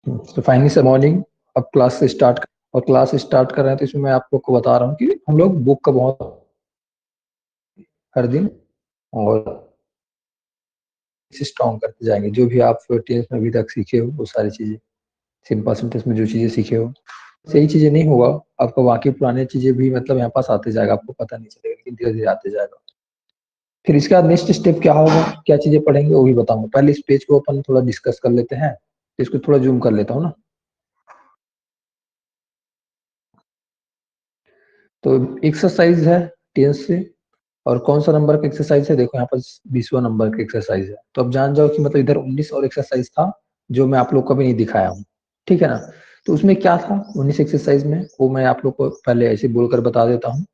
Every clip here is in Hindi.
तो फाइनली से मॉर्निंग अब क्लास से स्टार्ट और क्लास स्टार्ट कर रहे हैं, तो इसमें मैं आप लोग को बता रहा हूँ कि हम लोग बुक का बहुत हर दिन और स्ट्रॉन्ग करते जाएंगे। जो भी आप टेंथ में अभी तक सीखे हो वो सारी चीजें, सिंपल सेंटेंस में जो चीजें सीखे हो सही चीजें नहीं होगा, आपको बाकी पुराने चीजें भी मतलब यहाँ पास आते जाएगा, आपको पता नहीं चलेगा, लेकिन धीरे धीरे आते जाएगा। फिर इसके बाद नेक्स्ट स्टेप क्या होगा, क्या चीजें पढ़ेंगे वो भी बताऊंगा। पहले इस पेज को अपन थोड़ा डिस्कस कर लेते हैं, इसको थोड़ा जूम कर लेता हूँ ना। तो एक्सरसाइज है टेंस से, और कौन सा नंबर का एक्सरसाइज है, देखो यहाँ पर 20वां नंबर का एक्सरसाइज है। तो अब जान जाओ कि मतलब इधर 19 और एक्सरसाइज था जो मैं आप लोग को अभी नहीं दिखाया हूँ, ठीक है ना। तो उसमें क्या था 19 एक्सरसाइज में, वो मैं आप लोग को पहले ऐसे बोलकर बता देता हूँ,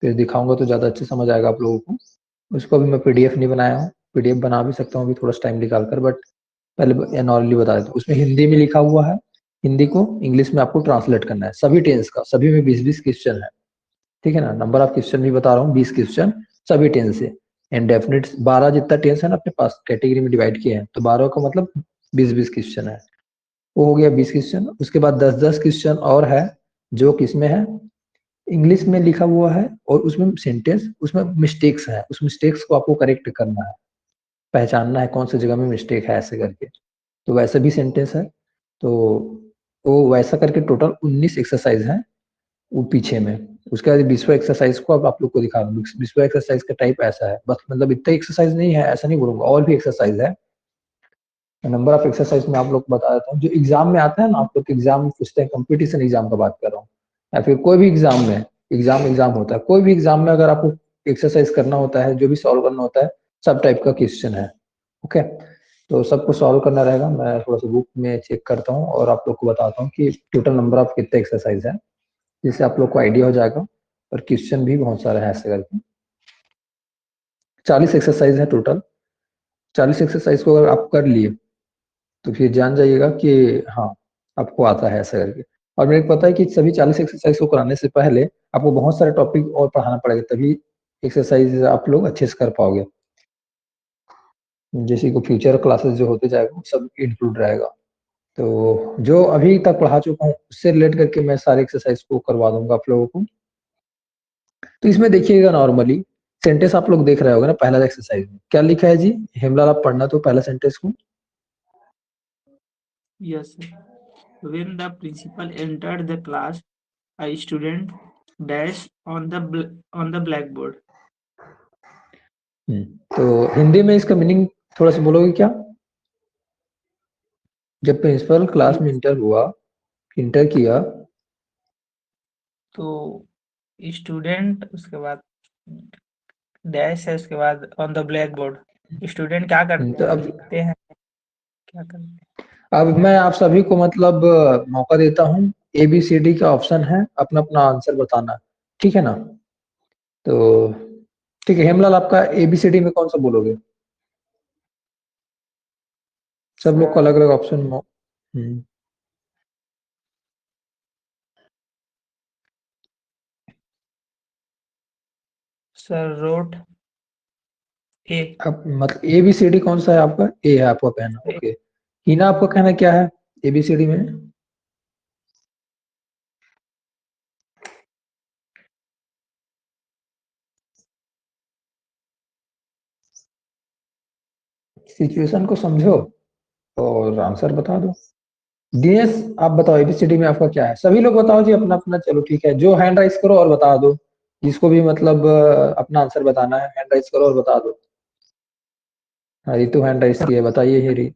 फिर दिखाऊंगा तो ज्यादा अच्छे समझ आएगा आप लोगों को। उसको अभी मैं पीडीएफ नहीं बनाया हूँ, पीडीएफ बना भी सकता हूँ अभी थोड़ा टाइम निकाल कर, बट पहले नॉर्मली बता देता हूँ। उसमें हिंदी में लिखा हुआ है, हिंदी को इंग्लिश में आपको ट्रांसलेट करना है, सभी टेंस का, सभी में 20-20 क्वेश्चन है, ठीक है ना। नंबर ऑफ क्वेश्चन भी बता रहा हूँ, 20 क्वेश्चन सभी टेंस से। इंडेफिनिट 12 जितना टेंस है ना अपने पास, कैटेगरी में डिवाइड किए हैं, तो 12 का मतलब 20-20 क्वेश्चन है। वो हो गया 20 क्वेश्चन। उसके बाद 10-10 क्वेश्चन और है, जो किसमें है, इंग्लिश में लिखा हुआ है, और उसमें सेंटेंस, उसमें मिस्टेक्स है, उस मिस्टेक्स को आपको करेक्ट करना है, पहचानना है कौन सी जगह में मिस्टेक है ऐसे करके। तो वैसे भी सेंटेंस है, तो वो वैसा करके टोटल 19 एक्सरसाइज है वो पीछे में। उसके बाद 20वां एक्सरसाइज को अब आप लोग को दिखा दूं। 20वां एक्सरसाइज का टाइप ऐसा है, बस मतलब इतना एक्सरसाइज नहीं है ऐसा नहीं बोलूंगा, और भी एक्सरसाइज है। नंबर ऑफ एक्सरसाइज में आप लोग को बता देता हूँ, जो एग्जाम में आता है ना, आप लोग एग्जाम में पूछते हैं, कंपटीशन एग्जाम का बात कर रहा हूँ, या फिर कोई भी एग्जाम में, एग्जाम होता है, कोई भी एग्जाम में अगर आपको एक्सरसाइज करना होता है, जो भी सॉल्व करना होता है, सब टाइप का क्वेश्चन है। ओके, तो सबको सॉल्व करना रहेगा। मैं थोड़ा सा बुक में चेक करता हूँ और आप लोग को बताता हूँ कि टोटल नंबर ऑफ कितने एक्सरसाइज है, जिससे आप लोग को आइडिया हो जाएगा। और क्वेश्चन भी बहुत सारा है ऐसे करके। 40 एक्सरसाइज है टोटल। 40 एक्सरसाइज को अगर आप कर लिए तो फिर जान जाइएगा कि हाँ आपको आता है ऐसा करके। और मेरे को पता है कि सभी 40 एक्सरसाइज को कराने से पहले आपको बहुत सारे टॉपिक और पढ़ाना पड़ेगा, तभी एक्सरसाइज आप लोग अच्छे से कर पाओगे। जैसे कि फ्यूचर क्लासेस जो होते जाएगा वो सब इंक्लूड रहेगा। तो जो अभी तक पढ़ा चुका हूँ उससे रिलेट करके मैं सारे एक्सरसाइज को करवा दूंगा आप लोगों को। तो इसमें देखिएगा नॉर्मली सेंटेंस आप लोग देख रहे होगा ना, पहला एक्सरसाइज में क्या लिखा है जी, हेमलाल आप पढ़ना तो पहला सेंटेंस को। Yes, sir. When the principal entered the class, a student dashed on the blackboard. तो हिंदी में इसका मीनिंग थोड़ा सा बोलोगे क्या। जब प्रिंसिपल क्लास में Yes. इंटर किया। तो स्टूडेंट, उसके बाद डैश है, उसके बाद on the black board. Student क्या करते तो हैं, अब लिखते हैं, क्या करते हैं? मैं आप सभी को मतलब मौका देता हूँ, ए बी सी डी का ऑप्शन है, अपना अपना आंसर बताना, ठीक है ना। तो ठीक है, हेमलाल आपका ए बी सी डी में कौन सा बोलोगे। सब लोग को सर अलग अलग ऑप्शन। Sir wrote a. अब मतलब ए बी सी डी कौन सा है आपका, ए है आपका कहना, ए, ओके। हिना आपका कहना क्या है ए बी सी डी में। सिचुएशन को समझो और आंसर बता दो। दिनेश आप बताओ एबीसीडी में आपका क्या है, सभी लोग बताओ जी अपना अपना, चलो ठीक है, जो हैंड राइज करो और बता दो, जिसको भी मतलब अपना आंसर बताना है हैंड राइज करो और बता दो। हाँ रितु हैंड राइज की है, बताइए ये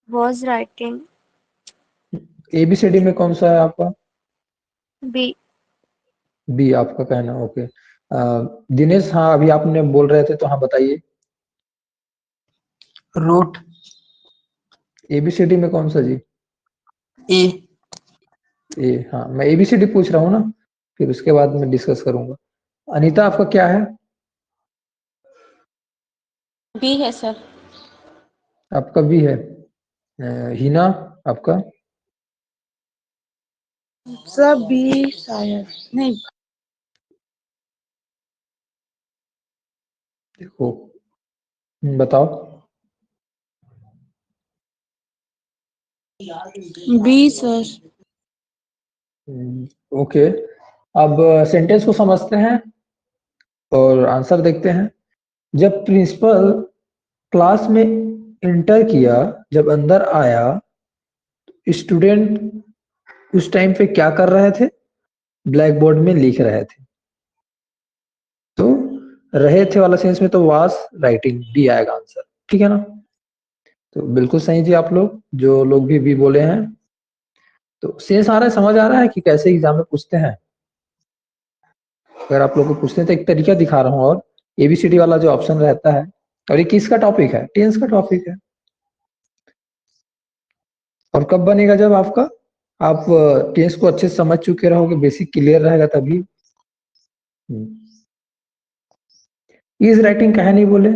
Was writing. एबीसीडी में कौन सा है आपका। B. बी आपका कहना, ओके। दिनेश हाँ अभी आपने बोल रहे थे तो हाँ बताइए। रोट एबीसीडी में कौन सा जी। ए। ए हाँ, मैं एबीसीडी पूछ रहा हूँ ना, फिर उसके बाद मैं डिस्कस करूंगा। अनीता आपका क्या है। बी है सर। आपका भी है। हिना आपका। सर बी शायद नहीं। देखो बताओ। B, sir. ओके, अब सेंटेंस को समझते हैं और आंसर देखते हैं। जब प्रिंसिपल क्लास में इंटर किया, जब अंदर आया, स्टूडेंट उस टाइम पे क्या कर रहे थे? ब्लैक बोर्ड में लिख रहे थे। तो रहे थे वाला सेंस में तो वाज राइटिंग, डी आएगा आंसर, ठीक है ना? तो बिल्कुल सही जी, आप लोग जो लोग भी बोले हैं। तो सेंस आ रहा है, समझ आ रहा है कि कैसे एग्जाम में पूछते हैं? अगर आप लोग को पूछते हैं तो एक तरीका दिखा रहा हूँ, और एबीसीडी वाला जो ऑप्शन रहता है, और ये किसका टॉपिक है? टेंस का टॉपिक है। और कब बनेगा? जब आपका आप टेंस को अच्छे से समझ चुके रहोगे, बेसिक क्लियर रहेगा तभी। इज राइटिंग काहे नहीं बोले?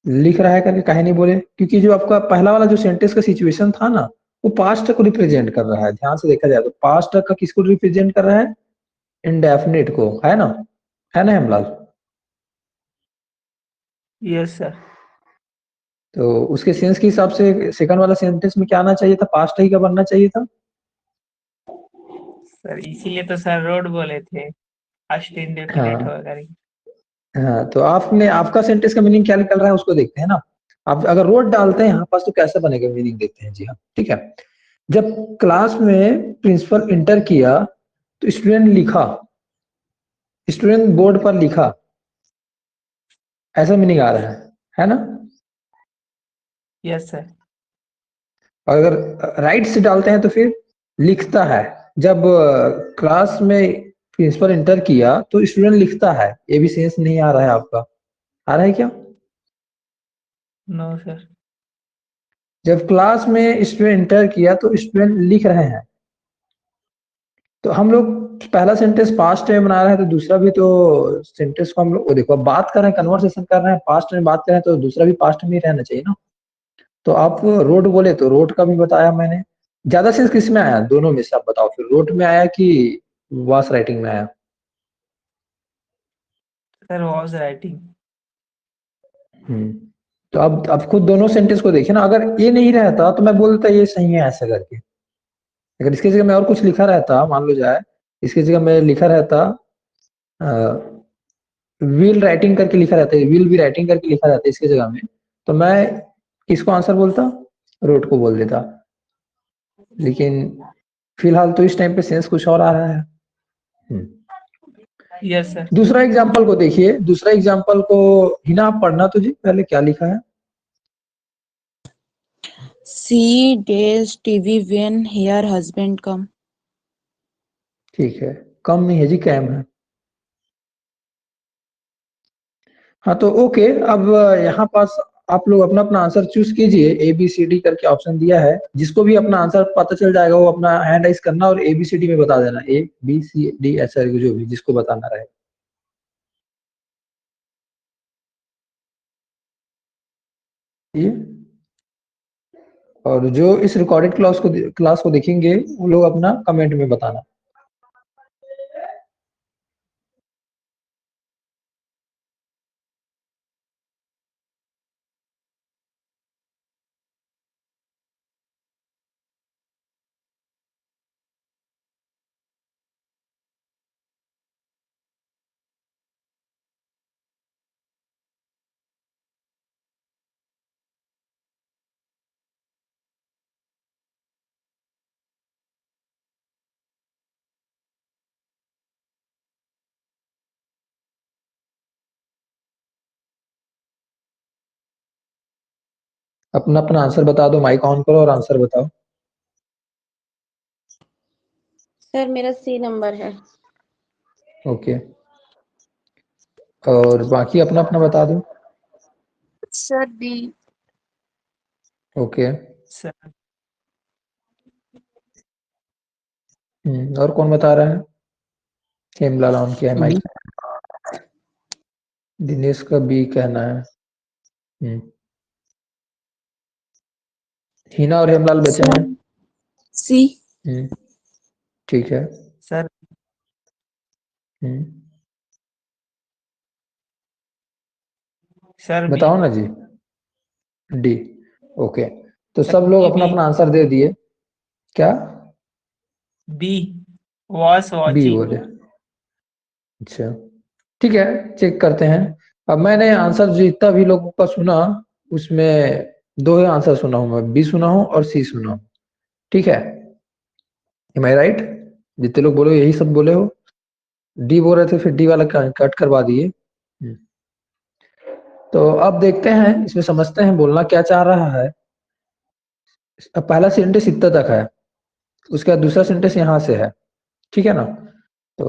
लिख रहा है करके काहे नहीं बोले? क्योंकि जो आपका पहला वाला जो सेंटेंस का सिचुएशन था ना, वो पास्ट को रिप्रेजेंट कर रहा है। ध्यान से देखा जाए तो पास्ट का किसको रिप्रेजेंट कर रहा है? इंडेफिनिट को, है ना? है ना हेमलाल? Yes sir. तो उसके सेंस के हिसाब से सेकंड वाला सेंटेंस में क्या आना चाहिए था? पास्ट ही का बनना चाहिए था। सर इसीलिए तो सर रोड बोले थे, पास्ट इंडेफिनिट हाँ होगा। हाँ, तो आपने आपका सेंटेंस का मीनिंग क्या निकल रहा है उसको देखते हैं ना। आप अगर रोड डालते हैं यहाँ पास तो कैसे बनेगा मीनिंग, देखते हैं जी। हाँ ठीक है। जब क्लास में प्रिंसिपल इंटर किया तो स्टूडेंट लिखा, स्टूडेंट बोर्ड पर लिखा, ऐसा मीनिंग आ रहा है ना? Yes sir. और अगर राइट से डालते हैं तो फिर लिखता है। जब क्लास में प्रिंसिपल इंटर किया तो स्टूडेंट लिखता है, ये भी सेंस नहीं आ रहा है आपका? आ रहा है क्या? No sir. जब क्लास में स्टूडेंट इंटर किया तो स्टूडेंट लिख रहे हैं, तो हम लोग पहला सेंटेंस पास्ट में बना रहे हैं, तो दूसरा भी तो सेंटेंस को हम लोग, वो देखो अब बात कर रहे हैं, कन्वर्सेशन कर रहे हैं, पास्ट में बात कर रहे हैं, तो दूसरा भी पास्ट में ही रहना चाहिए ना। तो आप रोड बोले तो रोड का भी बताया मैंने। ज्यादा सेंस किस में आया दोनों में से? आप बताओ फिर, रोड में आया कि वास राइटिंग में आया? Sir was writing. हम्म। तो अब खुद दोनों सेंटेंस को देखिए ना। अगर ये नहीं रहता तो मैं बोलता ये सही है ऐसा करके। अगर इसकी जगह मैं और कुछ लिखा रहता, मान लो जाए इसकी जगह मैं लिखा रहता व्हील राइटिंग करके लिखा रहता है, व्हील भी राइटिंग करके लिखा रहता है इसकी जगह में, तो मैं किसको आंसर बोलता? रोड को बोल देता। लेकिन फिलहाल तो इस टाइम पे सेंस कुछ और आ रहा है। Yes sir. दूसरा एग्जाम्पल को देखिए, दूसरा एग्जाम्पल को हिना आप पढ़ना तो जी, पहले क्या लिखा है? She days TV when her husband come. ठीक है, कम नहीं है जी, कैम है। हाँ तो ओके, अब यहाँ पास आप लोग अपना अपना आंसर चूज कीजिए। ए बी सी डी करके ऑप्शन दिया है, जिसको भी अपना आंसर पता चल जाएगा वो अपना हैंड राइज करना और ए बी सी डी में बता देना। ए बी सी डी ऐसा जो भी जिसको बताना रहे। ये और जो इस रिकॉर्डेड क्लास को देखेंगे वो लोग अपना कमेंट में बताना। अपना अपना आंसर बता दो, माइक ऑन करो और आंसर बताओ। सर मेरा C नंबर है। ओके, और बाकी अपना अपना बता दो। Sir, B. ओके। सर और कौन बता रहा है? हेमलाल ऑन किया है माइक। दिनेश का बी कहना है। हिना और हेमलाल बचे हैं। C. ठीक है। सर हम्म, सर बी। बताओ ना जी। डी। ओके, तो सब लोग अपना अपना आंसर दे दिए। क्या? B was B watching. बोले। अच्छा, ठीक है, चेक करते हैं। अब मैंने आंसर जितना भी लोगों का सुना, उसमें दो ही आंसर सुना हूं मैं, बी सुना हूं और सी सुना हूं। ठीक है, एम आई राइट? जितने लोग बोले यही सब बोले हो। डी बोल रहे थे, फिर डी वाला कट करवा दिए। तो अब देखते हैं, इसमें समझते हैं बोलना क्या चाह रहा है। अब पहला सेंटेंस इतना तक है, उसके बाद दूसरा सेंटेंस यहाँ से है, ठीक है ना? तो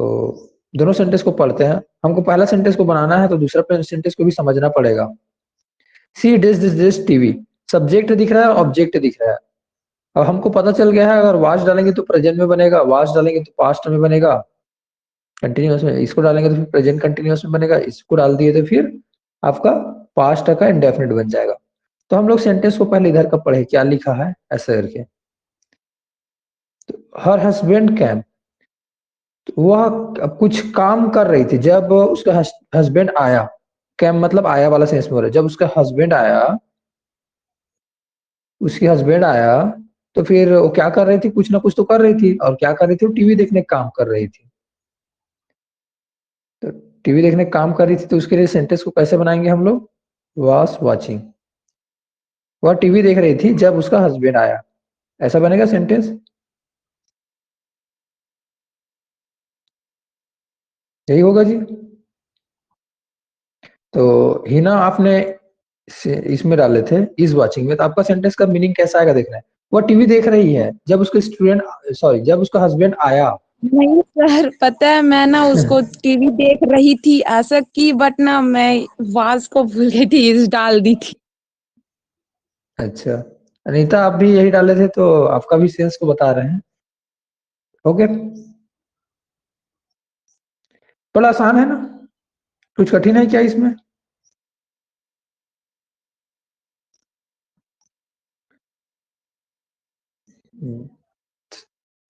दोनों सेंटेंस को पढ़ते हैं। हमको पहला सेंटेंस को बनाना है तो दूसरा सेंटेंस को भी समझना पड़ेगा। See this this this TV, subject दिख रहा है, ऑब्जेक्ट दिख रहा है। अब हमको पता चल गया है, अगर वाच डालेंगे तो प्रेजेंट में बनेगा, वाच डालेंगे तो पास्ट में बनेगा, कंटिन्यूअस में। इसको डालेंगे तो फिर प्रेजेंट कंटिन्यूअस में बनेगा, इसको डाल दिए तो फिर आपका पास्ट का इंडेफिनिट बन जाएगा। तो हम लोग सेंटेंस को पहले इधर का पढ़े, क्या लिखा है ऐसे करके। हर हस्बैंड कैम, वह कुछ काम कर रही थी जब उसका हस्बैंड आया। कैम मतलब आया वाला सेंस में हो रहा है। जब उसका हस्बैंड आया, उसकी हस्बैंड आया, तो फिर वो क्या कर रही थी? कुछ ना कुछ तो कर रही थी। और क्या कर रही थी? वो टीवी देखने का काम कर रही थी। तो टीवी देखने का काम कर रही थी, तो उसके लिए सेंटेंस को कैसे बनाएंगे हम लोग? वॉज वॉचिंग, वह टीवी देख रही थी जब उसका हस्बैंड आया, ऐसा बनेगा सेंटेंस। यही होगा जी। तो हिना आपने इसमें डाले थे इज वाचिंग में, तो आपका सेंटेंस का मीनिंग कैसा आएगा देखना है। वह टीवी देख रही है जब उसके स्टूडेंट, सॉरी, जब उसका हस्बैंड आया। नहीं सर, पता है मैं ना उसको टीवी देख रही थी ऐसा की, बट ना मैं वाज को भूल गई थी, इस डाल दी थी। अच्छा, अनीता आप भी यही डाले थे, तो आपका भी सेंस को बता रहे हैं। ओके, बड़ा आसान है ना, कुछ कठिन है क्या इसमें?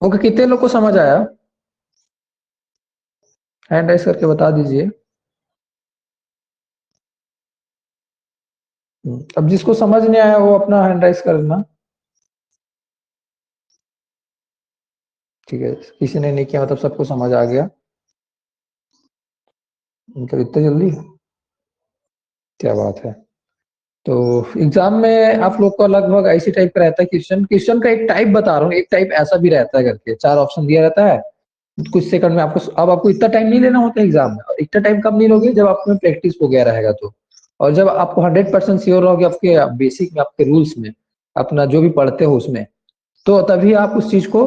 ओके, कितने लोग को समझ आया? हैंड राइज करके बता दीजिए। अब जिसको समझ नहीं आया वो अपना हैंड राइज करना। ठीक है, किसी ने नहीं किया मतलब सबको समझ आ गया, मतलब इतना जल्दी, क्या बात है। तो एग्जाम में आप लोग का लगभग ऐसी टाइप का रहता है क्वेश्चन। क्वेश्चन का एक टाइप बता रहा हूँ, एक टाइप ऐसा भी रहता है करके, 4 ऑप्शन दिया रहता है, कुछ सेकंड में आपको। अब आपको इतना टाइम नहीं लेना होता एग्जाम में, और इतना टाइम कब नहीं लोगे? जब आप में प्रैक्टिस हो गया रहेगा तो। और जब आपको 100% श्योर रहोगे आपके बेसिक में, आपके रूल्स में, अपना जो भी पढ़ते हो उसमें, तो तभी आप उस चीज को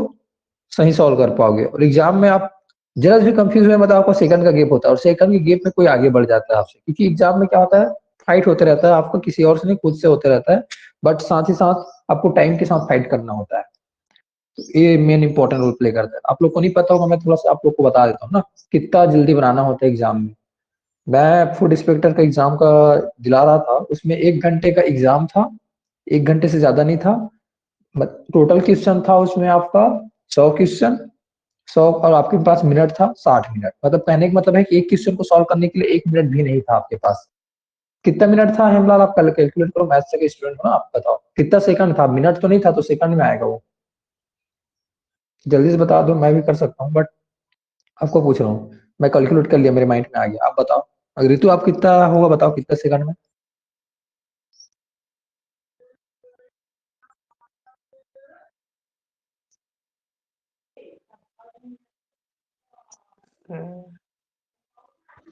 सही सॉल्व कर पाओगे। और एग्जाम में आप जरा भी कंफ्यूज हुए मतलब आपको सेकंड का गेप होता है, और सेकंड के गेप में कोई आगे बढ़ जाता है आपसे, क्योंकि एग्जाम में क्या होता है, फाइट होते रहता है आपका, किसी और से नहीं, खुद से होते रहता है। बट साथ ही साथ आपको टाइम के साथ फाइट करना होता है। तो ये मेन इंपॉर्टेंट रोल प्ले करता है। आप लोग को नहीं पता होगा, मैं थोड़ा सा आप लोग को बता देता हूँ ना, कितना जल्दी बनाना होता है एग्जाम में। मैं फूड इंस्पेक्टर का एग्जाम का दिला रहा था, उसमें 1 घंटे का एग्जाम था, 1 घंटे से ज्यादा नहीं था। टोटल क्वेश्चन था उसमें आपका 100 क्वेश्चन, 100, और आपके पास मिनट था 60 मिनट। मतलब कहने का मतलब है कि एक क्वेश्चन को सॉल्व करने के लिए 1 मिनट भी नहीं था आपके पास। कितना मिनट था हेमलाल? आप कल कैलकुलेट करो, मैथ्स के स्टूडेंट हो ना, आप बताओ कितना सेकंड था। मिनट तो नहीं था, तो सेकंड में आएगा वो। जल्दी से बता दो, मैं भी कर सकता हूँ, बट आपको पूछ रहा हूँ। मैं कैलकुलेट कर लिया, मेरे माइंड में आ गया, आप बताओ। अगर ऋतु आप कितना होगा बताओ, कितना सेकंड में?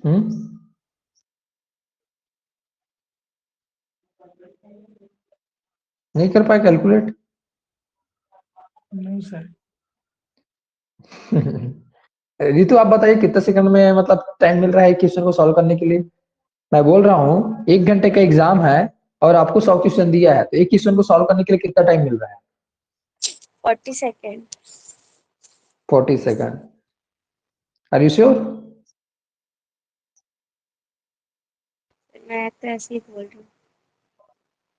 हम्म, नहीं कर पाए कैलकुलेट? नहीं सर। रितु आप बताइए कितने सेकंड में मतलब टाइम मिल रहा है क्वेश्चन को सॉल्व करने के लिए? मैं बोल रहा हूँ 1 घंटे का एग्जाम है, और आपको 100 क्वेश्चन दिया है, तो एक क्वेश्चन को सॉल्व करने के लिए कितना टाइम मिल रहा है? 40 second. 40 second. Are you sure? मैं तो ऐसे ही बोल रही हूँ।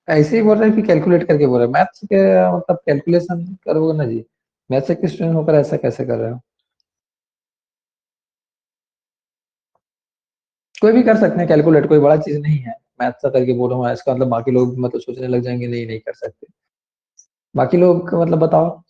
ऐसे ही बोल रहे हैं कि कैलकुलेट करके बोल रहे हैं? मैथ्स के मतलब कैलकुलेशन करोगे ना जी, मैथ्स के स्टूडेंट होकर ऐसा कैसे कर रहे हो? कोई भी कर सकते हैं कैलकुलेट, कोई बड़ा चीज नहीं है। मैथ्स का करके बोल रहा हूँ इसका मतलब बाकी लोग मतलब सोचने लग जाएंगे नहीं नहीं कर सकते। बाकी लोग मतलब बताओ।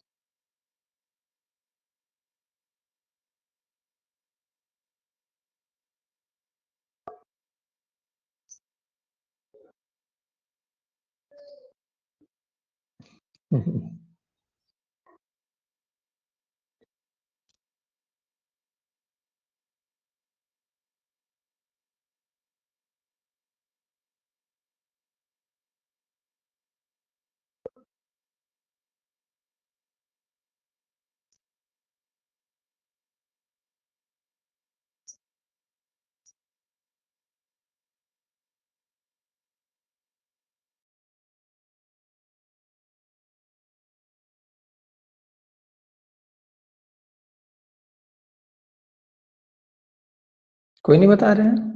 कोई नहीं बता रहे हैं।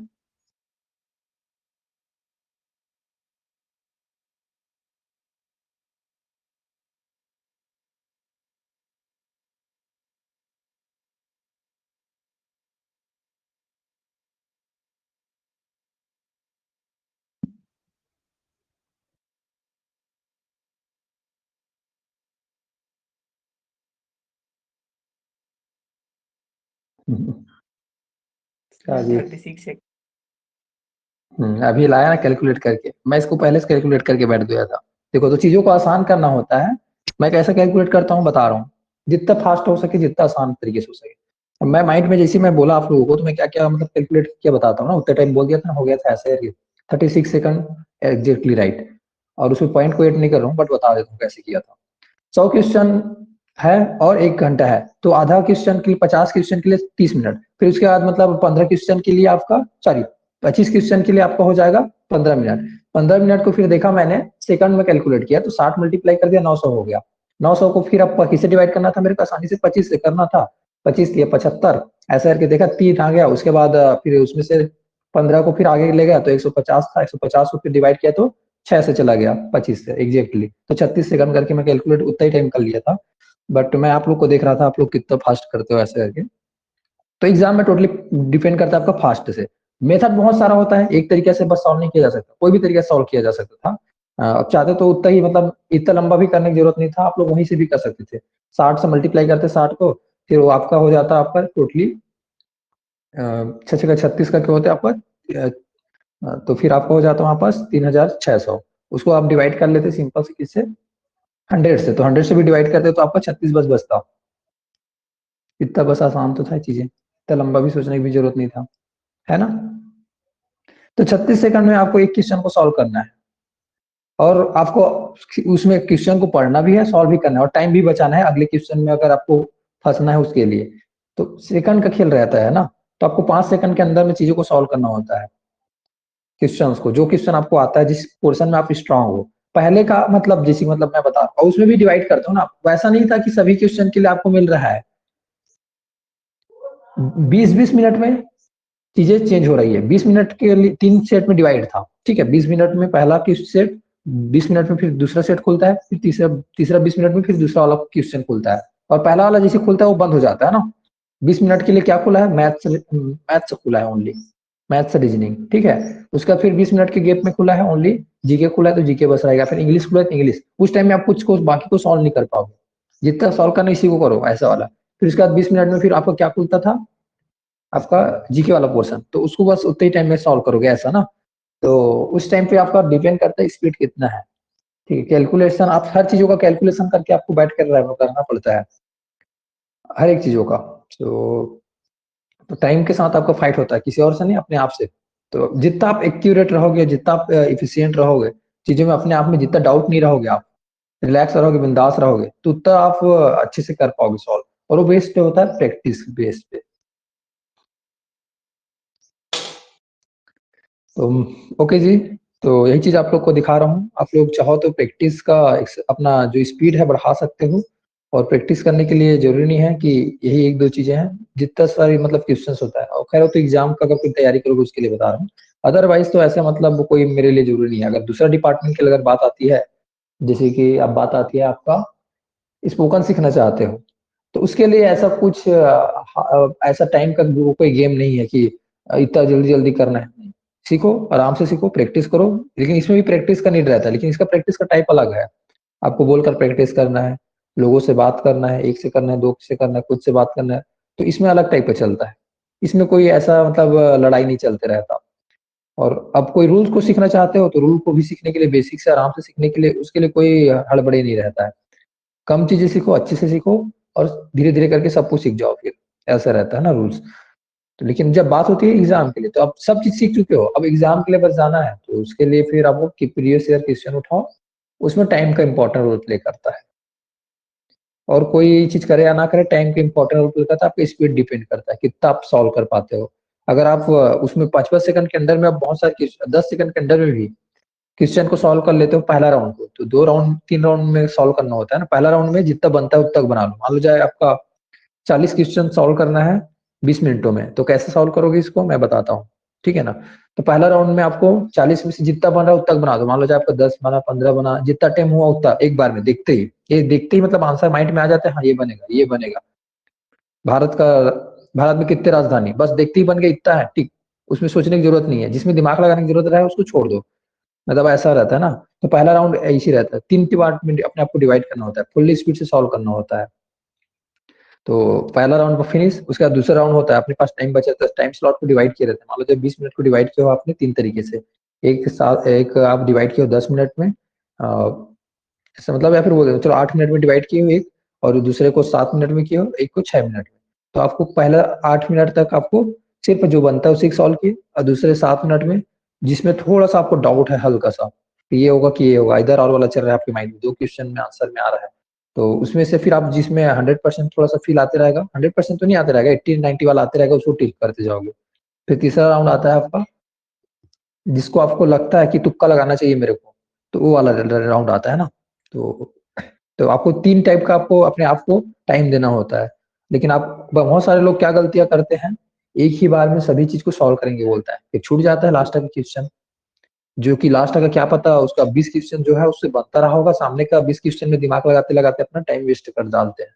क्या जी? 36 सेकंड। अभी लाया ना कैलकुलेट करके, मैं इसको पहले से कैलकुलेट करके बैठ गया था। देखो, तो चीजों को आसान करना होता है। मैं कैसे कैलकुलेट करता हूँ बता रहा हूँ, जितना फास्ट हो सके, जितना आसान तरीके से हो सके। अब मैं माइंड में जैसे मैं बोला आप लोगों को, तो मैं क्या क्या मतलब कैलकुलेट किया बताता हूँ ना। उतने टाइम बोल दिया था ना, हो गया था ऐसे 36 सेकंड एग्जैक्टली राइट। और उसमें पॉइंट को एड नहीं कर रहा हूँ, बट बता देता हूँ कैसे किया था। 100 क्वेश्चन है और 1 घंटा है, तो आधा क्वेश्चन के लिए 50 क्वेश्चन के लिए 30 मिनट, फिर उसके बाद मतलब 15 क्वेश्चन के लिए आपका, सॉरी 25 क्वेश्चन के लिए आपका हो जाएगा 15 मिनट। 15 मिनट को फिर देखा मैंने सेकंड में कैलकुलेट किया, तो 60 मल्टीप्लाई कर दिया 900 हो गया। 900 को फिर आपको किससे डिवाइड करना था, मेरे को आसानी से 25 से करना था। 25 दिया 75, ऐसा करके देखा 3 आ गया। उसके बाद फिर उसमें से 15 को फिर आगे ले गया तो 150 था, 150 को फिर डिवाइड किया तो 6 से चला गया 25 से एग्जैक्टली। तो 36 सेकंड करके मैं कैलकुलेट उतना ही टाइम कर लिया था। बट मैं आप लोग को देख रहा था आप लोग कितना फास्ट करते हो ऐसे करके। तो एग्जाम में टोटली डिपेंड करता है आपका फास्ट से। मेथड बहुत सारा होता है, एक तरीके से बस सॉल्व नहीं किया जा सकता, कोई भी तरीके से सॉल्व किया जा सकता था। अब चाहते तो उतना ही मतलब इतना लंबा भी करने की जरूरत नहीं था, आप लोग वहीं से भी कर सकते थे। 60 से मल्टीप्लाई करते 60 को, फिर वो आपका हो जाता आपका टोटली 6 का क्या होता है आपका, तो फिर आपका हो जाता वहां पास 3600। उसको आप डिवाइड कर लेते सिंपल से किससे, 100 से। तो 100 से भी डिवाइड करते तो आपका 36 बस बचता। इतना बस आसान तो था चीजें, इतना लंबा भी सोचने की भी जरूरत नहीं था, है ना। तो 36 सेकंड में आपको एक क्वेश्चन को सॉल्व करना है, और आपको उसमें क्वेश्चन को पढ़ना भी है, सॉल्व भी करना है, और टाइम भी बचाना है अगले क्वेश्चन में अगर आपको फंसना है उसके लिए। तो सेकंड का खेल रहता है ना, तो आपको 5 सेकंड के अंदर में चीजों को सॉल्व करना होता है। क्वेश्चंस को, जो क्वेश्चन आपको आता है, जिस पोर्शन में आप स्ट्रांग हो। पहले का मतलब जैसे मतलब मैं बता रहा हूँ, और उसमें भी डिवाइड करता हूँ ना, वैसा नहीं था कि सभी क्वेश्चन के लिए आपको मिल रहा है। 20-20 मिनट में चीजें चेंज हो रही है। 20 मिनट के लिए 3 सेट में डिवाइड था, ठीक है। 20 मिनट में पहला सेट, 20 मिनट में फिर दूसरा सेट खुलता है, फिर तीसरा तीसरा 20 मिनट में फिर दूसरा वाला क्वेश्चन खुलता है। और पहला वाला जैसे खुलता है वो बंद हो जाता है ना। 20 मिनट के लिए क्या खुला है, मैथ्स, मैथ्स खुला है ओनली, मैथ्स रीजनिंग, ठीक है। उसका फिर 20 मिनट के गैप में खुला है ओनली जीके खुला है, तो जीके बस रहेगा। फिर इंग्लिश खुला है तो इंग्लिश। उस टाइम में आप कुछ को बाकी को सॉल्व नहीं कर पाओगे, जितना सॉल्व करना इसी को करो, ऐसा वाला। फिर उसके बाद 20 मिनट में फिर आपका क्या खुलता था, आपका जीके वाला पोर्शन, तो उसको बस उतने ही टाइम में सॉल्व करोगे, ऐसा ना। तो उस टाइम पे आपका डिपेंड करता है स्पीड कितना है, ठीक है। कैलकुलेशन, आप हर चीजों का कैलकुलेशन करके आपको बैठ कर करना पड़ता है, हर एक चीजों का। तो टाइम के साथ आपका फाइट होता है, किसी और से नहीं, अपने आप से। तो जितना आप एक्यूरेट रहोगे, जितना आप इफिशियंट रहोगे चीजों में, अपने आप में जितना डाउट नहीं रहोगे, आप रिलैक्स रहोगे, बिंदास रहोगे, तो उतना आप अच्छे से कर पाओगे सॉल्व। और वो बेस्ड पे होता है प्रैक्टिस बेस पे। तो ओके जी, तो यही चीज आप लोग को दिखा रहा हूँ। आप लोग चाहो तो प्रैक्टिस का अपना जो स्पीड है बढ़ा सकते हो। और प्रैक्टिस करने के लिए जरूरी नहीं है कि यही एक दो चीजें हैं, जितना सारी मतलब क्वेश्चंस होता है। और खैर वो तो एग्जाम का अगर कोई तैयारी करोगे उसके लिए बता रहा हूँ। अदरवाइज तो ऐसा मतलब कोई मेरे लिए जरूरी नहीं है। अगर दूसरा डिपार्टमेंट की अगर बात आती है, जैसे कि अब बात आती है आपका स्पोकन सीखना चाहते हो, तो उसके लिए ऐसा कुछ ऐसा टाइम का कोई गेम नहीं है कि इतना जल्दी जल्दी करना है। सीखो, आराम से सीखो, प्रैक्टिस करो। लेकिन इसमें भी प्रैक्टिस का नीड रहता है, लेकिन इसका प्रैक्टिस का टाइप अलग है। आपको बोलकर प्रैक्टिस करना है, लोगों से बात करना है, एक से करना है, दो से करना है, खुद से बात करना है, तो इसमें अलग टाइप का चलता है। इसमें कोई ऐसा मतलब लड़ाई नहीं चलते रहता। और अब कोई रूल्स को सीखना चाहते हो तो रूल को भी सीखने के लिए, बेसिक से आराम से सीखने के लिए, उसके लिए कोई हड़बड़ी नहीं रहता है। कम चीजें सीखो, अच्छे से सीखो, और धीरे धीरे करके सब कुछ सीख जाओ, फिर ऐसा रहता है ना रूल्स। तो लेकिन जब बात होती है एग्जाम के लिए, तो आप सब चीज सीख चुके हो, अब एग्जाम के लिए बस जाना है, तो उसके लिए फिर आपको प्रीवियस ईयर क्वेश्चन उठाओ, उसमें टाइम का इंपॉर्टेंट रोल प्ले करता है। और कोई चीज करे या ना करे, टाइम का इंपॉर्टेंट रोल प्ले करता है, आपका स्पीड डिपेंड करता है कितना आप सॉल्व कर पाते हो। अगर आप उसमें 5-5 सेकंड के अंदर में, आप बहुत सारे 10 सेकंड के अंदर में भी क्वेश्चन को सॉल्व कर लेते हो पहला राउंड को, तो 2 राउंड 3 राउंड में सॉल्व करना होता है ना। पहला राउंड में जितना बनता है उतना तक बना लो। मान लो जाए आपका 40 क्वेश्चन सॉल्व करना है 20 मिनटों में, तो कैसे सॉल्व करोगे इसको मैं बताता हूँ, ठीक है ना। तो पहला राउंड में आपको 40 में से जितना बन रहा है उतना तक बना दो। मान लो जाए आपका 10 बना, 15 बना, जितना टाइम हुआ उतना एक बार में देखते ही, ये देखते ही मतलब आंसर माइंड में आ जाता है, हाँ ये बनेगा ये बनेगा। भारत का भारत में कितने राजधानी, बस देखते ही बन गए, इतना है ठीक। उसमें सोचने की जरूरत नहीं है, जिसमें दिमाग लगाने की जरूरत है उसको छोड़ दो, मतलब ऐसा रहता है ना। तो पहला राउंड ऐसे रहता है, 3 पार्ट में अपने आप को डिवाइड करना होता है, फुल्ली स्पीड से सॉल्व करना होता है। तो पहला राउंड पर फिनिश, उसके बाद दूसरा राउंड होता है, अपने पास टाइम बचा तो टाइम स्लॉट को डिवाइड किए रहते हैं। मान लो जब 20 मिनट को डिवाइड किया हो आपने 3 तरीके से, एक साथ एक आप डिवाइड किए हो 10 मिनट में, ऐसा मतलब, या फिर वो चलो 8 मिनट में डिवाइड किए हो एक, और दूसरे को 7 मिनट में किए हो, एक को 6 मिनट में। तो आपको पहला 8 मिनट तक आपको सिर्फ जो बनता है उसी को सॉल्व किए, और दूसरे 7 मिनट में जिसमें थोड़ा सा आपको डाउट है हल्का सा, कि ये होगा कि ये होगा, इधर और वाला चल रहा है आपके माइंड में, 2 क्वेश्चन में आंसर में आ रहा है, तो उसमें से फिर आप जिसमें 100% थोड़ा सा फील आते रहेगा, 100% तो नहीं आते रहेगा, 80-90 वाला आते रहेगा, उसको टिक करते जाओगे। फिर तीसरा राउंड आता है आपका, जिसको आपको लगता है कि तुक्का लगाना चाहिए मेरे को, तो वो वाला राउंड आता है ना। तो आपको 3 टाइप का आपको अपने आप को टाइम देना होता है। लेकिन आप बहुत सारे लोग क्या गलतियां करते हैं, एक ही बार में सभी चीज को सॉल्व करेंगे बोलता है, फिर छूट जाता है लास्ट का क्वेश्चन, जो कि लास्ट का क्या पता उसका 20 क्वेश्चन जो है उससे बनता रहा होगा, सामने का 20 क्वेश्चन में दिमाग लगाते लगाते अपना टाइम वेस्ट कर डालते हैं।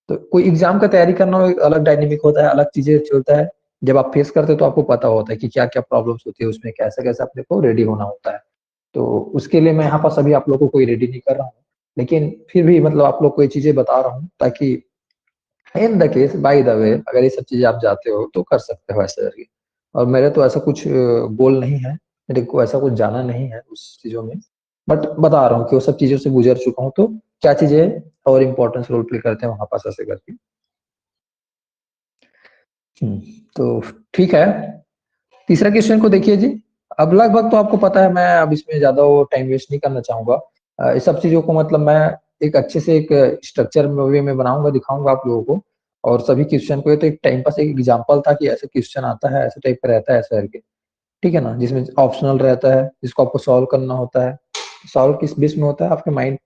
तो कोई एग्जाम का तैयारी करना हो, एक अलग डायनेमिक होता है, अलग चीजें चलता है। जब आप फेस करते हो तो आपको पता होता है कि क्या क्या प्रॉब्लम्स होती है उसमें, कैसे कैसे अपने को रेडी होना होता है। तो उसके लिए मैं यहाँ पर सभी आप लोगों को कोई रेडी नहीं कर रहा हूँ, लेकिन फिर भी मतलब आप लोग को ये चीजें बता रहा हूँ, ताकि in the case by the way अगर ये सब चीजें आप जाते हो तो कर सकते हो ऐसे करके। और मेरे तो ऐसा कुछ गोल नहीं है, मेरे को ऐसा कुछ जाना नहीं है उस चीजों में, बट बता रहा हूँ कि वो सब चीजों से गुजर चुका हूँ, तो क्या चीजें और इम्पोर्टेंस रोल प्ले करते हैं वहां पास ऐसे करके। तो ठीक है, तीसरा क्वेश्चन को देखिए जी। अब लगभग तो आपको पता है, मैं अब इसमें ज्यादा वो टाइम वेस्ट नहीं करना चाहूंगा। इस सब चीजों को मतलब मैं एक अच्छे से एक स्ट्रक्चर वे में बनाऊंगा, दिखाऊंगा आप लोगों को। और सभी क्वेश्चन को, ये तो एक टाइम पास एक एग्जांपल था कि ऐसे क्वेश्चन आता है, ऐसे टाइप का रहता है ऐसे करके, ठीक है ना, जिसमें ऑप्शनल रहता है, जिसको आपको सॉल्व करना होता है। सॉल्व किस बेस में होता है, आपके माइंड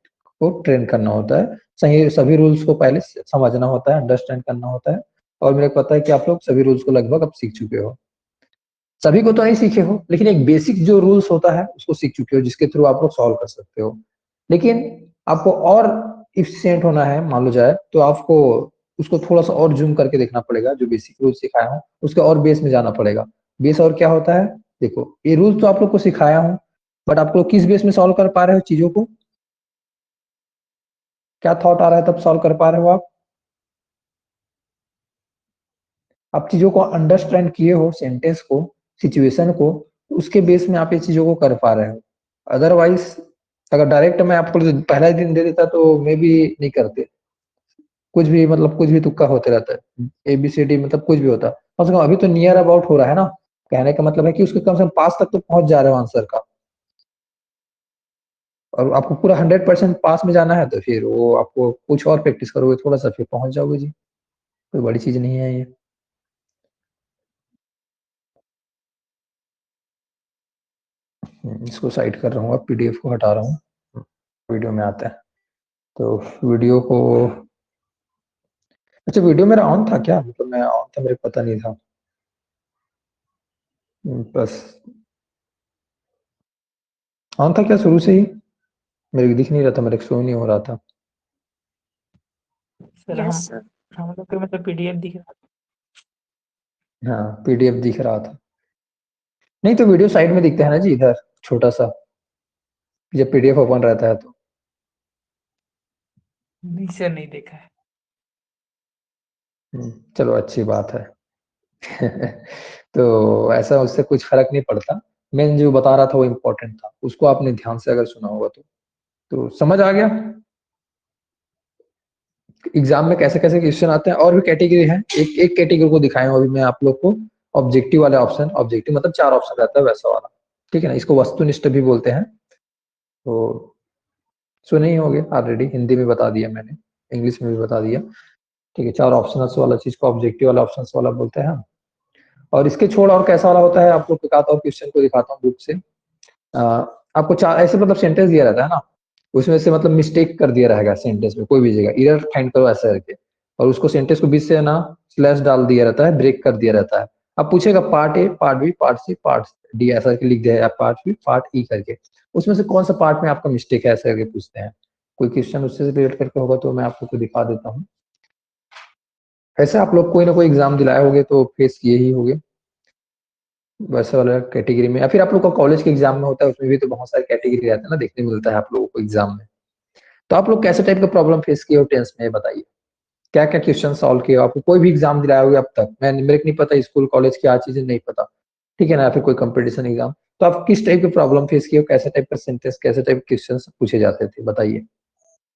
को ट्रेन करना होता है, सही सभी रूल्स को पहले समझना होता है, अंडरस्टैंड करना होता है। और मेरे को पता है कि आप लोग सभी रूल्स को लगभग अब सीख चुके हो, सभी को तो नहीं सीखे हो, लेकिन एक बेसिक जो रूल्स होता है उसको सीख चुके हो, जिसके थ्रू आप लोग सॉल्व कर सकते हो। लेकिन आपको और इफिशियंट होना है, मान लो जाए, तो आपको उसको थोड़ा सा और जूम करके देखना पड़ेगा, जो बेसिक रूल सिखाया हूँ उसके और बेस में जाना पड़ेगा। बेस और क्या होता है, देखो ये रूल तो आप लोग को सिखाया हूँ, बट आप लोग किस बेस में सॉल्व कर पा रहे हो चीजों को, क्या थॉट आ रहा है तब सॉल्व कर पा रहे हो आप चीजों को अंडरस्टैंड किए हो, सेंटेंस को, सिचुएशन को, उसके बेस में आप ये चीजों को कर पा रहे हो। अदरवाइज अगर डायरेक्ट मैं आपको पहला ही दिन दे देता तो मे भी नहीं करते, कुछ भी मतलब कुछ भी तुक्का होते रहता है, ABCD मतलब कुछ भी होता। कम से कम अभी तो नियर अबाउट हो रहा है ना, कहने का मतलब है कि उसके कम से कम पास तक तो पहुंच जा रहे हो आंसर का। और आपको पूरा 100% पास में जाना है तो फिर वो आपको कुछ और प्रैक्टिस करोगे थोड़ा सा, फिर पहुंच जाओगे जी, कोई बड़ी चीज नहीं है ये। इसको साइड कर रहा हूँ, अब PDF को हटा रहा हूँ, वीडियो में आता है। तो वीडियो को, अच्छा वीडियो मेरा ऑन था क्या, मतलब मैं ऑन था, मेरे को पता नहीं था। बस ऑन था क्या शुरू से ही, मेरे को दिख नहीं रहा था, मेरे को शो नहीं हो रहा था। Sir yes sir. हम लोग को मतलब PDF दिख रहा था। हाँ PDF दिख रहा था, नहीं तो वीडियो साइड में दिखता है ना जी, इधर छोटा सा, जब PDF ओपन रहता है तो। नहीं सर, नहीं देखा है। चलो अच्छी बात है। तो ऐसा उससे कुछ फर्क नहीं पड़ता। मैं जो बता रहा था वो इम्पोर्टेंट था, उसको आपने ध्यान से अगर सुना होगा तो समझ आ गया एग्जाम में कैसे कैसे क्वेश्चन आते हैं। और भी कैटेगरी है, एक एक कैटेगरी को दिखाया हूं अभी मैं आप लोग को। ऑब्जेक्टिव वाले ऑप्शन, ऑब्जेक्टिव मतलब 4 ऑप्शन रहता है वैसा वाला, ठीक है ना, इसको वस्तुनिष्ठ भी बोलते हैं। तो सुने ही होंगे ऑलरेडी, हिंदी में बता दिया मैंने, इंग्लिश में भी बता दिया। ठीक है, 4 ऑप्शनल्स वाला चीज को ऑब्जेक्टिव वाला ऑप्शंस वाला बोलते हैं हम। और इसके छोड़ और कैसा वाला होता है, आपको दिखाता हूँ, क्वेश्चन को दिखाता हूँ बुक से। अ, आपको 4 ऐसे मतलब सेंटेंस दिया रहता है ना, उसमें से मतलब मिस्टेक कर दिया रहेगा सेंटेंस में कोई भी जगह, एरर फाइंड करो ऐसा करके, और उसको सेंटेंस को बीच से ना स्लैश डाल दिया रहता है, ब्रेक कर दिया रहता है। अब पूछेगा part A, part B, part C, part D ऐसा करके लिख दिया है, पार्ट बी, पार्ट ई करके। उसमें से कौन सा पार्ट में आपका मिस्टेक है ऐसा करके पूछते हैं। कोई क्वेश्चन उससे रिलेट करके होगा तो मैं आपको को दिखा देता हूँ। ऐसे आप लोग कोई ना कोई एग्जाम दिलाए होंगे तो फेस किए ही होंगे वैसे वाला कैटेगरी में, या फिर आप लोग का कॉलेज के एग्जाम में होता है, उसमें भी तो बहुत सारे कैटेगरी रहता है ना, देखने मिलता है आप लोगों को एग्जाम में। तो आप लोग कैसे टाइप का प्रॉब्लम फेस किए हो टेंस में, ये बताइए। क्या क्या क्वेश्चन सॉल्व किए हो, आपको कोई भी एग्जाम दिलाया होगा अब तक, मैं मेरे को नहीं पता स्कूल कॉलेज क्या चीजें नहीं पता, ठीक है ना, या फिर कोई कंपटीशन एग्जाम, तो आप किस टाइप के प्रॉब्लम फेस किए हो, कैसे टाइप का सेंटेंस, कैसे टाइप के क्वेश्चन पूछे जाते थे, बताइए।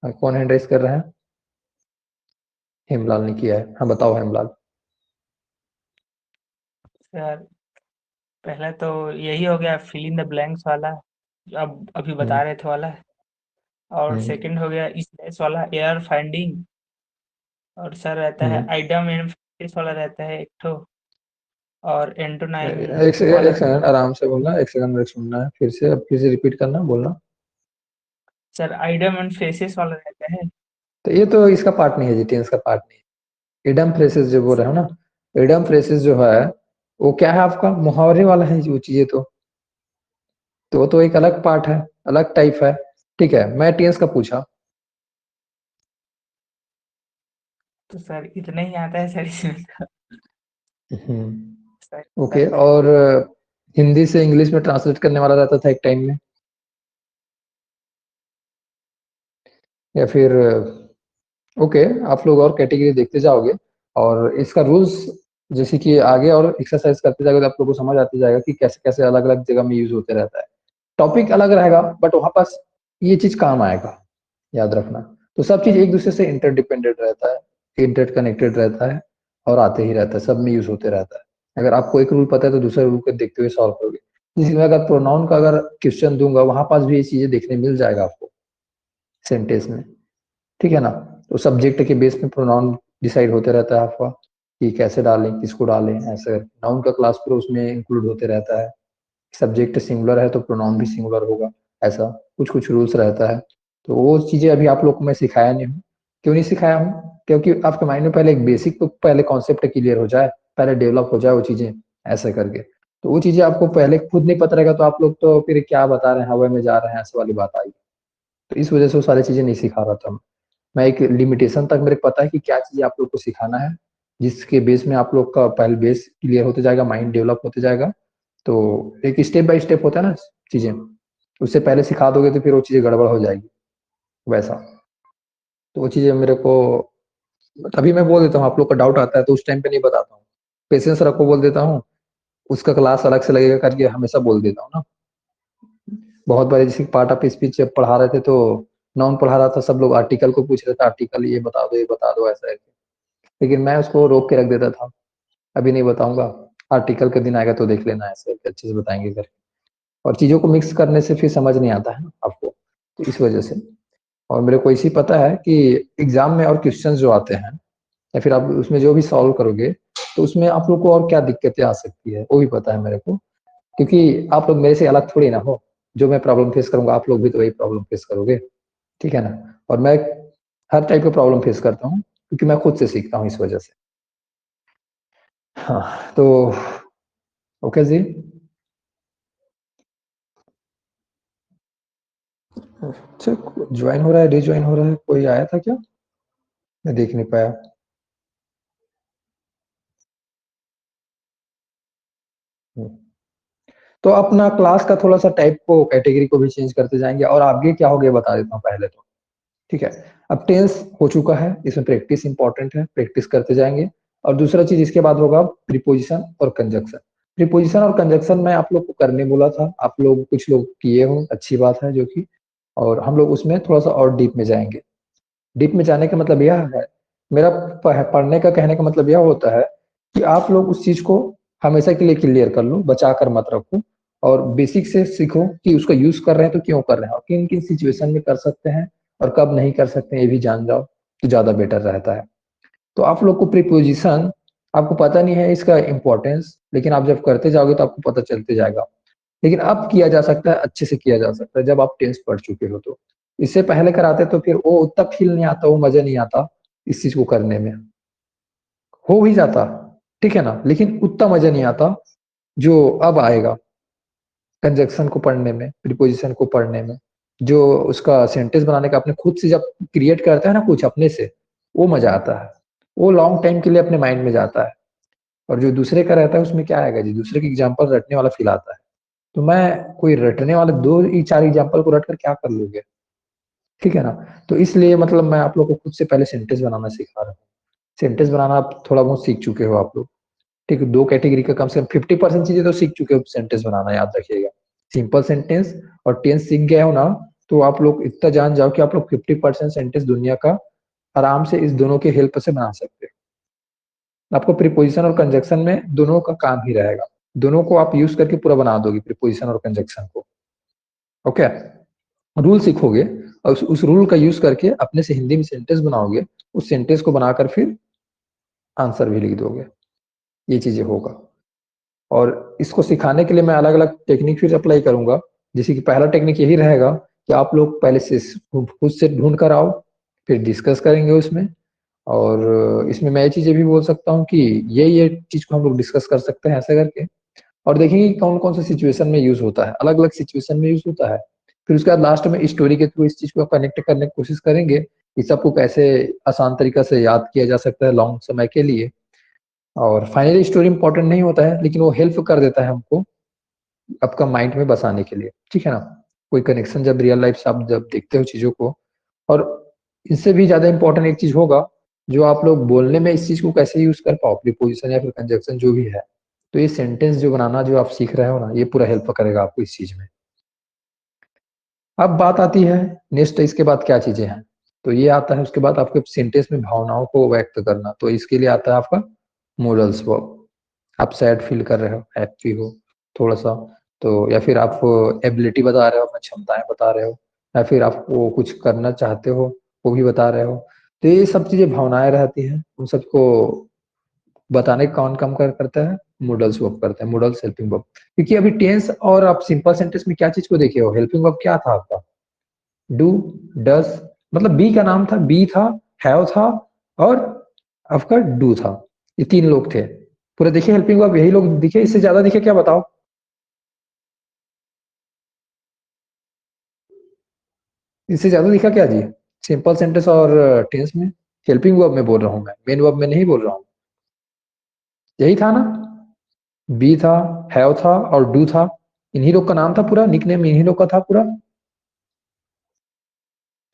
कौन हैंड राइज कर रहा है? हेमलाल ने किया है, हाँ बताओ हेमलाल। सर पहला तो यही हो गया, फिल इन द ब्लैंक्स वाला, जो आप अभी हम्म बता रहे थे वाला। और हम्म सेकंड हो गया स्लैश वाला, एयर फाइंडिंग। और सर रहता है हम्म। आइटम एंड फेस वाला रहता है एक ठो। और एंटोनाइन एक वाला। सेकंड आराम से बोलना, एक सेकंड मेरे को सुनना है, फिर से अब फिर से रिपीट करना बोलना। सर आइटम एंड फेसेस वाला रहता है। तो ये तो इसका पार्ट नहीं है जी, टेंस का पार्ट नहीं है। इडम फ्रेसेस जो बोल रहे हो ना, इडम फ्रेसेस जो है वो क्या है आपका, मुहावरे वाला है वो चीजें तो वो तो एक अलग पार्ट है, अलग टाइप है। ठीक है, मैं टेंस का पूछा। तो सर इतना ही आता है सर इसमें तो। सर ओके, सर और हिंदी से इंग्लिश में ट्रांसलेट करने वाला रहता था एक टाइम में, या फिर ओके, आप लोग और कैटेगरी देखते जाओगे और इसका रूल्स जैसे कि आगे और एक्सरसाइज करते जाओगे तो आप लोगों को समझ आते जाएगा कि कैसे कैसे अलग अलग जगह में यूज होते रहता है। टॉपिक अलग रहेगा बट वहां पास ये चीज काम आएगा, याद रखना। तो सब चीज एक दूसरे से इंटरडिपेंडेंट रहता है, इंटर कनेक्टेड रहता है, और आते ही रहता है, सब में यूज होते रहता है। अगर आपको एक रूल पता है तो दूसरे रूल को देखते हुए सॉल्व करोगे। जिसमें अगर प्रोनाउन का अगर क्वेश्चन दूंगा वहां पास भी ये चीजें देखने मिल जाएगा आपको सेंटेंस में, ठीक है ना। तो सब्जेक्ट के बेस में प्रोनाउन डिसाइड होते रहता है आपका कि कैसे डालें, किसको डालें, ऐसे नाउन का क्लास पूरा उसमें इंक्लूड होते रहता है। सब्जेक्ट सिंगुलर है तो प्रोनाउन भी सिंगुलर होगा, ऐसा कुछ कुछ रूल्स रहता है। तो वो चीजें अभी आप लोग को मैं सिखाया नहीं हूँ। क्यों नहीं सिखाया हूँ, क्योंकि आपके माइंड में पहले एक बेसिक तो पहले कॉन्सेप्ट क्लियर हो जाए, पहले डेवलप हो जाए वो चीजें, ऐसे करके। तो वो चीजें आपको पहले खुद नहीं पता रहेगा तो आप लोग तो फिर क्या बता रहे हैं, हवा में जा रहे हैं, ऐसे वाली बात आई। तो इस वजह से वो सारी चीजें नहीं सिखा रहा था मैं एक लिमिटेशन तक मेरे को पता है कि क्या चीजें आप लोग को सिखाना है, जिसके बेस में आप लोग का पहले बेस क्लियर होते जाएगा, माइंड डेवलप होते जाएगा। तो एक स्टेप बाय स्टेप होता है ना चीजें, उससे पहले सिखा दोगे तो फिर वो चीजें गड़बड़ हो जाएगी वैसा। तो वो चीजें मेरे को तभी मैं बोल देता हूँ, आप लोग का डाउट आता है तो उस टाइम पे नहीं बताता हूँ, पेशेंस रखो बोल देता हूँ, उसका क्लास अलग से लगेगा करके हमेशा बोल देता हूँ ना। बहुत बार जैसे पार्ट ऑफ स्पीच जब पढ़ा रहे थे तो नाउन पढ़ा रहा था, सब लोग आर्टिकल को पूछ रहे थे, आर्टिकल ये बता दो ऐसा है, लेकिन मैं उसको रोक के रख देता था, अभी नहीं बताऊंगा, आर्टिकल का दिन आएगा तो देख लेना, ऐसे अच्छे से बताएंगे करके। और चीजों को मिक्स करने से फिर समझ नहीं आता है ना आपको, तो इस वजह से। और मेरे को इसी पता है कि एग्जाम में और क्वेश्चंस जो आते हैं या फिर आप उसमें जो भी सॉल्व करोगे तो उसमें आप लोग को और क्या दिक्कतें आ सकती है वो भी पता है मेरे को, क्योंकि आप लोग मेरे से अलग थोड़ी ना हो। जो मैं प्रॉब्लम फेस करूंगा आप लोग भी तो वही प्रॉब्लम फेस करोगे, ठीक है ना। और मैं हर टाइप का प्रॉब्लम फेस करता हूँ क्योंकि मैं खुद से सीखता हूँ इस वजह से। हाँ तो ओके जी। अच्छा, ज्वाइन हो रहा है, रिज्वाइन हो रहा है, कोई आया था क्या, मैं देख नहीं पाया। तो अपना क्लास का थोड़ा सा टाइप को कैटेगरी को भी चेंज करते जाएंगे, और आगे क्या हो गया बता देता हूँ पहले तो। ठीक है। अब टेंस हो चुका है, इसमें प्रैक्टिस इंपॉर्टेंट है, प्रैक्टिस करते जाएंगे। और दूसरा चीज इसके बाद होगा प्रीपोजिशन और कंजक्शन। प्रीपोजिशन और कंजक्शन मैं आप लोग को करने बोला था, आप लोग कुछ लोग किए हो, अच्छी बात है जो कि, और हम लोग उसमें थोड़ा सा और डीप में जाएंगे। डीप में जाने का मतलब यह है, मेरा पढ़ने का कहने का मतलब यह होता है कि आप लोग उस चीज को हमेशा के लिए क्लियर कर लो, बचा कर मत रखो, और बेसिक से सीखो कि उसका यूज कर रहे हैं तो क्यों कर रहे हैं, और किन किन सिचुएशन में कर सकते हैं और कब नहीं कर सकते हैं, ये भी जान जाओ तो ज्यादा बेटर रहता है। तो आप लोग को प्रीपोजिशन आपको पता नहीं है इसका इम्पोर्टेंस, लेकिन आप जब करते जाओगे तो आपको पता चलते जाएगा। लेकिन अब किया जा सकता है, अच्छे से किया जा सकता है जब आप टेंस पढ़ चुके हो। तो इससे पहले कराते तो फिर वो उतना फील नहीं आता, वो मजा नहीं आता इस चीज को करने में। हो ही जाता, ठीक है ना, लेकिन उतना मजा नहीं आता जो अब आएगा कंजक्शन को पढ़ने में, प्रीपोजिशन को पढ़ने में। जो उसका सेंटेंस बनाने का अपने खुद से जब क्रिएट करता है ना कुछ अपने से, वो मजा आता है, वो लॉन्ग टाइम के लिए अपने माइंड में जाता है। और जो दूसरे का रहता है उसमें क्या आएगा जी, दूसरे के एग्जाम्पल रटने वाला फील आता है। तो मैं कोई रटने वाले दो ही चार एग्जाम्पल को रट कर क्या कर लोगे, ठीक है ना। तो इसलिए मतलब मैं आप लोग को खुद से पहले सेंटेंस बनाना सिखा रहा हूँ। सेंटेंस बनाना आप थोड़ा बहुत सीख चुके हो आप लोग, ठीक है। दो कैटेगरी का कम से कम 50% चीजें तो सीख चुके हो सेंटेंस बनाना, याद रखिएगा। सिंपल सेंटेंस और टेंस सीख गए हो ना, तो आप लोग इतना जान जाओ कि आप लोग 50% सेंटेंस दुनिया का आराम से इस दोनों के हेल्प से बना सकते हो। आपको प्रीपोजिशन और कंजक्शन में दोनों का काम ही रहेगा, दोनों को आप यूज करके पूरा बना दोगे प्रीपोजिशन और कंजक्शन को। ओके, रूल सीखोगे और उस रूल का यूज करके अपने से हिंदी में सेंटेंस बनाओगे, उस सेंटेंस को बनाकर फिर आंसर भी लिख दोगे। ये चीजें होगा। और इसको सिखाने के लिए मैं अलग अलग टेक्निक फिर अप्लाई करूंगा। जैसे कि पहला टेक्निक यही रहेगा कि आप लोग पहले से खुद से ढूंढ कर आओ, फिर डिस्कस करेंगे उसमें। और इसमें मैं ये चीजें भी बोल सकता हूँ कि ये चीज को हम लोग डिस्कस कर सकते हैं ऐसा करके, और देखेंगे कि कौन कौन सा सिचुएशन में यूज होता है, अलग अलग सिचुएशन में यूज होता है। फिर उसके बाद लास्ट में स्टोरी के थ्रू इस चीज को कनेक्ट करने की कोशिश करेंगे कि सबको कैसे आसान तरीका से याद किया जा सकता है लॉन्ग समय के लिए। और फाइनली स्टोरी इंपॉर्टेंट नहीं होता है, लेकिन वो हेल्प कर देता है हमको आपका माइंड में बसाने के लिए, ठीक है ना। कोई कनेक्शन जब रियल लाइफ से आप जब देखते हो चीजों को। और इससे भी ज्यादा इंपॉर्टेंट एक चीज होगा, जो आप लोग बोलने में इस चीज को कैसे यूज कर पाओ, प्रीपोजिशन या फिर कंजक्शन जो भी है। तो ये सेंटेंस जो बनाना जो आप सीख रहे हो ना, ये पूरा हेल्प करेगा आपको इस चीज में। अब बात आती है नेक्स्ट, इसके बाद क्या चीजें हैं। तो ये आता है उसके बाद आपके सेंटेंस में भावनाओं को व्यक्त करना। तो इसके लिए आता है आपका मोरल्स वर्ब। आप सैड फील कर रहे हो, हैप्पी हो थोड़ा सा, तो या फिर आप एबिलिटी बता रहे हो, अपनी क्षमताएं बता रहे हो, या फिर आपको कुछ करना चाहते हो वो भी बता रहे हो। तो ये सब चीजें भावनाएं रहती हैं, उन सबको बताने का कौन काम करता है, मोडल्स वर्ब करते हैं, मोडल्स हेल्पिंग वर्ब। क्योंकि अभी टेंस और आप सिंपल सेंटेंस में क्या चीज को देखे हो, हेल्पिंग वर्ब क्या था आपका, डू, डस, मतलब बी का नाम था, बी था, हैव था, और आपका डू था। ये तीन लोग थे पूरे, देखिए हेल्पिंग वर्ब यही लोग दिखे, इससे ज्यादा दिखे क्या बताओ। इससे ज्यादा दिखा क्या जी सिंपल सेंटेंस और टेंस में। हेल्पिंग वर्ब में बोल रहा हूं मैं, मेन वर्ब में नहीं बोल रहा हूं। यही था ना, बी था, हैव था और डू था। इन्हीं लोग का नाम था पूरा, निकनेम इन्हीं लोग का था पूरा।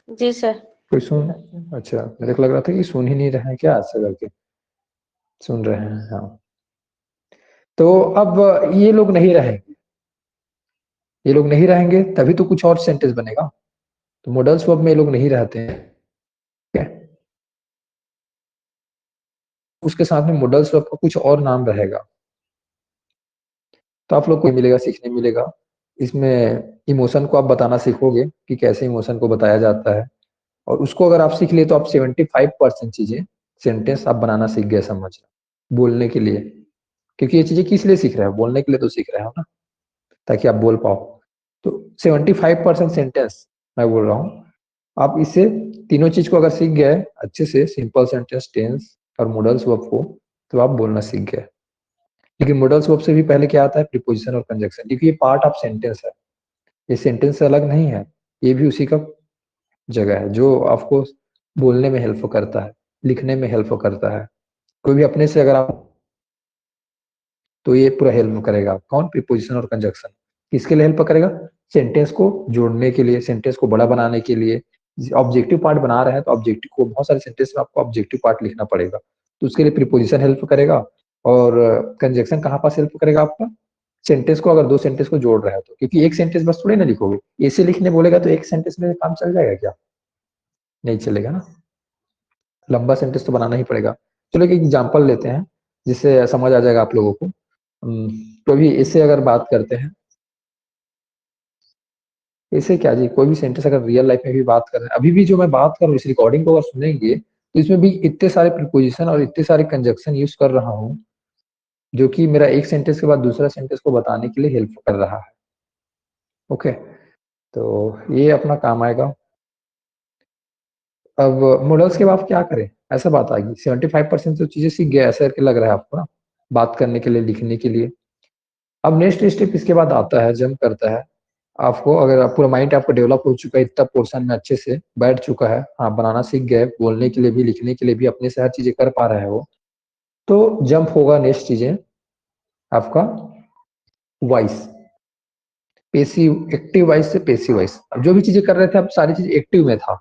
जी सर। कोई सुन, अच्छा मेरे को लग रहा था कि सुन ही नहीं रहे हैं क्या ऐसा करके, सुन रहे हैं हाँ। तो अब ये लोग नहीं रहेंगे, ये लोग नहीं रहेंगे तभी तो कुछ और सेंटेंस बनेगा। तो मॉडल्स वर्ब में ये लोग नहीं रहते हैं, ठीक है। उसके साथ में मॉडल्स वर्ब का कुछ और नाम रहेगा। तो आप लोग को मिलेगा, सीखने मिलेगा। इसमें इमोशन को आप बताना सीखोगे कि कैसे इमोशन को बताया जाता है। और उसको अगर आप सीख लिए तो आप 75% चीजें सेंटेंस आप बनाना सीख गए समझना, बोलने के लिए। क्योंकि ये चीजें किस लिए सीख रहे हो, बोलने के लिए तो सीख रहे हो ना, ताकि आप बोल पाओ। तो 75% सेंटेंस मैं बोल रहा हूँ, आप इससे तीनों चीज को अगर सीख गए अच्छे से, सिंपल सेंटेंस, टेंस और मॉडल्स वर्ब को, तो आप बोलना सीख गए। लेकिन मॉडल्स वर्ब से भी पहले क्या आता है, प्रीपोजिशन और कंजक्शन, क्योंकि ये पार्ट ऑफ सेंटेंस है, ये सेंटेंस से अलग नहीं है, ये भी उसी का जगह है जो आपको बोलने में हेल्प करता है, लिखने में हेल्प करता है। कोई भी अपने से अगर आप, तो ये पूरा हेल्प करेगा कौन, प्रीपोजिशन और कंजक्शन। किसके लिए हेल्प करेगा, सेंटेंस को जोड़ने के लिए, सेंटेंस को बड़ा बनाने के लिए, ऑब्जेक्टिव पार्ट बना रहे हैं तो ऑब्जेक्टिव को बहुत सारे सेंटेंस में आपको ऑब्जेक्टिव पार्ट लिखना पड़ेगा, तो उसके लिए प्रीपोजिशन हेल्प करेगा और कंजक्शन कहाँ पास हेल्प करेगा आपका, सेंटेंस को, अगर दो सेंटेंस को जोड़ रहे हो तो, क्योंकि एक सेंटेंस बस थोड़ी ना लिखोगे, ऐसे लिखने बोलेगा तो एक सेंटेंस में काम चल जाएगा क्या, नहीं चलेगा ना, लंबा सेंटेंस तो बनाना ही पड़ेगा। चलो एक एग्जांपल लेते हैं जिससे समझ आ जाएगा आप लोगों को। तो अभी इससे अगर बात करते हैं, ऐसे क्या जी, कोई भी सेंटेंस अगर रियल लाइफ में भी बात कर रहे हैं, अभी भी जो मैं बात कर रहा हूँ इस रिकॉर्डिंग को अगर सुनेंगे तो इसमें भी इतने सारे प्रीपोजिशन और इतने सारे कंजक्शन यूज कर रहा हूँ जो कि मेरा एक सेंटेंस के बाद दूसरा सेंटेंस को बताने के लिए हेल्प कर रहा है। ओके, तो ये अपना काम आएगा। अब मॉडल्स के बाद क्या करें, ऐसा बात आ गई, 75% तो चीजें सीख गए ऐसा करके लग रहा है आपको ना, बात करने के लिए, लिखने के लिए। अब नेक्स्ट स्टेप इसके बाद आता है, जंप करता है आपको, अगर पूरा माइंड आपका डेवलप हो चुका है, इतना पोर्शन में अच्छे से बैठ चुका है, हाँ बनाना सीख गए, बोलने के लिए भी, लिखने के लिए भी अपने से हर चीजें कर पा रहे हो, तो जंप होगा नेक्स्ट चीजें आपका वॉइस, पेसिव, एक्टिव वॉइस से पेसिव वॉइस। अब जो भी चीजें कर रहे थे अब सारी चीज एक्टिव में था,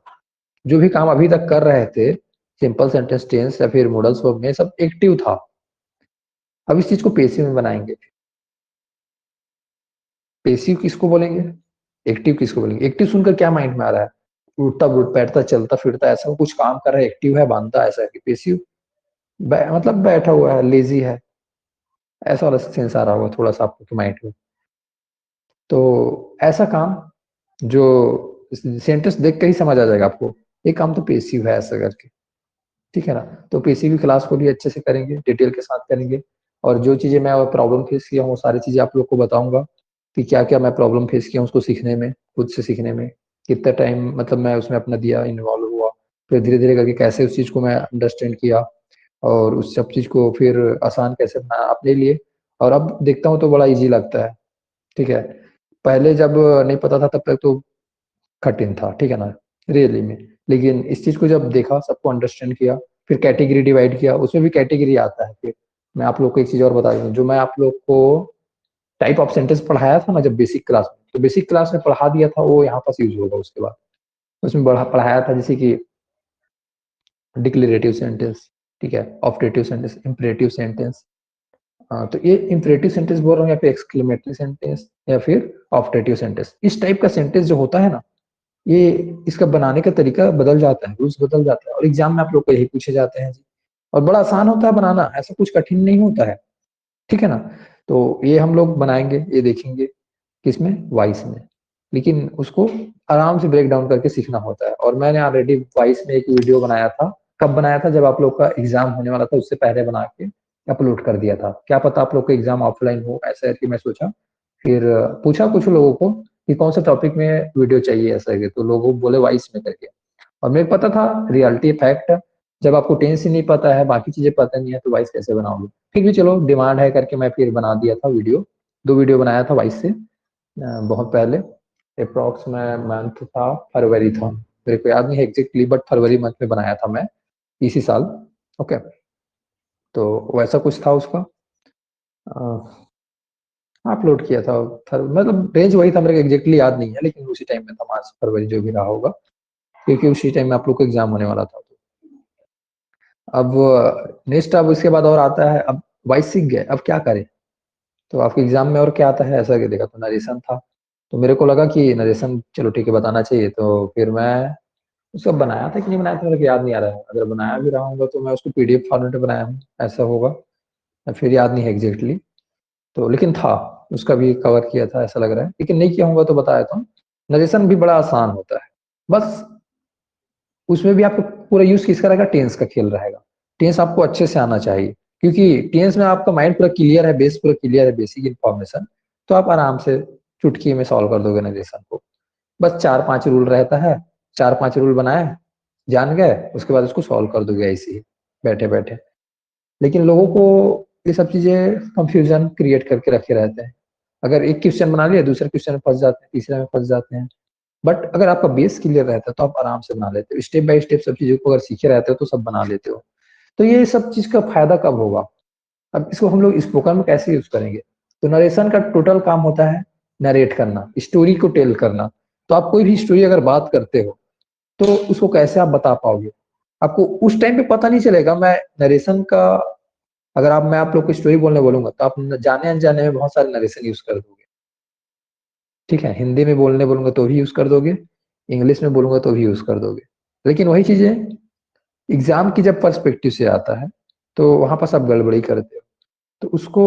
जो भी काम अभी तक कर रहे थे सिंपल सेंटेंस टेंस या फिर मॉडल्स वर्ब में, सब एक्टिव था। अब इस चीज को पेसिव में बनाएंगे। पेसिव किसको बोलेंगे, एक्टिव किसको बोलेंगे। एक्टिव सुनकर क्या माइंड में आ रहा है, उठता बैठता चलता फिरता ऐसा कुछ काम कर रहा है, एक्टिव है, बांधता है, ऐसा है कि पेसिव मतलब बैठा हुआ है, लेजी है, ऐसा वाला सेंस आ रहा होगा थोड़ा सा आपको माइंड में। तो ऐसा काम जो सेंटेंस देख के ही समझ आ जाएगा आपको, ये काम तो पेसिव है ऐसा करके, ठीक है ना। तो पेसिव की क्लास को भी अच्छे से करेंगे, डिटेल के साथ करेंगे, और जो चीजें मैं प्रॉब्लम फेस किया हूँ वो सारी चीजें आप लोग को बताऊंगा कि क्या क्या मैं प्रॉब्लम फेस किया हूँ उसको सीखने में, खुद से सीखने में कितना टाइम मतलब मैं उसमें अपना दिया, इन्वॉल्व हुआ, फिर धीरे धीरे करके कैसे उस चीज को मैं अंडरस्टैंड किया और उस सब चीज को फिर आसान कैसे बनाया अपने लिए, और अब देखता हूँ तो बड़ा इजी लगता है, ठीक है। पहले जब नहीं पता था तब तक तो कठिन था, ठीक है ना, रियली में। लेकिन इस चीज को जब देखा, सबको अंडरस्टैंड किया, फिर कैटेगरी डिवाइड किया, उसमें भी कैटेगरी आता है। फिर मैं आप लोग को एक चीज और बता दूं, जो मैं आप लोग को टाइप ऑफ सेंटेंस पढ़ाया था ना जब बेसिक क्लास में, तो बेसिक क्लास में पढ़ा दिया था वो यहाँ पास यूज होगा उसके बाद। उसमें पढ़ाया था जैसे कि डिक्लेरेटिव सेंटेंस, ठीक है, ऑप्टेटिव सेंटेंस, इंपरेटिव सेंटेंस। तो ये इंपरेटिव सेंटेंस बोल रहा हूँ या फिर एक्सक्लेमेटरी सेंटेंस या फिर ऑप्टेटिव सेंटेंस, इस टाइप का सेंटेंस जो होता है ना, ये इसका बनाने का तरीका बदल जाता है, रूल्स बदल जाता है, और एग्जाम में आप लोग को यही पूछे जाते हैं जी, और बड़ा आसान होता है बनाना, ऐसा कुछ कठिन नहीं होता है, ठीक है ना। तो ये हम लोग बनाएंगे, ये देखेंगे किसमें, वॉइस में, लेकिन उसको आराम से ब्रेक डाउन करके सीखना होता है। और मैंने ऑलरेडी वॉइस में एक वीडियो बनाया था, कब बनाया था, जब आप लोग का एग्जाम होने वाला था उससे पहले बना के अपलोड कर दिया था। क्या पता आप लोग का एग्जाम ऑफलाइन हो, ऐसा है कि मैं सोचा, फिर पूछा कुछ लोगों को कि कौन सा टॉपिक में वीडियो चाहिए, ऐसा है तो लोगों बोले वॉइस में करके, और मेरे पता था रियलिटी फैक्ट, जब आपको टेंस ही नहीं पता है, बाकी चीजें पता नहीं है, तो वॉइस कैसे बनाओगे। फिर भी चलो डिमांड है करके मैं फिर बना दिया था वीडियो, 2 वीडियो बनाया था वॉइस से, बहुत पहले, अप्रॉक्स में मंथ था फरवरी था, मेरे को याद नहीं है एग्जैक्टली, बट फरवरी मंथ में बनाया था मैं इसी साल। ओके, तो वैसा कुछ था उसका, अपलोड किया था, मतलब रेंज वही था, मेरे को एग्जैक्टली याद नहीं है, लेकिन उसी टाइम में था, मार्च फरवरी जो भी रहा होगा, क्योंकि उसी टाइम में आप लोग को एग्जाम होने वाला था। अब नेक्स्ट, अब उसके बाद और आता है, अब वॉइस सीख गए, अब क्या करें, तो आपके एग्जाम में और क्या आता है, ऐसा कि देखा तो नरेशन था, तो मेरे को लगा कि नरेशन चलो ठीक है बताना चाहिए, तो फिर मैं उसका बनाया था कि नहीं बनाया था मेरे को याद नहीं आ रहा है, अगर बनाया भी रहा हूँ तो मैं उसको पीडीएफ फॉर्मेट में बनाया हूँ, ऐसा होगा, फिर याद नहीं है एग्जैक्टली, तो लेकिन था, उसका भी कवर किया था ऐसा लग रहा है, लेकिन नहीं किया होगा तो बताया था। नरेशन भी बड़ा आसान होता है, बस उसमें भी आपको पूरा यूज किसका रहेगा, टेंस का खेल रहेगा, टेंस आपको अच्छे से आना चाहिए, क्योंकि टेंस में आपका माइंड पूरा क्लियर है, बेस पूरा क्लियर है, बेसिक इन्फॉर्मेशन, तो आप आराम से चुटकी में सॉल्व कर दोगे नरेशन को। बस 4-5 रूल रहता है, 4-5 रूल बनाए, जान गए, उसके बाद उसको सॉल्व कर दोगे ऐसे ही बैठे बैठे। लेकिन लोगों को ये सब चीजें कंफ्यूजन क्रिएट करके रखे रहते हैं, अगर एक क्वेश्चन बना लिया दूसरे क्वेश्चन में फंस जाते हैं, तीसरे में फंस जाते हैं, बट अगर आपका बेस क्लियर रहता है तो आप आराम से बना लेते हो, स्टेप बाय स्टेप सब चीजों को अगर सीखे रहते हो तो सब बना लेते हो। तो ये सब चीज का फायदा कब होगा, अब इसको हम लोग स्पोकन में कैसे यूज करेंगे, तो नरेशन का टोटल काम होता है नरेट करना, स्टोरी को टेल करना। तो आप कोई भी स्टोरी अगर बात करते हो तो उसको कैसे आप बता पाओगे? आपको उस टाइम पे पता नहीं चलेगा। मैं नरेशन का, अगर मैं आप लोग को स्टोरी बोलने बोलूंगा तो आप जाने अनजाने में बहुत सारे नरेशन यूज कर दोगे। ठीक है, हिंदी में बोलने बोलूंगा तो भी यूज कर दोगे, इंग्लिश में बोलूंगा तो भी यूज कर दोगे। लेकिन वही चीजें एग्जाम की जब पर्सपेक्टिव से आता है तो वहां पर सब गड़बड़ी करते हो। तो उसको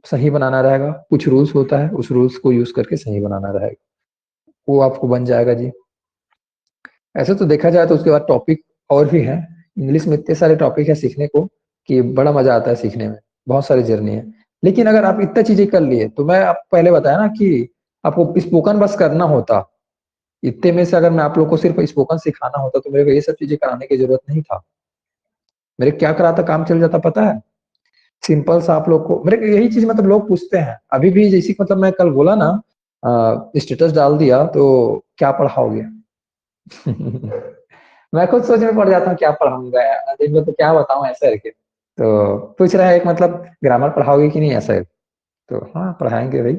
सही बनाना रहेगा, कुछ रूल्स होता है, उस रूल्स को यूज करके सही बनाना रहेगा, वो आपको बन जाएगा जी। ऐसे तो देखा जाए तो उसके बाद टॉपिक और भी है। इंग्लिश में इतने सारे टॉपिक है सीखने को कि बड़ा मजा आता है सीखने में, बहुत सारी जर्नी है। लेकिन अगर आप इतना चीजें कर लिए तो मैं आपको पहले बताया ना कि आपको स्पोकन बस करना होता। इतने में से अगर मैं आप लोग को सिर्फ स्पोकन सिखाना होता तो मेरे को ये सब चीजें कराने की जरूरत नहीं था। मेरे क्या कराता, काम चल जाता पता है। सिंपल सा आप लोग को मेरे को यही चीज मतलब लोग पूछते हैं अभी भी, जैसे मतलब मैं कल बोला ना, स्टेटस डाल दिया तो क्या पढ़ाओगे मैं खुद सोच में पड़ जाता हूँ क्या पढ़ाऊंगा यार, इनको तो क्या बताऊं ऐसा करके। तो पूछ रहा है एक मतलब ग्रामर पढ़ाओगे कि नहीं ऐसा है। तो हाँ पढ़ाएंगे भाई।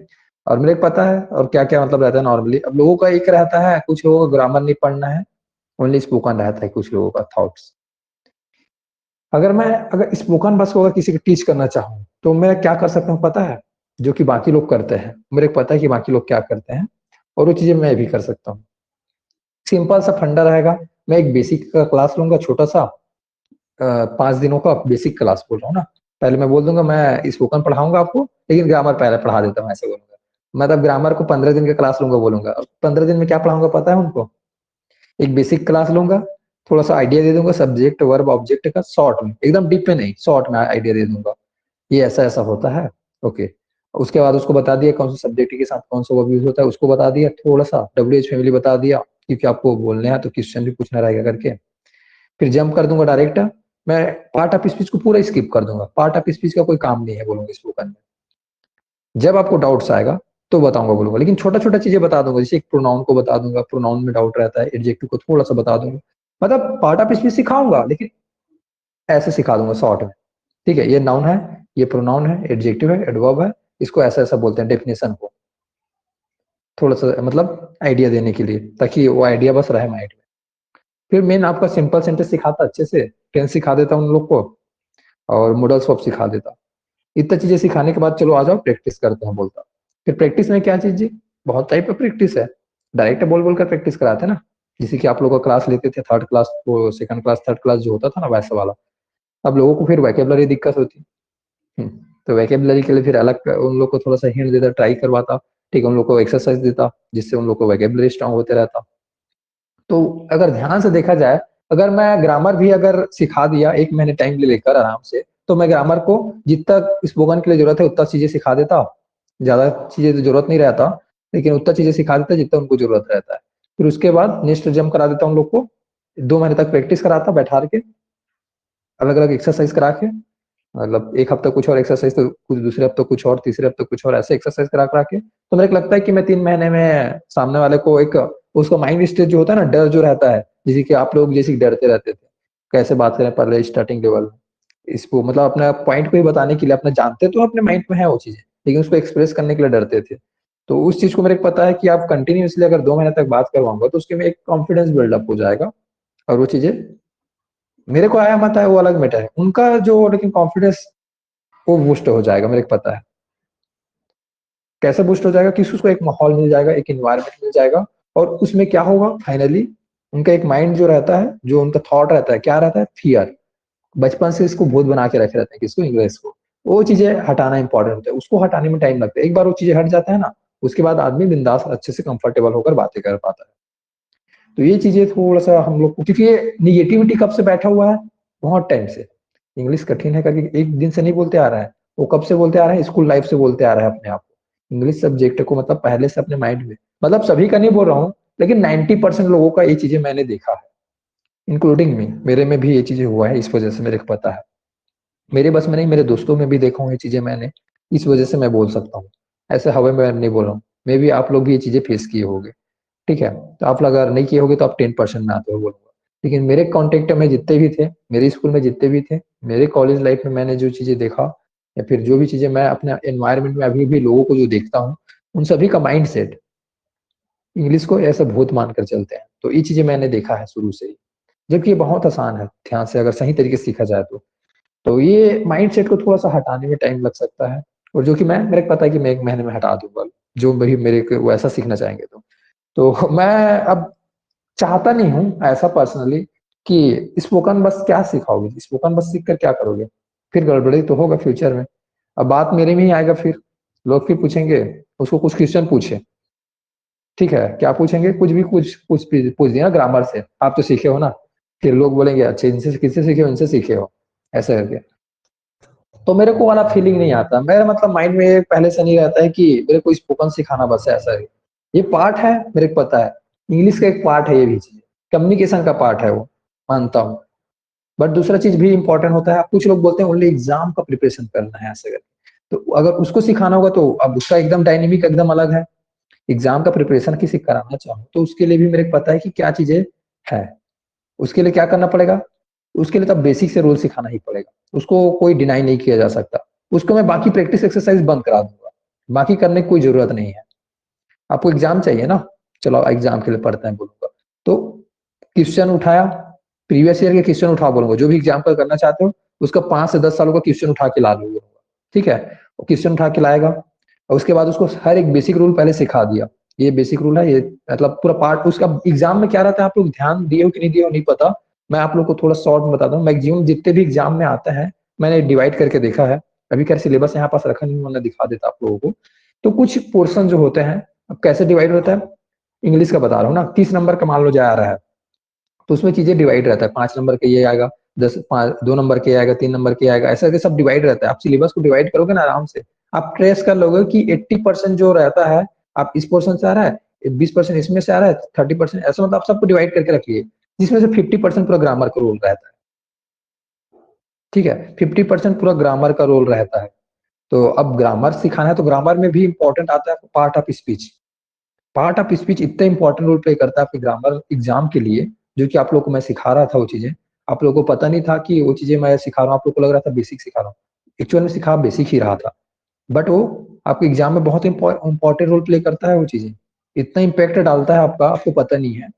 और मेरे को पता है और क्या क्या मतलब रहता है नॉर्मली। अब लोगों का एक रहता है, कुछ लोगों को ग्रामर नहीं पढ़ना है, ओनली स्पोकन रहता है कुछ लोगों का थॉट्स। अगर स्पोकन बस को अगर किसी को टीच करना चाहूँ तो मैं क्या कर सकता हूँ पता है, जो कि बाकी लोग करते हैं। मेरे को पता है कि बाकी लोग क्या करते हैं और वो चीजें मैं भी कर सकता हूँ। सिंपल सा फंडा रहेगा। मैं एक बेसिक का क्लास लूंगा छोटा सा, 5 दिनों का बेसिक क्लास बोल रहा हूँ ना। पहले मैं बोल दूंगा मैं स्पोकन पढ़ाऊंगा आपको, लेकिन ग्रामर पहले पढ़ा देता हूँ ऐसे बोलूंगा। मतलब ग्रामर को 15 दिन का क्लास लूंगा बोलूंगा। 15 दिन में क्या पढ़ाऊंगा पता है उनको? एक बेसिक क्लास लूंगा, थोड़ा सा आइडिया दे दूंगा सब्जेक्ट वर्ब ऑब्जेक्ट का, शॉर्ट में एकदम डीप में नहीं, शॉर्ट में आइडिया दे दूंगा ये ऐसा ऐसा होता है। ओके, उसके बाद उसको बता दिया कौन सा सब्जेक्ट के साथ कौन सा वर्ब यूज होता है, उसको बता दिया थोड़ा सा WH फैमिली बता दिया, क्योंकि आपको बोलने हैं तो क्वेश्चन भी पूछना रहेगा करके। फिर जंप कर दूंगा डायरेक्ट, मैं पार्ट ऑफ स्पीच को पूरा स्किप कर दूंगा। पार्ट ऑफ स्पीच का कोई काम नहीं है बोलूंगा स्पोकन में। जब आपको डाउट्स आएगा तो बताऊंगा बोलूंगा, लेकिन छोटा छोटा चीजें बता दूंगा। जैसे एक प्रोनाउन को बता दूंगा, प्रोनाउन में डाउट रहता है, एडजेक्टिव को थोड़ा सा बता दूंगा। मतलब पार्ट ऑफ स्पीच सिखाऊंगा लेकिन ऐसे सिखा दूंगा शॉर्ट में। ठीक है, ये नाउन है, ये प्रोनाउन है, एडजेक्टिव है, एडवर्ब है, इसको ऐसा ऐसा बोलते हैं, डेफिनेशन को थोड़ा सा मतलब आइडिया देने के लिए, ताकि वो आइडिया बस रहे माइंड में। फिर मेन आपका सिंपल सेंटेंस सिखाता अच्छे से, टेंस सिखा देता उन लोग को और मॉडल्स ऑफ सिखा देता। इतना चीजें सिखाने के बाद चलो आ जाओ प्रैक्टिस करते हैं बोलता। फिर प्रैक्टिस में क्या चीज जी, बहुत टाइप का प्रैक्टिस है। डायरेक्ट बोल बोल कर प्रैक्टिस कराते हैं ना, जैसे कि आप लोगों का क्लास लेते थे थर्ड क्लास, वो सेकंड क्लास थर्ड क्लास जो होता था ना वैसा वाला। अब लोगों को फिर वोकैबुलरी दिक्कत होती। तो वोकैबुलरी के लिए फिर अलग उन लोग को थोड़ा सा हिंट देता, ट्राई करवाता। ठीक है, उन लोग को एक्सरसाइज देता जिससे उन लोग को वोकैबुलरी स्ट्रांग होते रहता। तो अगर ध्यान से देखा जाए, अगर मैं ग्रामर भी अगर सिखा दिया 1 महीने टाइम ले लेकर आराम से, तो मैं ग्रामर को जितना स्पोकन के लिए जरूरत है उतना चीजें सिखा देता। ज्यादा चीजें तो जरूरत नहीं रहता, लेकिन उतना चीजें सिखा देता जितना उनको जरूरत रहता है। फिर उसके बाद नेक्स्ट जंप करा देता उन लोग को, 2 महीने तक प्रैक्टिस कराता बैठा के, अलग अलग एक्सरसाइज करा के। मतलब एक हफ्ता कुछ और एक्सरसाइज तो कुछ, दूसरे हफ्ते कुछ और, तीसरे हफ्ते कुछ और, ऐसे एक्सरसाइज करा करा के। तो मेरे को लगता है कि मैं 3 महीने में सामने वाले को एक, उसका माइंड स्टेज जो होता है ना, डर जो रहता है, जैसे कि आप लोग जैसे डरते रहते थे कैसे बात करें पहले स्टार्टिंग लेवल में, इसको मतलब अपने पॉइंट को ही बताने के लिए, अपने जानते तो अपने माइंड में है वो चीजें, लेकिन उसको एक्सप्रेस करने के लिए डरते थे। तो उस चीज को मेरे को पता है कि आप कंटिन्यूअसली अगर 2 महीने तक बात करवाऊंगा तो उसके में एक कॉन्फिडेंस बिल्डअप हो जाएगा। और वो चीजें मेरे को आया मत आया वो अलग मैटर है, उनका जो लेकिन कॉन्फिडेंस वो बूस्ट हो जाएगा। मेरे को पता है कैसे बूस्ट हो जाएगा, कि उसको एक माहौल मिल जाएगा, एक इन्वायरमेंट मिल जाएगा। और उसमें क्या होगा फाइनली, उनका एक माइंड जो रहता है, जो उनका थॉट रहता है, क्या रहता है, फियर। बचपन से इसको भूत बना के रखे रहते हैं किसको, इंग्लिश को। वो चीजें हटाना इंपॉर्टेंट होता है, उसको हटाने में टाइम लगता है। एक बार वो चीजें हट जाता है ना, उसके बाद आदमी बिंदास अच्छे से कंफर्टेबल होकर बातें कर पाता है। तो ये चीजें थोड़ा सा हम लोग को, क्योंकि ये निगेटिविटी कब से बैठा हुआ है, बहुत टाइम से। इंग्लिश कठिन है करके एक दिन से नहीं बोलते आ रहा है, वो कब से बोलते आ रहे हैं, स्कूल लाइफ से बोलते आ रहा है अपने आप को। इंग्लिश सब्जेक्ट को मतलब पहले से अपने माइंड में, मतलब सभी का नहीं बोल रहा हूँ, लेकिन 90% लोगों का ये चीजें मैंने देखा है, इंक्लूडिंग मी, मेरे में भी ये चीजें हुआ है। इस वजह से मेरे को पता है, मेरे बस में नहीं, मेरे दोस्तों में भी देखा हूँ ये चीजें मैंने, इस वजह से मैं बोल सकता हूँ। ऐसे हवा में मैं नहीं बोल रहा हूँ, मे भी आप लोग भी ये चीजें फेस किए होंगे। ठीक है, तो आप लोग अगर नहीं किए होगे तो आप 10% में आते हो बोलूंगा। लेकिन मेरे कॉन्टेक्ट में जितने भी थे, मेरे स्कूल में जितने भी थे, मेरे कॉलेज लाइफ में मैंने जो चीजें देखा, या फिर जो भी चीजें मैं अपने एनवायरमेंट में अभी भी लोगों को जो देखता हूँ, उन सभी का माइंड सेट इंग्लिश को ऐसा भूत मानकर चलते हैं। तो ये चीजें मैंने देखा है शुरू से ही, जबकि ये बहुत आसान है ध्यान से अगर सही तरीके से सीखा जाए तो ये माइंडसेट को थोड़ा सा हटाने में टाइम लग सकता है, और जो कि मेरे को पता है कि मैं 1 महीने में हटा दूंगा, जो मेरे को वैसा सीखना चाहेंगे तो मैं अब चाहता नहीं हूँ ऐसा पर्सनली कि स्पोकन बस क्या सिखाओगे, स्पोकन बस सीख कर क्या करोगे, फिर गड़बड़ी तो होगा फ्यूचर में। अब बात मेरे में ही आएगा, फिर लोग फिर पूछेंगे, उसको कुछ क्वेश्चन पूछे, ठीक है क्या पूछेंगे, कुछ भी कुछ पूछ दिया ना ग्रामर से, आप तो सीखे हो ना, फिर लोग बोलेंगे अच्छा इनसे किससे सीखे हो, इनसे सीखे हो, ऐसा करके। तो मेरे को वाला फीलिंग नहीं आता, मेरा मतलब माइंड में पहले से नहीं रहता है कि मेरे को स्पोकन सिखाना बस है, ऐसा है। ये पार्ट है, मेरे को पता है इंग्लिश का एक पार्ट है, ये भी चीज कम्युनिकेशन का पार्ट है, वो मानता हूँ। बट दूसरा चीज भी इंपॉर्टेंट होता है, कुछ लोग बोलते हैं ओनली एग्जाम का प्रिपरेशन करना है ऐसे करके, तो अगर उसको सिखाना होगा तो अब उसका एकदम डायनेमिक एकदम अलग है। एग्जाम का प्रिपरेशन किसी कराना चाहो तो उसके लिए भी मेरे को पता है कि क्या चीजें है, उसके लिए क्या करना पड़ेगा, उसके लिए तो बेसिक से रूल सिखाना ही पड़ेगा, उसको कोई डिनाई नहीं किया जा सकता। उसको मैं बाकी प्रैक्टिस एक्सरसाइज बंद करा दूंगा, बाकी करने की कोई जरूरत नहीं है। आपको एग्जाम चाहिए ना, चलो एग्जाम के लिए पढ़ते हैं बोलूंगा, तो क्वेश्चन उठाया, प्रीवियस ईयर के क्वेश्चन उठा बोलूंगा, जो भी एग्जाम का करना चाहते हो उसका 5 से 10 सालों का क्वेश्चन उठा के ला दूंगा, ठीक है। वो क्वेश्चन उठा के लाएगा और उसके बाद उसको हर एक बेसिक रूल पहले सिखा दिया, ये बेसिक रूल है, ये मतलब पूरा पार्ट उसका एग्जाम में क्या रहता है, आप लोग ध्यान दिए हो कि नहीं दिए हो नहीं पता, मैं आप लोग को थोड़ा शॉर्ट में बताता हूँ। मैक्सिमम जितने भी एग्जाम में आते हैं मैंने डिवाइड करके देखा है, अभी क्या सिलेबस यहाँ पास रखा नहीं, मैंने दिखा देता आप लोगों को। तो कुछ पोर्शन जो होते हैं, अब कैसे डिवाइड होता है, इंग्लिश का बता रहा हूँ ना, 30 नंबर का मान लो जा रहा है, तो उसमें चीजें डिवाइड रहता है, 5 नंबर के ये आएगा, 2 नंबर के आएगा, 3 नंबर के आएगा, ऐसा करके सब डिवाइड रहता है। आप सिलेबस को डिवाइड करोगे ना आराम से, आप ट्रेस कर लोगे कि 80% जो रहता है आप इस पोर्शन से आ रहा है, 20% इसमें से आ रहा है, 30% ऐसा, मतलब आप सबको डिवाइड करके रखिए, जिसमें से 50% पूरा ग्रामर का रोल रहता है, ठीक है, 50% पूरा ग्रामर का रोल रहता है। तो अब ग्रामर सिखाना है तो ग्रामर में भी इंपॉर्टेंट आता है part of speech. Part of speech इतना इंपॉर्टेंट रोल प्ले करता है आपके ग्रामर एग्जाम के लिए, जो कि आप लोग को मैं सिखा रहा था वो चीजें, आप लोगों को पता नहीं था कि वो चीजें मैं सिखा रहा हूँ, आप लोग को लग रहा था बेसिक सिखा रहा हूँ, एक्चुअल में सिखा बेसिक ही रहा था, बट वो आपके एग्जाम में बहुत इंपॉर्टेंट रोल प्ले करता है, वो चीजें इतना इम्पैक्ट डालता है आपका, आपको पता नहीं है,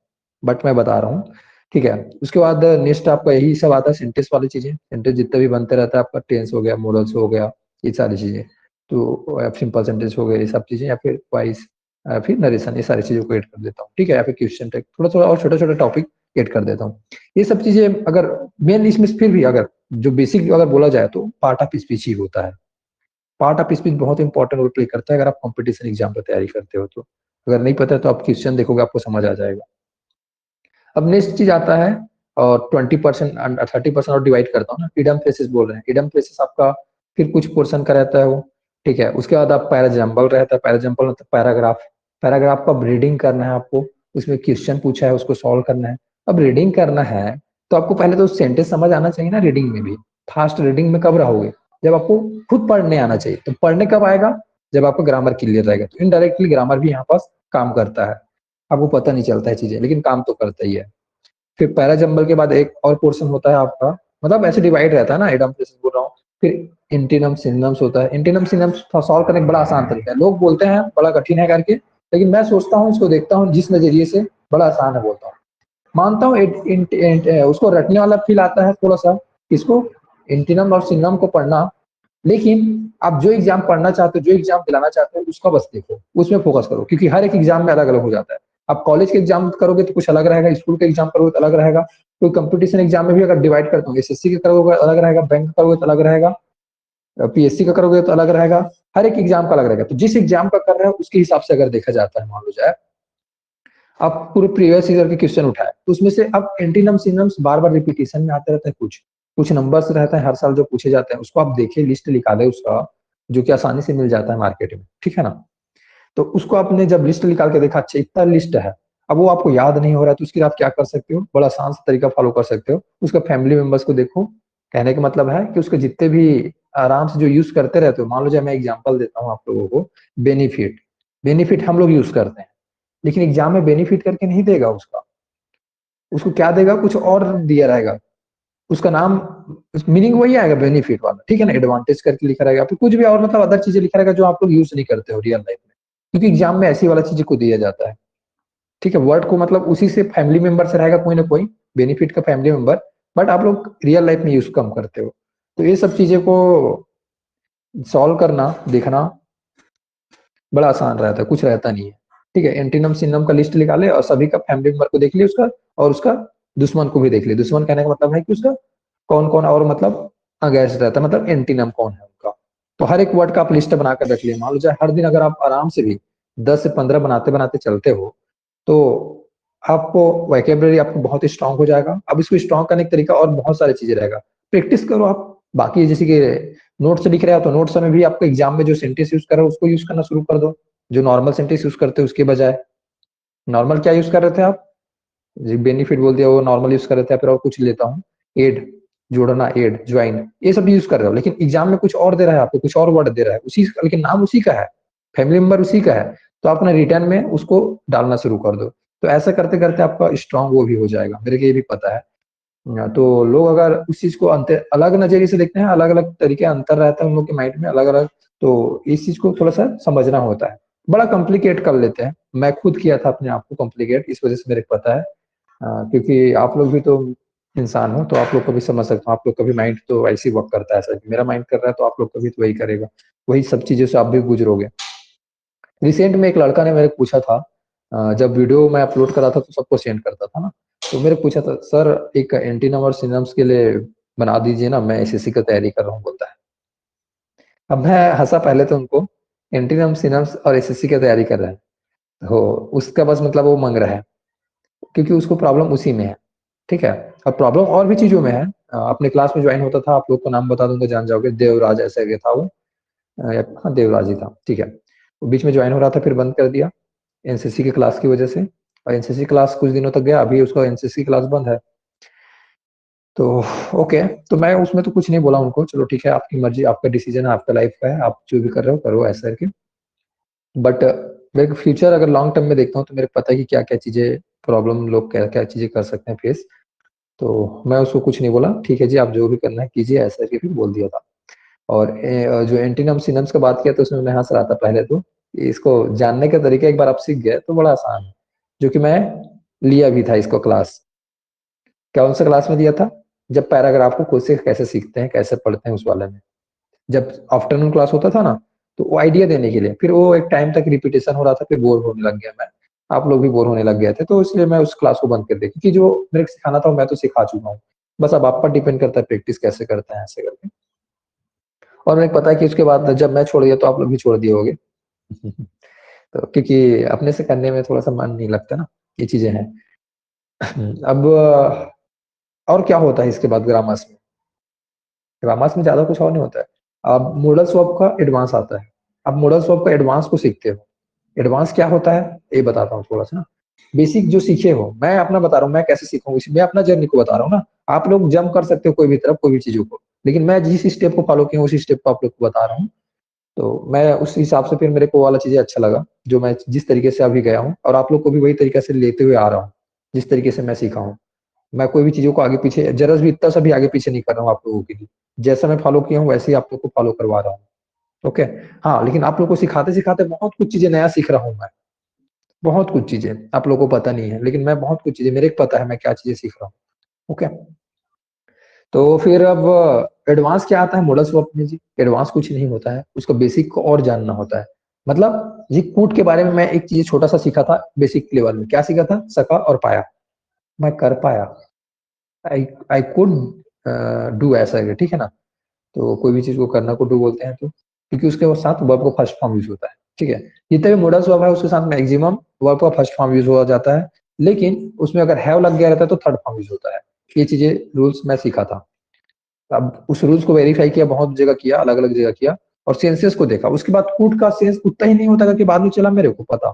बट मैं बता रहा हूँ, ठीक है। उसके बाद नेक्स्ट आपका यही सब आता है, सेंटेंस वाली चीजें, सेंटेंस जितने भी बनते रहता है आपका, टेंस हो गया, मॉडल्स हो गया, ये सारी चीजें, तो सिंपल सेंटेंस हो गए, ये सब चीजें, या फिर वाइस, फिर नरेशन, ये सारी चीजों को ऐड कर देता हूँ, ठीक है, या फिर क्वेश्चन टैग, थोड़ा थोड़ा और छोटा छोटा टॉपिक ऐड कर देता हूँ। ये सब चीजें अगर मेन इसमें फिर भी अगर जो बेसिक अगर बोला जाए तो पार्ट ऑफ स्पीच ही होता है। पार्ट ऑफ स्पीच बहुत इंपॉर्टेंट रोल प्ले करता है अगर आप कॉम्पिटिशन एग्जाम पर तैयारी करते हो तो, अगर नहीं पता है तो आप क्वेश्चन देखोगे आपको समझ आ जाएगा। अब नेक्स्ट चीज आता है, और 20% 30% और डिवाइड करता हूँ ना, इडम फ्रेसेस बोल रहे हैं, इडम फ्रेसेस आपका फिर कुछ पोर्शन का रहता है वो, ठीक है। उसके बाद आप पैराजम्बल रहता है, पैराजम्बल मतलब पैराग्राफ, पैराग्राफ का रीडिंग करना है आपको, उसमें क्वेश्चन पूछा है उसको सॉल्व करना है। अब रीडिंग करना है तो आपको पहले तो सेंटेंस समझ आना चाहिए ना, रीडिंग में भी। फास्ट रीडिंग में कब रहोगे, जब आपको खुद पढ़ने आना चाहिए, तो पढ़ने कब आएगा, जब आपका ग्रामर क्लियर रहेगा। तो इनडायरेक्टली ग्रामर भी यहाँ पास काम करता है, आपको पता नहीं चलता है चीजें, लेकिन काम तो करता ही है। फिर पैराजम्बल के बाद एक और पोर्शन होता है आपका, मतलब ऐसे डिवाइड रहता है ना, इडम फ्रेसेस बोल रहा हूँ। फिर एंटीनम सिनोनिम्स होता है, एंटीनम सिनोनिम्स सॉल्व करने का बड़ा आसान तरीका है, लोग बोलते हैं बड़ा कठिन है करके, लेकिन मैं सोचता हूँ इसको देखता हूँ जिस नजरिए से, बड़ा आसान है बोलता हूँ, मानता हूँ उसको रटने वाला फील आता है थोड़ा सा, इसको एंटीनम और सिनोनिम को पढ़ना, लेकिन आप जो एग्जाम पढ़ना चाहते हो, जो एग्जाम दिलाना चाहते हो, उसका बस देखो, उसमें फोकस करो, क्योंकि हर एक एग्जाम में अलग अलग हो जाता है। आप कॉलेज के एग्जाम करोगे तो कुछ अलग रहेगा, स्कूल के एग्जाम करोगे तो अलग रहेगा, कोई कंपटीशन एग्जाम में भी अगर डिवाइड करता हूँ, एसएससी का करोगे अलग रहेगा, बैंक का करोगे तो अलग रहेगा, पीएससी का करोगे तो अलग रहेगा, हर एक एग्जाम का अलग रहेगा। तो जिस एग्जाम का कर रहे हो उसके हिसाब से अगर देखा जाता है, मान लो जाए आप पूरे प्रीवियस ईयर के क्वेश्चन उठाए, तो उसमें से अब एंटीनम सिनोनिम्स बार बार रिपीटेशन में आते रहते हैं, कुछ कुछ नंबर्स रहता है हर साल जो पूछे जाते हैं, उसको आप देखिए, लिस्ट निकाले उसका, जो कि आसानी से मिल जाता है मार्केट में, ठीक है ना। तो उसको आपने जब लिस्ट निकाल के देखा, अच्छा इतना लिस्ट है, अब वो आपको याद नहीं हो रहा है, तो उसके लिए आप क्या कर सकते हो, बड़ा आसान सा तरीका फॉलो कर सकते हो, उसका फैमिली मेंबर्स को देखो। कहने का मतलब है कि उसके जितने भी आराम से जो यूज करते रहते हो, मान लो, जब मैं एग्जांपल देता हूँ आप लोगों को, बेनिफिट, बेनिफिट हम लोग यूज करते हैं, लेकिन एग्जाम में बेनिफिट करके नहीं देगा उसका, उसको क्या देगा, कुछ और दिया रहेगा, उसका नाम, मीनिंग वही आएगा बेनिफिट वाला, ठीक है ना, एडवांटेज करके लिखा रहेगा, फिर कुछ भी और मतलब अदर चीजें लिखा रहेगा जो आप लोग यूज नहीं करते हो रियल लाइफ में, क्योंकि एग्जाम में ऐसी वाला चीजें को दिया जाता है, ठीक है, वर्ड को मतलब उसी से फैमिली मेंबर से रहेगा कोई ना कोई बेनिफिट का फैमिली मेंबर, बट आप लोग रियल लाइफ में यूज कम करते हो। तो ये सब चीजें को सॉल्व करना, देखना बड़ा आसान रहता है, कुछ रहता नहीं है। ठीक है, एंटीनम सिनोनिम का लिस्ट निकाले और सभी का फैमिली मेंबर को देख लिया उसका, और उसका दुश्मन को भी देख लिया। दुश्मन कहने का मतलब है कि उसका कौन कौन और मतलब अगेंस्ट रहता है, मतलब एंटीनम कौन है उनका। तो हर एक वर्ड का आप लिस्ट बनाकर रख लिए। मान लो चाहे हर दिन अगर आप आराम से भी 10 से 15 बनाते बनाते चलते हो, तो आपको वोकैबुलरी आपको बहुत ही स्ट्रांग हो जाएगा। अब इसको स्ट्रांग करने का तरीका और बहुत सारी चीजें रहेगा, प्रैक्टिस करो आप। बाकी जैसे कि नोट्स लिख रहे हो तो नोट्स में भी आपको एग्जाम में जो सेंटेंस यूज कर रहे हो उसको यूज करना शुरू कर दो, जो नॉर्मल सेंटेंस यूज करते हो उसके बजाय। नॉर्मल क्या यूज कर रहे थे आप, जी बेनिफिट बोल दिया, वो नॉर्मल यूज कर रहे थे। फिर और कुछ लेता हूँ, एड, जोड़ना, एड, ज्वाइन, ये सब यूज कर रहे हो, लेकिन एग्जाम में कुछ और दे रहा है आपको, कुछ और वर्ड दे रहा है उसी, लेकिन नाम उसी का है, फैमिली मेंबर उसी का है, तो आप अपना रिटर्न में उसको डालना शुरू कर दो। तो ऐसा करते करते आपका स्ट्रांग वो भी हो जाएगा, मेरे को ये भी पता है। तो लोग अगर उस चीज को अलग नजरिए से देखते हैं, अलग अलग तरीके अंतर रहता है उन लोग के माइंड में अलग अलग, तो इस चीज को थोड़ा सा समझना होता है। बड़ा कॉम्प्लिकेट कर लेते हैं, मैं खुद किया था अपने आप को कॉम्प्लिकेट, इस वजह से मेरे को पता है। क्योंकि आप लोग भी तो इंसान हो, तो आप लोग को भी समझ सकते हो, आप लोग का भी माइंड तो ऐसे ही वर्क करता है, ऐसा मेरा माइंड कर रहा है तो आप लोग का भी तो वही करेगा, वही सब चीजों से आप भी गुजरोगे। रिसेंट में एक लड़का ने मेरे को पूछा था, जब वीडियो मैं अपलोड करा था तो सबको सेंड करता था ना, तो मेरे को पूछा था, सर एक एंटीनम और सिनोनिम्स के लिए बना दीजिए ना, मैं एसएससी का तैयारी कर रहा हूँ, बोलता है। अब मैं हंसा पहले तो उनको, एंटीनम सिनोनिम्स और एसएससी की तैयारी कर रहे हैं, तो उसका बस मतलब वो मांग रहा है, क्योंकि उसको प्रॉब्लम उसी में है। ठीक है, और प्रॉब्लम और भी चीजों में है। अपने क्लास में ज्वाइन होता था, आप लोग को नाम बता दूंगा, जान जाओगे, देवराज ऐसा के था वो, हाँ देवराज ही था। ठीक है, वो बीच में ज्वाइन हो रहा था, फिर बंद कर दिया एनसीसी की क्लास की वजह से, और एनसीसी क्लास कुछ दिनों तक गया, अभी उसका एनसीसी क्लास बंद है। तो ओके, तो मैं उसमें तो कुछ नहीं बोला उनको, चलो ठीक है आपकी मर्जी, आपका डिसीजन है, आपका लाइफ का है, आप जो भी कर रहे हो करो ऐसा करके। बट मेरे फ्यूचर अगर लॉन्ग टर्म में देखता हूँ तो मेरे को पता है कि क्या क्या चीजें प्रॉब्लम, लोग क्या क्या चीजें कर सकते हैं फेस। तो मैं उसको कुछ नहीं बोला, ठीक है जी आप जो भी करना है कीजिए, ऐसा करके फिर बोल दिया था। और जो एंटीनम सिनम्स का बात किया तो उसमें मैं हंस रहा था पहले तो, इसको जानने का तरीका एक बार आप सीख गए तो बड़ा आसान है, जो कि मैं लिया भी था इसको क्लास। कौन सा क्लास में दिया था, जब पैराग्राफ को खुद से कैसे सीखते हैं, कैसे पढ़ते हैं, उस वाले में। जब आफ्टरनून क्लास होता था ना, तो वो आइडिया देने के लिए, फिर वो एक टाइम तक रिपीटेशन हो रहा था, फिर बोर होने लग गया मैं, आप लोग भी बोर होने लग गए थे, तो इसलिए मैं उस क्लास को बंद कर दिया, क्योंकि जो मेरे को सिखाना था मैं तो सिखा चुका हूँ। बस अब आप पर डिपेंड करता है प्रैक्टिस कैसे करते हैं, ऐसे करके। और मेरे को पता है कि उसके बाद जब मैं छोड़ दिया तो आप लोग भी छोड़ दिए होगे। तो क्योंकि अपने से करने में थोड़ा सा मन नहीं लगता ना, ये चीजें हैं। अब और क्या होता है इसके बाद ग्रामर्स में, ग्रामर्स में ज्यादा कुछ और नहीं होता है। अब मॉडल स्वैप का एडवांस आता है, अब मॉडल स्वैप का एडवांस को सीखते हो। एडवांस क्या होता है ये बताता हूँ थोड़ा सा ना। बेसिक जो सीखे हो, मैं अपना बता रहा हूँ, मैं कैसे सीखा हूँ, मैं अपना जर्नी को बता रहा हूँ ना। आप लोग जंप कर सकते हो कोई भी तरफ, कोई भी चीजों को, लेकिन मैं जिस स्टेप को फॉलो किया हूँ उसी स्टेप को आप लोग को बता रहा हूँ। तो मैं उस हिसाब से फिर मेरे को वाला चीजें अच्छा लगा, जो मैं जिस तरीके से अभी गया हूँ, और आप लोग को भी वही तरीके से लेते हुए आ रहा हूँ, जिस तरीके से मैं सीखा हूँ। मैं कोई भी चीजों को आगे पीछे जरा भी इतना सा भी आगे पीछे नहीं कर रहा हूँ आप लोगों के लिए, जैसा मैं फॉलो किया हूँ वैसे ही आप लोग को फॉलो करवा रहा हूँ। ओके, हाँ, लेकिन आप लोग को सिखाते सिखाते बहुत कुछ चीजें नया सीख रहा हूँ मैं, बहुत कुछ चीजें आप लोगों को पता नहीं है, लेकिन मैं बहुत कुछ चीजें मेरे को पता है मैं क्या चीजें सीख रहा हूँ। ओके, तो फिर अब एडवांस क्या आता है मॉडल स्वैप में जी, एडवांस कुछ नहीं होता है, उसको बेसिक को और जानना होता है। मतलब जी कूट के बारे में मैं एक चीज छोटा सा सीखा था बेसिक लेवल में, क्या सीखा था, सका और पाया, मैं कर पाया, आई कुड डू, ऐसा है ठीक है ना। तो कोई भी चीज को करना को डू बोलते हैं, तो क्योंकि उसके साथ वर्ब का फर्स्ट फॉर्म यूज होता है। ठीक है, जितने भी मॉडल्स वर्ब है उसके साथ मैक्सिमम वर्ब का फर्स्ट फॉर्म यूज हो जाता है, लेकिन उसमें अगर हैव लग गया रहता है तो थर्ड फॉर्म यूज होता है। ये चीजें रूल्स मैं सीखा था। अब उस रूल्स को वेरीफाई किया, बहुत जगह किया, अलग अलग जगह किया, और सेंसेस को देखा। उसके बाद कूट का सेंस उतना ही नहीं होता कि बाद में चला मेरे को पता।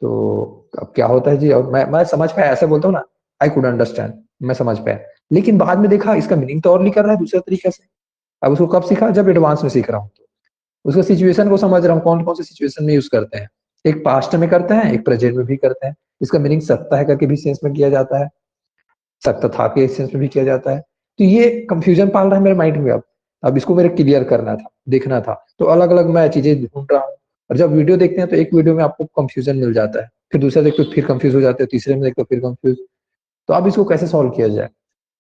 तो अब क्या होता है जी, और मैं समझ पाया, ऐसे बोलता हूँ ना, आई कुड अंडरस्टैंड, मैं समझ पाया, लेकिन बाद में देखा इसका मीनिंग तो और नहीं कर रहा है दूसरे तरीके से। अब उसको कब सीखा, जब एडवांस में सीख रहा हूँ, तो उसका सिचुएशन को समझ रहा हूँ, कौन कौन से सिचुएशन में यूज करते हैं। एक पास्ट में करते हैं, एक प्रेजेंट में भी करते हैं। इसका मीनिंग सकता है करके भी सेंस में किया जाता है, सकता था के सेंस में भी किया जाता है। तो ये कंफ्यूजन पाल रहा है मेरे माइंड में। अब इसको मेरे क्लियर करना था, देखना था, तो अलग अलग मैं चीजें ढूंढ रहा हूँ। और जब वीडियो देखते हैं तो एक वीडियो में आपको कंफ्यूजन मिल जाता है, फिर दूसरा देखते हो फिर कंफ्यूज हो जाते हो, तीसरे में देखते हो फिर कंफ्यूज। तो अब इसको कैसे सॉल्व किया जाए?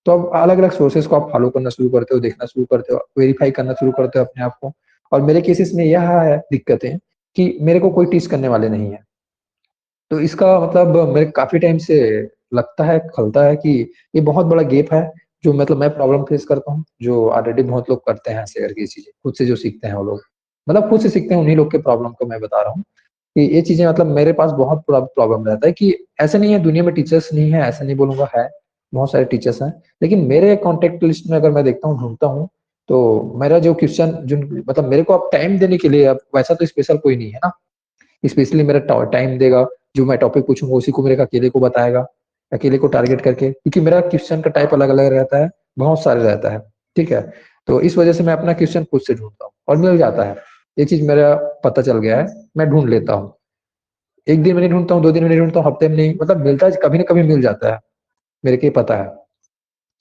तो अब अलग-अलग सोर्सेस को आप फॉलो करना शुरू करते हो, देखना शुरू करते हो, वेरीफाई करना शुरू करते हो अपने आप को। और मेरे केसेस में यह है दिक्कतें कि मेरे को कोई टीच करने वाले नहीं है। तो इसका मतलब मेरे काफ़ी टाइम से लगता है, खलता है कि ये बहुत बड़ा गैप है, जो मतलब मैं प्रॉब्लम फेस करता हूँ, जो ऑलरेडी बहुत लोग करते हैं ऐसे करके चीज़ें, खुद से जो सीखते हैं वो लोग। मतलब खुद से सीखते हैं उन्हीं लोग के प्रॉब्लम को मैं बता रहा हूँ, कि ये चीज़ें मतलब मेरे पास बहुत बड़ा प्रॉब्लम रहता है कि ऐसा नहीं है दुनिया में टीचर्स नहीं है, ऐसा नहीं बोलूँगा है, बहुत सारे टीचर्स हैं। लेकिन मेरे कॉन्टैक्ट लिस्ट में अगर मैं देखता हूँ, ढूँढता हूँ, तो मेरा जो क्वेश्चन जिन मतलब मेरे को अब टाइम देने के लिए अब वैसा तो स्पेशल कोई नहीं है ना। स्पेशली मेरा टाइम देगा, जो मैं टॉपिक पूछूंगा उसी को मेरे अकेले को बताएगा, अकेले को टारगेट करके, क्योंकि मेरा क्वेश्चन का टाइप अलग अलग रहता है, बहुत सारे रहता है, ठीक है। तो इस वजह से मैं अपना क्वेश्चन खुद से ढूंढता हूँ और मिल जाता है। ये चीज मेरा पता चल गया है, मैं ढूंढ लेता हूँ। एक दिन में नहीं ढूंढता हूँ, 2 दिन में नहीं ढूंढता हूँ, हफ्ते में नहीं, मतलब मिलता है, कभी ना कभी मिल जाता है, मेरे को ये पता है।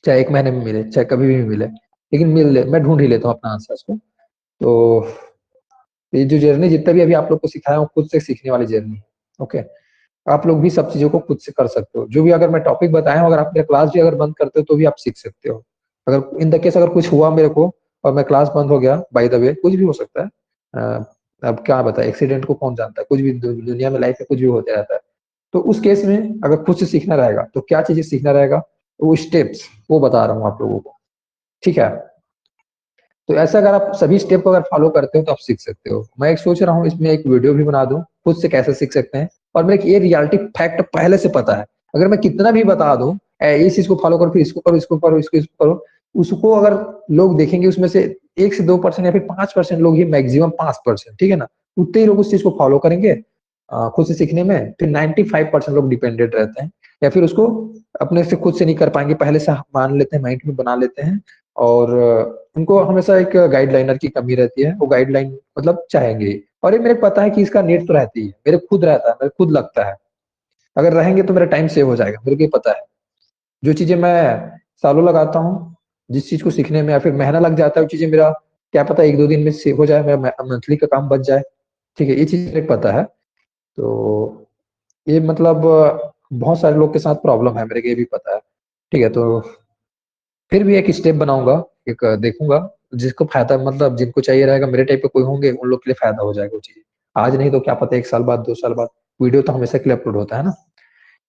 चाहे 1 महीने में मिले, चाहे कभी भी मिले, लेकिन मैं ढूंढ ही लेता हूँ अपना आंसर को। तो ये जो जर्नी जितना भी अभी आप लोग को सिखाया हूँ, खुद से सीखने वाली जर्नी है। ओके, आप लोग भी सब चीज़ों को खुद से कर सकते हो। जो भी अगर मैं टॉपिक बताया हूँ, अगर आप मेरा क्लास भी अगर बंद करते हो तो भी आप सीख सकते हो। अगर इन द केस अगर कुछ हुआ मेरे को और मैं क्लास बंद हो गया, बाय द वे कुछ भी हो सकता है। अब क्या बताएं, एक्सीडेंट को कौन जानता है, कुछ भी दुनिया में लाइफ में कुछ भी होते रहता है। तो उस केस में अगर खुद से सीखना रहेगा तो क्या चीज़ें सीखना रहेगा, वो स्टेप्स वो बता रहा हूँ आप लोगों को, ठीक है। तो ऐसा अगर आप सभी स्टेप को अगर फॉलो करते हो तो आप सीख सकते हो। मैं एक सोच रहा हूँ इसमें एक वीडियो भी बना दूं खुद से कैसे सीख सकते हैं। और मेरे को ये रियलिटी फैक्ट पहले से पता है, अगर मैं कितना भी बता दूं इस चीज को फॉलो करो, फिर इसको करो, इसको करो, इसको करो, उसको अगर लोग देखेंगे उसमें से 1 से 2% या फिर 5% लोग ही, मैक्सिमम 5%, ठीक है ना, उतने ही लोग उस चीज को फॉलो करेंगे खुद से सीखने में। फिर 95% लोग डिपेंडेंट रहते हैं, या फिर उसको अपने से खुद से नहीं कर पाएंगे, पहले से मान लेते हैं, माइंड में बना लेते हैं। और उनको हमेशा एक गाइडलाइनर की कमी रहती है, वो गाइडलाइन मतलब चाहेंगे। और ये मेरे को पता है कि इसका नीड तो रहती है, मेरे खुद रहता है, मेरे खुद लगता है, अगर रहेंगे तो मेरा टाइम सेव हो जाएगा, मेरे को ये पता है। जो चीजें मैं सालों लगाता हूँ जिस चीज को सीखने में, या फिर महीना लग जाता है, वो चीजें मेरा क्या पता 1-2 दिन में सेव हो जाए, मेरा मंथली का काम बच जाए, ठीक है। ये चीज मेरे को पता है। तो ये मतलब बहुत सारे लोग के साथ प्रॉब्लम है, मेरे को ये भी पता है, ठीक है। तो फिर भी एक स्टेप बनाऊंगा, एक देखूंगा जिसको फायदा, मतलब जिनको चाहिए रहेगा, मेरे टाइप के कोई होंगे उन लोग के लिए फायदा हो जाएगा वो चीज। आज नहीं तो क्या पता 1 साल बाद, 2 साल बाद, वीडियो तो हमेशा के लिए अपलोड होता है ना,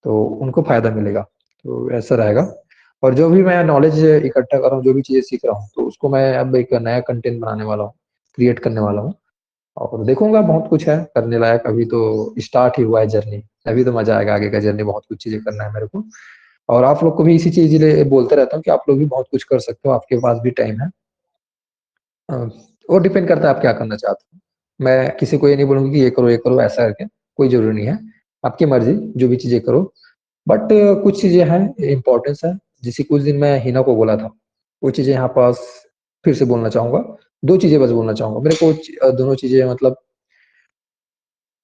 तो उनको फायदा मिलेगा। तो ऐसा रहेगा। और जो भी मैं नॉलेज इकट्ठा कर रहा हूँ, जो भी चीजें सीख रहा हूँ, तो उसको मैं अब एक नया कंटेंट बनाने वाला हूँ, क्रिएट करने वाला हूँ। और देखूंगा, बहुत कुछ है करने लायक, अभी तो स्टार्ट ही हुआ है जर्नी, अभी तो मजा आएगा आगे का जर्नी, बहुत कुछ चीजें करना है मेरे को। और आप लोग को भी इसी चीज लिए बोलते रहता हूँ कि आप लोग भी बहुत कुछ कर सकते हो, आपके पास भी टाइम है। अ, वो डिपेंड करता है आप क्या करना चाहते हो। मैं किसी को ये नहीं बोलूंगी कि ये करो ऐसा करके, कोई जरूरी नहीं है, आपकी मर्जी, जो भी चीजें करो। बट कुछ चीजें हैं, इम्पोर्टेंस है, जैसे कुछ दिन मैं हिना को बोला था, वो चीजें यहाँ पास फिर से बोलना चाहूंगा। 2 चीजें बस बोलना चाहूंगा, मेरे को दोनों चीजें मतलब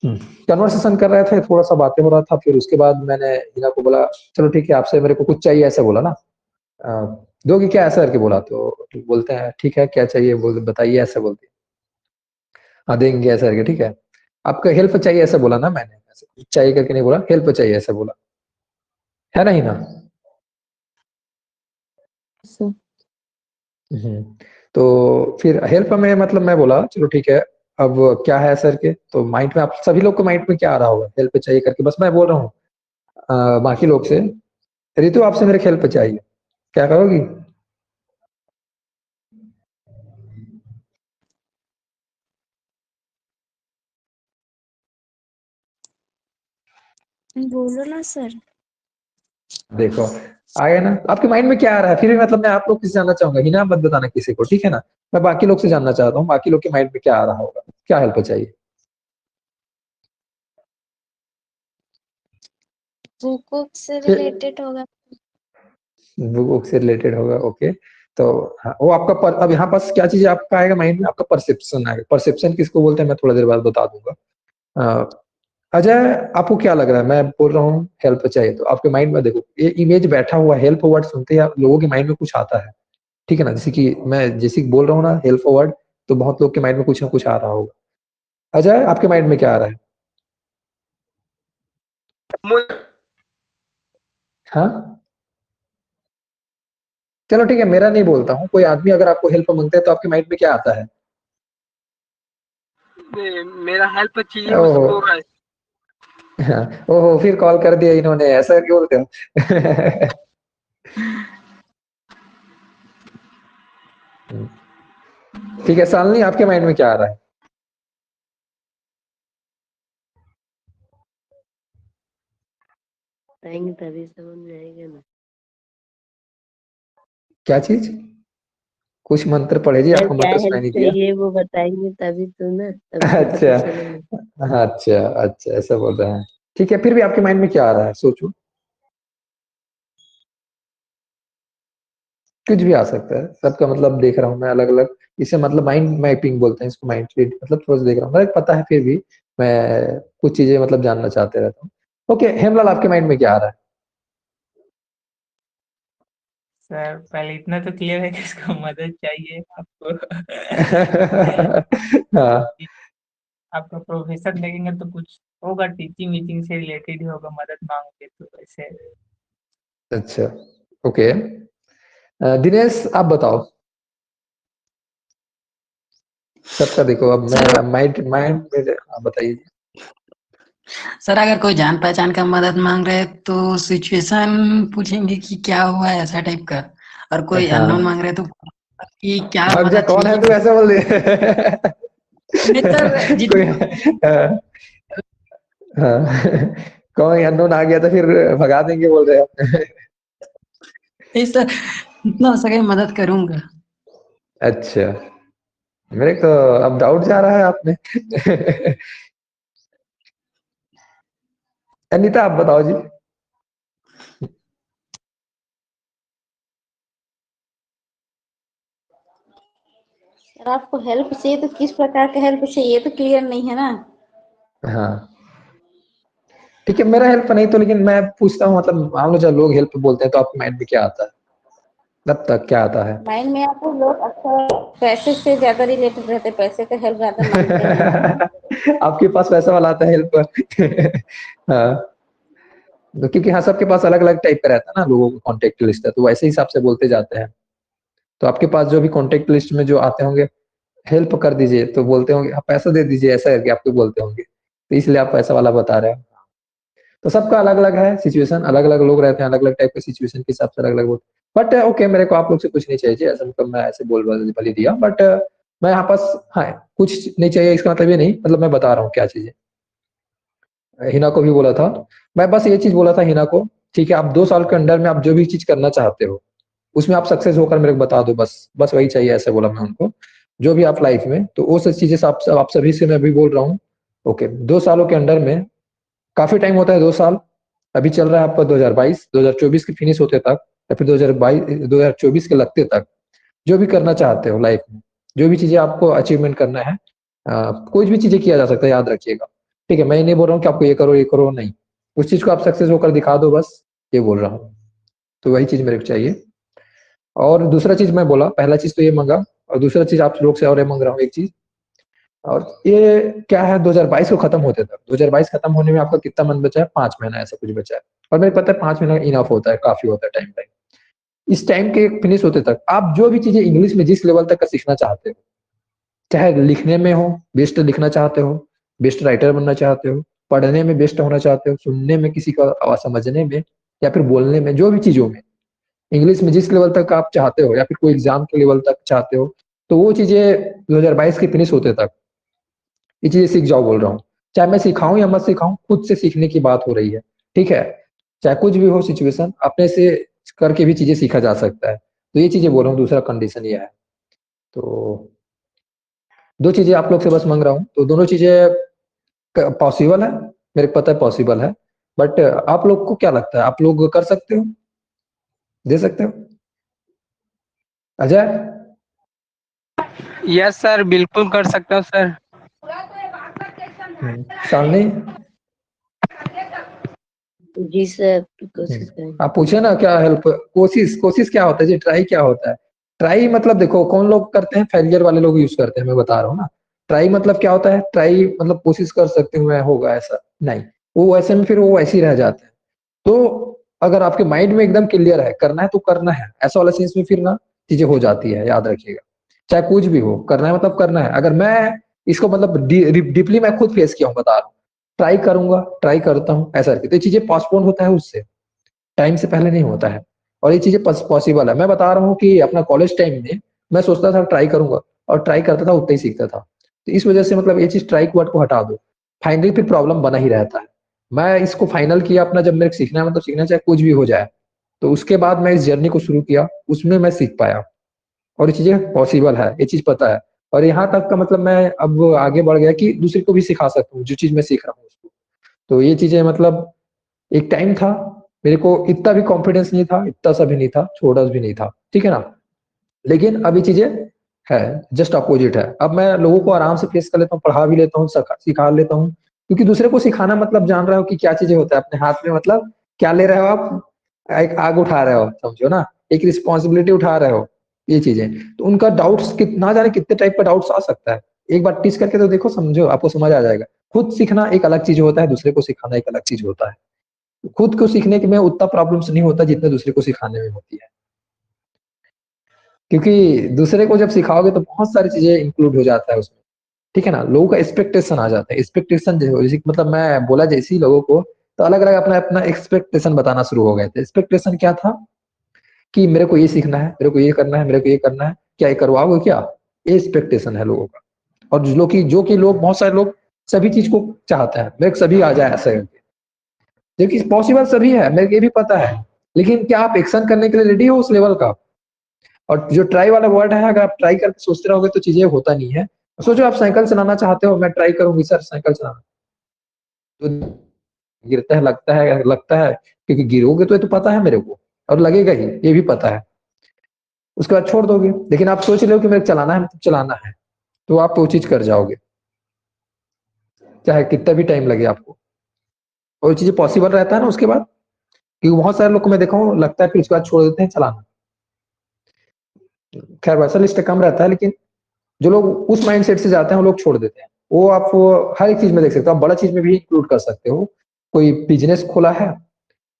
कन्वर्सेशन कर रहे थे, थोड़ा सा बातें हो रहा था, फिर उसके बाद मैंने हिना को बोला चलो ठीक है, आपसे मेरे को कुछ चाहिए, ऐसे बोला ना। दोगे क्या, ऐसा करके बोला, तो बोलते हैं ठीक है क्या चाहिए, बोल बताइए, ऐसे बोलते हैं। हाँ देंगे ऐसा करके, ठीक है। आपका हेल्प चाहिए ऐसा बोला ना मैंने, ऐसे कुछ चाहिए करके नहीं बोला, हेल्प चाहिए ऐसा बोला, है ना हिना? सर हम्म। तो फिर हेल्प में मतलब मैं बोला चलो ठीक है, अब क्या है सर के, तो माइंड में आप सभी लोग को माइंड में क्या आ रहा होगा, हेल्प चाहिए करके, बस मैं बोल रहा हूँ बाकी लोग से, रितु आपसे मेरे हेल्प चाहिए, क्या करोगी? बोलो ना सर। देखो आ गया ना आपके माइंड में क्या आ रहा है, फिर भी मतलब मैं आप लोग से जानना चाहूंगा, हिना मत बताना किसी को, ठीक है ना। मैं बाकी लोग से जानना चाहता हूँ, बाकी लोग के माइंड में क्या आ रहा होगा, क्या हेल्प चाहिए? बुक से फिर रिलेटेड होगा। बुक से रिलेटेड होगा, ओके। तो हाँ, वो आपका अब यहाँ पास क्या चीज आपका आएगा माइंड में, आपका परसेप्शन आएगा। परसेप्शन किसको बोलते हैं मैं थोड़ा देर बाद बता दूंगा। अ, अजय आपको क्या लग रहा है, मैं बोल रहा हूँ हेल्प चाहिए, तो आपके माइंड में देखो ये इमेज बैठा हुआ, हेल्प वर्ड सुनते ही लोगों के माइंड में कुछ आता है, ठीक है ना। जैसे कि मैं जैसे कि बोल रहा हूँ ना हेल्प वर्ड, तो बहुत लोग के माइंड में कुछ ना कुछ आ रहा होगा। अजय आपके माइंड में क्या आ रहा है? हाँ चलो ठीक है, मेरा नहीं बोलता हूँ, कोई आदमी अगर आपको हेल्प मांगता है तो आपके माइंड में क्या आता है? मेरा हेल्प चाहिए ओहो उसको। हाँ, ओहो फिर कॉल कर दिया इन्होंने, ऐसा क्यों बोलते हो? ठीक है शालिनी, आपके माइंड में क्या आ रहा है? बताएंगे तभी समझ में आएगा ना। क्या चीज? कुछ मंत्र पढ़े जी, सर आपको क्या मंत्र सुनाई हेल्प नहीं दिया? चाहिए वो बताएंगे तभी तो ना, तभी तो पता अच्छा चलेगा। अच्छा अच्छा, ऐसा बोल रहे हैं। ठीक है, फिर भी आपके माइंड में क्या आ रहा है, सोचो। कुछ भी आ सकता है, सबका मतलब देख रहा हूँ मैं अलग अलग। इसे मतलब माइंड मैपिंग बोलते हैं इसको, माइंड रीड, मतलब थोड़ा सा देख रहा हूँ, मुझे पता है फिर भी मैं कुछ चीजें मतलब जानना चाहते रहता हूँ। ओके हेमलाल, आपके माइंड में क्या आ रहा है? सर पहले इतना तो क्लियर है कि इसको मदद चाहिए आपको। हाँ आपका प्रोफेशन देखेंगे तो कुछ होगा, टीचिंग वीचिंग से रिलेटेड ही होगा, मदद मांगोगे तो वैसे। अच्छा ओके, दिनेश आप बताओ। सबका देखो, अब सर मैं माइंड माइंड में आप बताइए। सर अगर कोई जान पहचान का मदद मांग रहे हैं तो सिचुएशन पूछेंगे कि क्या हुआ है, ऐसा टाइप का। और कोई अननोन हाँ मांग रहे हैं तो कि क्या भाग जा, मदद कौन है चाहिए। तू, ऐसा बोल दे। नहीं सर कोई जितना हाँ, हाँ, कोई अननोन आ गया तो फिर भगा देंगे बोल रहे हैं। नहीं सर, जितना हो सके मदद करूंगा। अच्छा, मेरे को अब डाउट जा रहा है आप में। अनीता आप बताओ जी। अगर आपको हेल्प चाहिए तो किस प्रकार का हेल्प चाहिए तो क्लियर नहीं है ना। हाँ ठीक है, मेरा हेल्प नहीं तो, लेकिन मैं पूछता हूँ, मतलब मान लो जब लोग हेल्प बोलते हैं तो आपके माइंड में क्या आता है, तब तक क्या आता है? माइंड में आपको लोग अक्सर पैसे से ज्यादा रिलेटेड रहते हैं, पैसे का हेल्प ज्यादा मांगते हैं। आपके पास पैसा वाला आता है हेल्प। हाँ तो क्योंकि हाँ सबके पास अलग अलग टाइप का रहता है ना, लोगों का कॉन्टेक्ट लिस्ट है, तो वैसे हिसाब से बोलते जाते हैं। तो आपके पास जो भी कॉन्टेक्ट लिस्ट में जो आते होंगे, हेल्प कर दीजिए तो बोलते होंगे, आप पैसा दे दीजिए, ऐसा करके आपको बोलते होंगे, तो इसलिए आप पैसा वाला बता रहे हो। तो सबका अलग अलग है सिचुएशन, अलग अलग लोग रहते हैं, अलग अलग टाइप के सिचुएशन के हिसाब से अलग अलग बोलते हैं। बट ओके, मेरे को आप लोग से कुछ नहीं चाहिए, ऐसा मतलब मैं ऐसे बोल ही दिया, बट मैं यहाँ पास, हाँ कुछ नहीं चाहिए इसका मतलब ये नहीं, मतलब मैं बता रहा हूँ क्या चीजें। हिना को भी बोला था, मैं बस ये चीज बोला था हिना को, ठीक है आप 2 साल के अंडर में आप जो भी चीज करना चाहते हो उसमें आप सक्सेस होकर मेरे को बता दो, बस बस वही चाहिए, ऐसे बोला मैं उनको। जो भी आप लाइफ में, तो वो सब चीजें आप सभी से मैं भी बोल रहा हूँ। ओके 2 सालों के अंडर में, काफी टाइम होता है 2 साल, अभी चल रहा है आपका 2022, 2024 के फिनिश होते तक, या फिर 2022 2024 के लगते तक, जो भी करना चाहते हो लाइफ में, जो भी चीजें आपको अचीवमेंट करना है, कोई भी चीजें किया जा सकता है, याद रखिएगा। ठीक है, मैं नहीं बोल रहा हूँ कि आपको ये करो नहीं, उस चीज को आप सक्सेस होकर दिखा दो, बस ये बोल रहा हूँ। तो वही चीज मेरे को चाहिए। और दूसरा चीज मैं बोला, पहला चीज तो ये मांगा, और दूसरा चीज आप लोग से और ये मांग रहा हूँ एक चीज, और ये क्या है, 2022 को खत्म होते तक, 2022 खत्म होने में आपका कितना मन बचा है, 5 महीना ऐसा कुछ बचा है। और मेरे को पता है 5 महीना इनफ होता है, काफी होता है टाइम। इस टाइम के फिनिश होते तक आप जो भी चीजें इंग्लिश में जिस लेवल तक का सीखना चाहते हो, चाहे लिखने में हो, बेस्ट लिखना चाहते हो, बेस्ट राइटर बनना चाहते हो, पढ़ने में बेस्ट होना चाहते हो, सुनने में किसी का आवाज समझने में, या फिर बोलने में, जो भी चीजों में इंग्लिश में जिस लेवल तक आप चाहते हो, या फिर कोई एग्जाम के लेवल तक चाहते हो, तो वो चीजें 2022 के फिनिश होते तक ये चीजें सीख जाओ बोल रहा हूँ। चाहे मैं सिखाऊं या मत सिखाऊं, खुद से सीखने की बात हो रही है। ठीक है, चाहे कुछ भी हो सिचुएशन, अपने से करके भी चीजें सीखा जा सकता है, तो ये चीजें बोल रहा हूँ, दूसरा कंडीशन ये है। तो 2 चीजें आप लोग से बस मांग रहा हूँ, तो दोनों चीजें पॉसिबल है, मेरे को पता है पॉसिबल है, बट आप लोग को क्या लगता है, आप लोग कर सकते हो, दे सकते हो? अजय, यस सर, बिल्कुल कर सकता हूँ सर। शालिनी, जी सर, कोशिश करेंगे। आप पूछे ना क्या हेल्प, कोशिश कोशिश क्या होता है जी, ट्राई क्या होता है? ट्राई मतलब देखो कौन लोग करते हैं, फेलियर वाले लोग यूज करते हैं, मैं बता रहा हूँ ना। ट्राई मतलब क्या होता है, ट्राई मतलब कोशिश कर सकते हूँ मैं, होगा ऐसा नहीं। वो वैसे में फिर वो ऐसे ही रह जाते हैं। तो अगर आपके माइंड में एकदम क्लियर है, करना है तो करना है, ऐसा वाला सेंस में फिर ना चीजें हो जाती है, याद रखिएगा। चाहे कुछ भी हो, करना है मतलब करना है। अगर मैं इसको मतलब डीपली मैं खुद फेस किया हूँ, बता रहा हूँ, ट्राई करूंगा, ट्राई करता हूँ ऐसा करके, तो ये चीजें पोस्टपोन होता है, उससे टाइम से पहले नहीं होता है, और ये चीजें पॉसिबल है। मैं बता रहा हूँ कि अपना कॉलेज टाइम में मैं सोचता था ट्राई करूंगा, और ट्राई करता था, उतना ही सीखता था। तो इस वजह से मतलब ये चीज ट्राई वर्ड को हटा दो, फाइनली फिर प्रॉब्लम बना ही रहता है। मैं इसको फाइनल किया अपना, जब मेरे को सीखना है मतलब सीखना, चाहे कुछ भी हो जाए, तो उसके बाद मैं इस जर्नी को शुरू किया, उसमें मैं सीख पाया, और ये चीजें पॉसिबल है, ये चीज पता है। और यहाँ तक का मतलब मैं अब आगे बढ़ गया कि दूसरे को भी सिखा सकता हूँ जो चीज मैं सीख रहा हूँ उसको। तो ये चीजें मतलब एक टाइम था, मेरे को इतना भी कॉन्फिडेंस नहीं था, इतना सा भी नहीं था, छोटा भी नहीं था, ठीक है ना। लेकिन अभी चीजें है, जस्ट अपोजिट है। अब मैं लोगों को आराम से फेस कर लेता हूँ, पढ़ा भी लेता हूँ, सिखा लेता हूँ, क्योंकि दूसरे को सिखाना मतलब जान रहे हो कि क्या चीजें होता है अपने हाथ में, मतलब क्या ले रहे हो आप, एक आग उठा रहे हो, समझो ना, एक रिस्पॉन्सिबिलिटी उठा रहे हो, ये चीजें। तो उनका डाउट्स ना जाने कितने टाइप का डाउट्स आ सकता है, एक बार टीच करके तो देखो, समझो, आपको समझ आ जाएगा। खुद सीखना एक अलग चीज होता है, दूसरे को सिखाना एक अलग चीज होता है। खुद को सीखने के में उतना प्रॉब्लम्स नहीं होता जितना दूसरे को सिखाने में होती है, क्योंकि दूसरे को जब सिखाओगे तो बहुत सारी चीजें इंक्लूड हो जाता है उसमें, ठीक है ना। लोगों का एक्सपेक्टेशन आ जाता है, एक्सपेक्टेशन जैसे मतलब मैं बोला जैसे ही लोगों को, तो अलग अलग अपना अपना एक्सपेक्टेशन बताना शुरू हो गए थे। एक्सपेक्टेशन क्या था कि मेरे को ये सीखना है, मेरे को ये करना है, मेरे को ये करना है, क्या ये करवाओगे क्या, ये एक्सपेक्टेशन है लोगों का। और जो कि लोग, बहुत सारे लोग सभी चीज को चाहते हैं, मेरे को सभी आ जाए ऐसे करके, जबकि पॉसिबल सभी है, मेरे को ये भी पता है। लेकिन क्या आप एक्शन करने के लिए रेडी हो उस लेवल का। और जो ट्राई वाला वर्ड है, अगर आप ट्राई करके सोचते रहोगे तो चीजें होता नहीं है। सोचो आप साइकिल चलाना चाहते हो, मैं ट्राई करूंगी सर साइकिल चलाना, तो गिरता है, लगता है क्योंकि गिरोगे तो ये तो पता है मेरे को, और लगेगा ही, ये भी पता है। उसके बाद छोड़ दोगे। लेकिन आप सोच रहे हो कि मेरे को चलाना है, मतलब चलाना है, तो आप वो चीज कर जाओगे, चाहे कितना भी टाइम लगे आपको। और वो चीजें पॉसिबल रहता है ना उसके बाद, क्योंकि बहुत सारे लोग को मैं देखा हूँ, लगता है फिर उसके बाद छोड़ देते हैं चलाना। खैर वैसा लिस्ट कम रहता है, लेकिन जो लोग उस माइंडसेट से जाते हैं वो लोग छोड़ देते हैं। वो आप हर एक चीज में देख सकते हो, आप बड़ा चीज में भी इंक्लूड कर सकते हो। कोई बिजनेस खोला है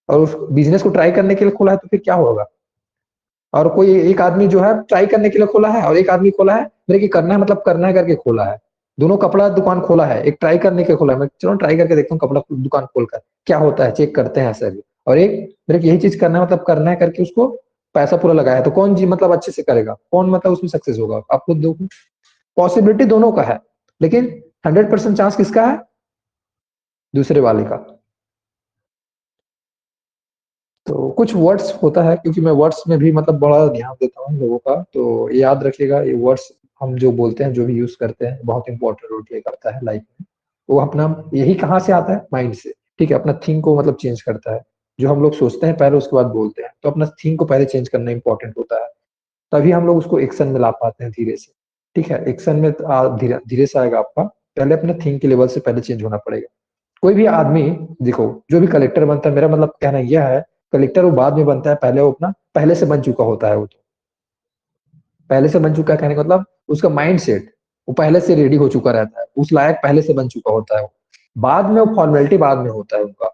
और उस बिजनेस को ट्राई करने के लिए खोला है, तो फिर क्या होगा। और कोई एक आदमी जो है ट्राई करने के लिए खोला है, और एक आदमी खोला है मेरे की करना है मतलब करना है करके खोला है। दोनों कपड़ा दुकान खोला है, एक ट्राई करने के खोला है, मैं चलो ट्राई करके देखता हूँ कपड़ा दुकान खोलकर क्या होता है, चेक करते हैं ऐसे भी। और एक मेरे को यही चीज करना है मतलब करना है करके उसको पैसा पूरा लगाया है, तो कौन जी मतलब अच्छे से करेगा, कौन मतलब उसमें सक्सेस होगा, आप खुद देखो। पॉसिबिलिटी दोनों का है, लेकिन 100% चांस किसका है, दूसरे वाले का। तो कुछ वर्ड्स होता है, क्योंकि मैं वर्ड्स में भी मतलब बड़ा ध्यान देता हूँ लोगों का, तो याद रखिएगा ये वर्ड्स हम जो बोलते हैं, जो भी यूज करते हैं, बहुत इंपॉर्टेंट रोल प्ले करता है लाइफ में। वो अपना यही कहाँ से आता है, माइंड से, ठीक है। अपना थिंक को मतलब चेंज करता है, जो हम लोग सोचते हैं पहले उसके बाद बोलते हैं, तो अपना थिंक को पहले चेंज करना इंपॉर्टेंट होता है, तभी हम लोग उसको एक्शन में ला पाते हैं धीरे से, ठीक है। एक्शन में धीरे धीरे से आएगा आपका, पहले अपने थिंक के लेवल से पहले चेंज होना पड़ेगा। कोई भी आदमी देखो, जो भी कलेक्टर बनता है, मेरा मतलब कहना यह है, कलेक्टर वो बाद में बनता है, पहले वो अपना पहले से बन चुका होता है। वो तो पहले से बन चुका है कहने का मतलब उसका माइंड सेट वो पहले से रेडी हो चुका रहता है, उस लायक पहले से बन चुका होता है वो। बाद में वो फॉर्मेलिटी बाद में होता है उनका।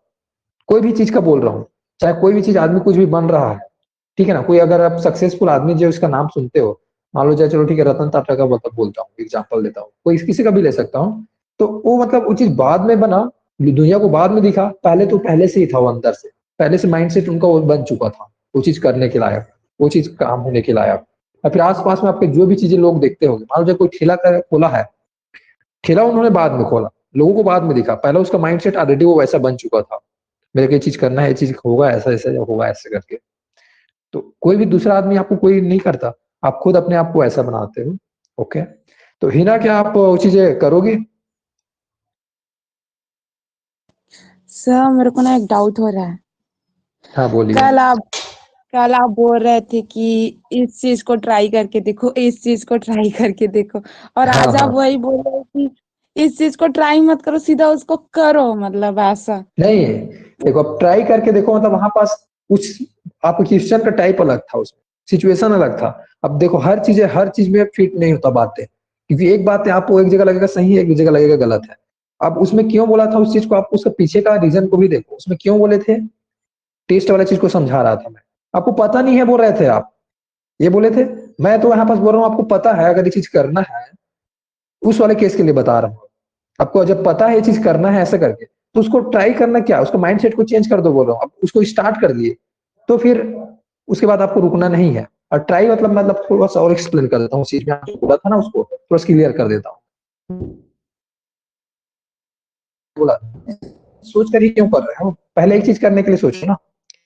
कोई भी चीज का बोल रहा हूँ, चाहे कोई भी चीज आदमी कुछ भी बन रहा है, ठीक है ना। कोई अगर आप सक्सेसफुल आदमी जो इसका नाम सुनते हो, मान लो चाहे चलो ठीक है रतन टाटा का मतलब बोलता हूँ, एग्जाम्पल देता हूँ, कोई किसी का भी ले सकता हूँ, तो वो मतलब वो चीज बाद में बना, दुनिया को बाद में दिखा, पहले तो पहले से ही था वो अंदर से, पहले से माइंडसेट उनका वो बन चुका था, वो चीज करने के लायक, वो चीज काम होने के लायक। और फिर आसपास में आपके जो भी चीजें लोग देखते होंगे, मान लो कोई ठेला खोला है, ठेला उन्होंने बाद में खोला, लोगों को बाद में दिखा, पहले उसका माइंडसेट ऑलरेडी वो वैसा बन चुका था, मेरे को ये चीज करना है, ये चीज होगा ऐसा ऐसा होगा ऐसे करके। तो कोई भी दूसरा आदमी आपको कोई नहीं करता, आप खुद अपने आप को ऐसा बनाते हो। ओके, तो हिना क्या आप वो चीजें करोगी। सर मेरे को ना एक डाउट हो रहा है। हाँ बोलिए। कल आप बोल रहे थे कि इस चीज को ट्राई करके देखो, इस चीज को ट्राई करके देखो, और हाँ आज आप हाँ, वही बोल रहे हो कि इस चीज को ट्राई मत करो, सीधा उसको करो, मतलब ऐसा। नहीं देखो, अब ट्राई करके देखो मतलब वहां पास कुछ आपको क्वेश्चन का टाइप अलग था, उसमें सिचुएशन अलग था। अब देखो हर चीज में फिट नहीं होता बातें, क्योंकि एक बात है आपको एक जगह लगेगा सही है, एक जगह लगेगा गलत है। अब उसमें क्यों बोला था उस चीज को, आप उसके पीछे का रीजन को भी देखो, उसमें क्यों बोले थे, टेस्ट वाला चीज को समझा रहा था मैं, आपको पता नहीं है बोल रहे थे आप, ये बोले थे। मैं तो यहाँ पास बोल रहा हूँ आपको पता है, अगर ये चीज करना है, उस वाले केस के लिए बता रहा हूँ, आपको जब पता है ये चीज करना है ऐसे करके, तो उसको ट्राई करना, क्या उसको माइंडसेट को चेंज कर दो बोल रहा हूँ, आप उसको स्टार्ट कर दिए तो फिर उसके बाद आपको रुकना नहीं है। और ट्राई मतलब थोड़ा सा और एक्सप्लेन कर देता हूँ, चीज में आपको बोला था ना उसको थोड़ा क्लियर कर देता हूँ। बोला सोच कर ही क्यों कर रहे हो, पहले एक चीज करने के लिए सोचो ना,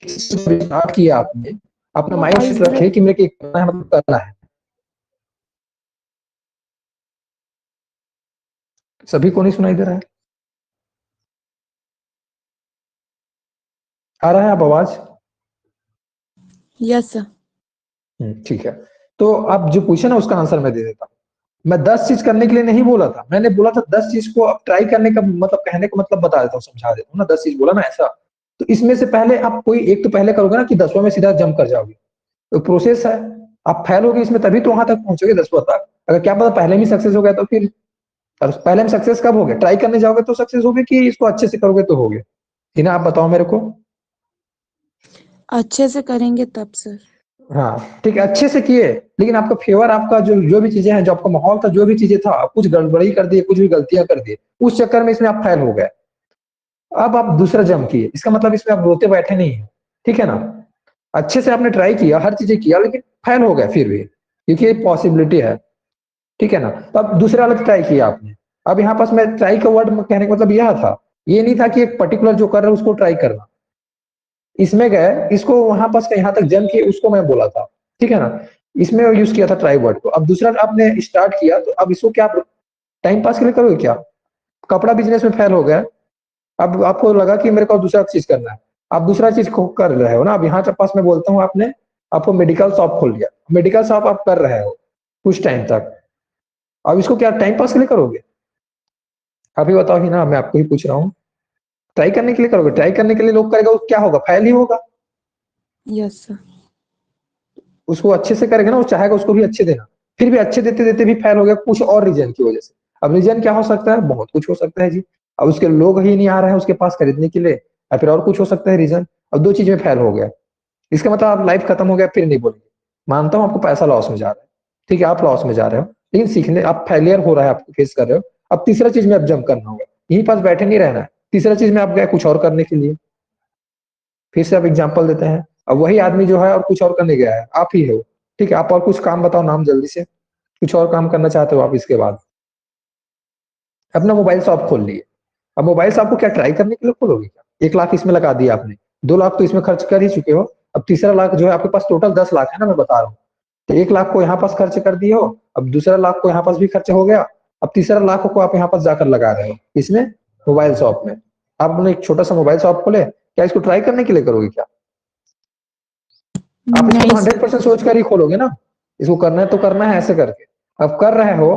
स्टार्ट किया आपने, अपना माइंड सेट रखे कि मेरे को करना है, मतलब करना है। सभी को नहीं सुनाई दे रहा है, आ रहा है आप आवाज? Yes sir. ठीक है, तो आप जो पूछे ना उसका आंसर मैं दे देता हूँ। मैं 10 चीज करने के लिए नहीं बोला था, मैंने बोला था 10 चीज को आप ट्राई करने का मतलब, कहने का मतलब बता देता हूँ, समझा देता हूँ ना, 10 चीज बोला ना ऐसा। तो इसमें से पहले आप कोई एक तो पहले करोगे ना कि 10वां में सीधा जंप कर जाओगे, तो प्रोसेस है, आप फेल होगे इसमें तभी तो वहां तक पहुंचोगे 10वां तक। अगर क्या पता पहले में सक्सेस हो गया तो फिर, और पहले में सक्सेस कब हो गया, ट्राई करने जाओगे तो सक्सेस होगे कि इसको अच्छे से करोगे तो होगे, है ना? आप बताओ मेरे को। अच्छे से करेंगे तब सर। हाँ ठीक है, अच्छे से किए, लेकिन आपका फेवर, आपका जो भी चीजें हैं, जो आपका माहौल था, जो भी चीजें था, आप कुछ गड़बड़ी कर दिए, कुछ भी गलतियां कर दिए, उस चक्कर में इसमें आप फेल हो गए। अब आप दूसरा जंप किए, इसका मतलब इसमें आप रोते बैठे नहीं है, ठीक है ना? अच्छे से आपने ट्राई किया, हर चीजें किया, लेकिन फेल हो गए फिर भी, क्योंकि ये पॉसिबिलिटी है, ठीक है ना? तो अब दूसरा अलग ट्राई किया आपने। अब यहाँ पास मैं ट्राई का वर्ड कहने का मतलब यह था, ये नहीं था कि एक पर्टिकुलर जो कर रहे हैं उसको ट्राई करना, इसमें गए, इसको वहां पास यहाँ तक जंप किए, उसको मैं बोला था, ठीक है ना? इसमें यूज किया था ट्राई वर्ड को। अब दूसरा आपने स्टार्ट किया, तो अब इसको क्या टाइम पास के लिए करोगे क्या? कपड़ा बिजनेस में फेल हो गया, अब आपको लगा कि मेरे को दूसरा चीज करना है, आप दूसरा चीज कर रहे हो ना। अब यहाँ पास मैं बोलता हूँ, आपने आपको मेडिकल शॉप खोल लिया, मेडिकल शॉप आप कर रहे हो कुछ टाइम तक, अब इसको क्या टाइम पास के लिए करोगे? अभी बताओ ही ना, मैं आपको ही पूछ रहा हूँ, ट्राई करने के लिए करोगे? ट्राई करने के लिए लोग करेगा, वो क्या होगा, फेल ही होगा। Yes sir. उसको अच्छे से करेगा ना, वो चाहेगा उसको भी अच्छे देना, फिर भी अच्छे देते देते भी फेल हो गया कुछ और रीजन की वजह से। अब रीजन क्या हो सकता है, बहुत कुछ हो सकता है जी। अब उसके लोग ही नहीं आ रहे हैं उसके पास खरीदने के लिए, या फिर और कुछ हो सकता है रीजन। अब 2 चीज में फेल हो गया, इसका मतलब आप लाइफ खत्म हो गया फिर नहीं बोलेंगे। मानता हूँ आपको पैसा लॉस में जा रहा है, ठीक है, आप लॉस में जा रहे हो, लेकिन सीखने, आप फेलियर हो रहा है, आप फेस कर रहे हो। अब तीसरा चीज में अब जंप करना होगा, यहीं पास बैठे नहीं रहना है, तीसरा चीज में आप गए कुछ और करने के लिए। फिर से आप एग्जाम्पल देते हैं, अब वही आदमी जो है और कुछ और करने गया है, आप ही हो, ठीक है, आप और कुछ काम बताओ, नाम जल्दी से, कुछ और काम करना चाहते हो आप इसके बाद। अपना मोबाइल शॉप खोल लिए, अब मोबाइल शॉप को क्या ट्राई करने के लिए खोलोगे क्या? 1 लाख इसमें लगा दिया आपने, 2 लाख तो इसमें खर्च कर ही चुके हो, अब तीसरा लाख जो है आपके पास टोटल 10 लाख है ना, मैं बता रहा हूँ। तो 1 लाख को यहाँ पास खर्च कर दिए हो, अब दूसरा लाख को यहाँ पास भी खर्च हो गया, अब तीसरा लाख को आप यहाँ पास जाकर लगा रहे हो इसमें, मोबाइल शॉप में। आपने एक छोटा सा मोबाइल शॉप खोले, क्या इसको ट्राई करने के लिए करोगे क्या? आप इसको नहीं तो सर। 100% सोच कर ही खोलोगे ना, इसको करना है तो करना है ऐसे करके। अब कर रहे हो,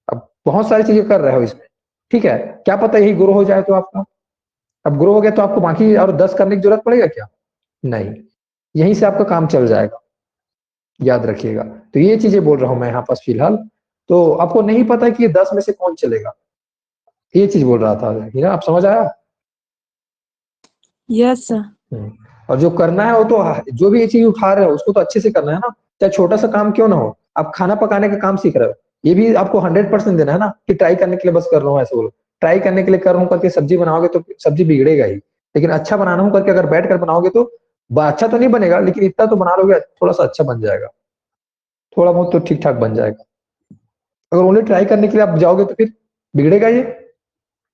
अब बहुत सारी चीजें कर रहे हो इसमें, ठीक है, क्या पता यही ग्रो हो जाए तो आपका। अब ग्रो हो गया तो आपको बाकी और 10 करने की जरूरत पड़ेगा क्या? नहीं, यहीं से आपका काम चल जाएगा, याद रखिएगा। तो ये चीजें बोल रहा हूं मैं यहाँ पास फिलहाल। तो आपको नहीं पता कि ये 10 में से कौन चलेगा, ये चीज बोल रहा था, है ना? आप समझ आया? Yes sir. और जो करना है वो तो, जो भी ये चीज उठा रहे हो उसको तो अच्छे से करना है ना, चाहे छोटा सा काम क्यों ना हो। आप खाना पकाने का काम सीख रहे हो, ये भी आपको 100% देना है ना, कि ट्राई करने के लिए बस कर रहा हूँ ऐसे बोलो। ट्राई करने के लिए कर रहा हूँ करके सब्जी बनाओगे तो सब्जी बिगड़ेगा ही, लेकिन अच्छा बनाना हूँ करके अगर बैठ कर बनाओगे तो अच्छा तो नहीं बनेगा, लेकिन इतना तो बना लोगे, थोड़ा सा अच्छा बन जाएगा, थोड़ा बहुत तो ठीक ठाक बन जाएगा। अगर ओनली ट्राई करने के लिए आप जाओगे तो फिर बिगड़ेगा ये।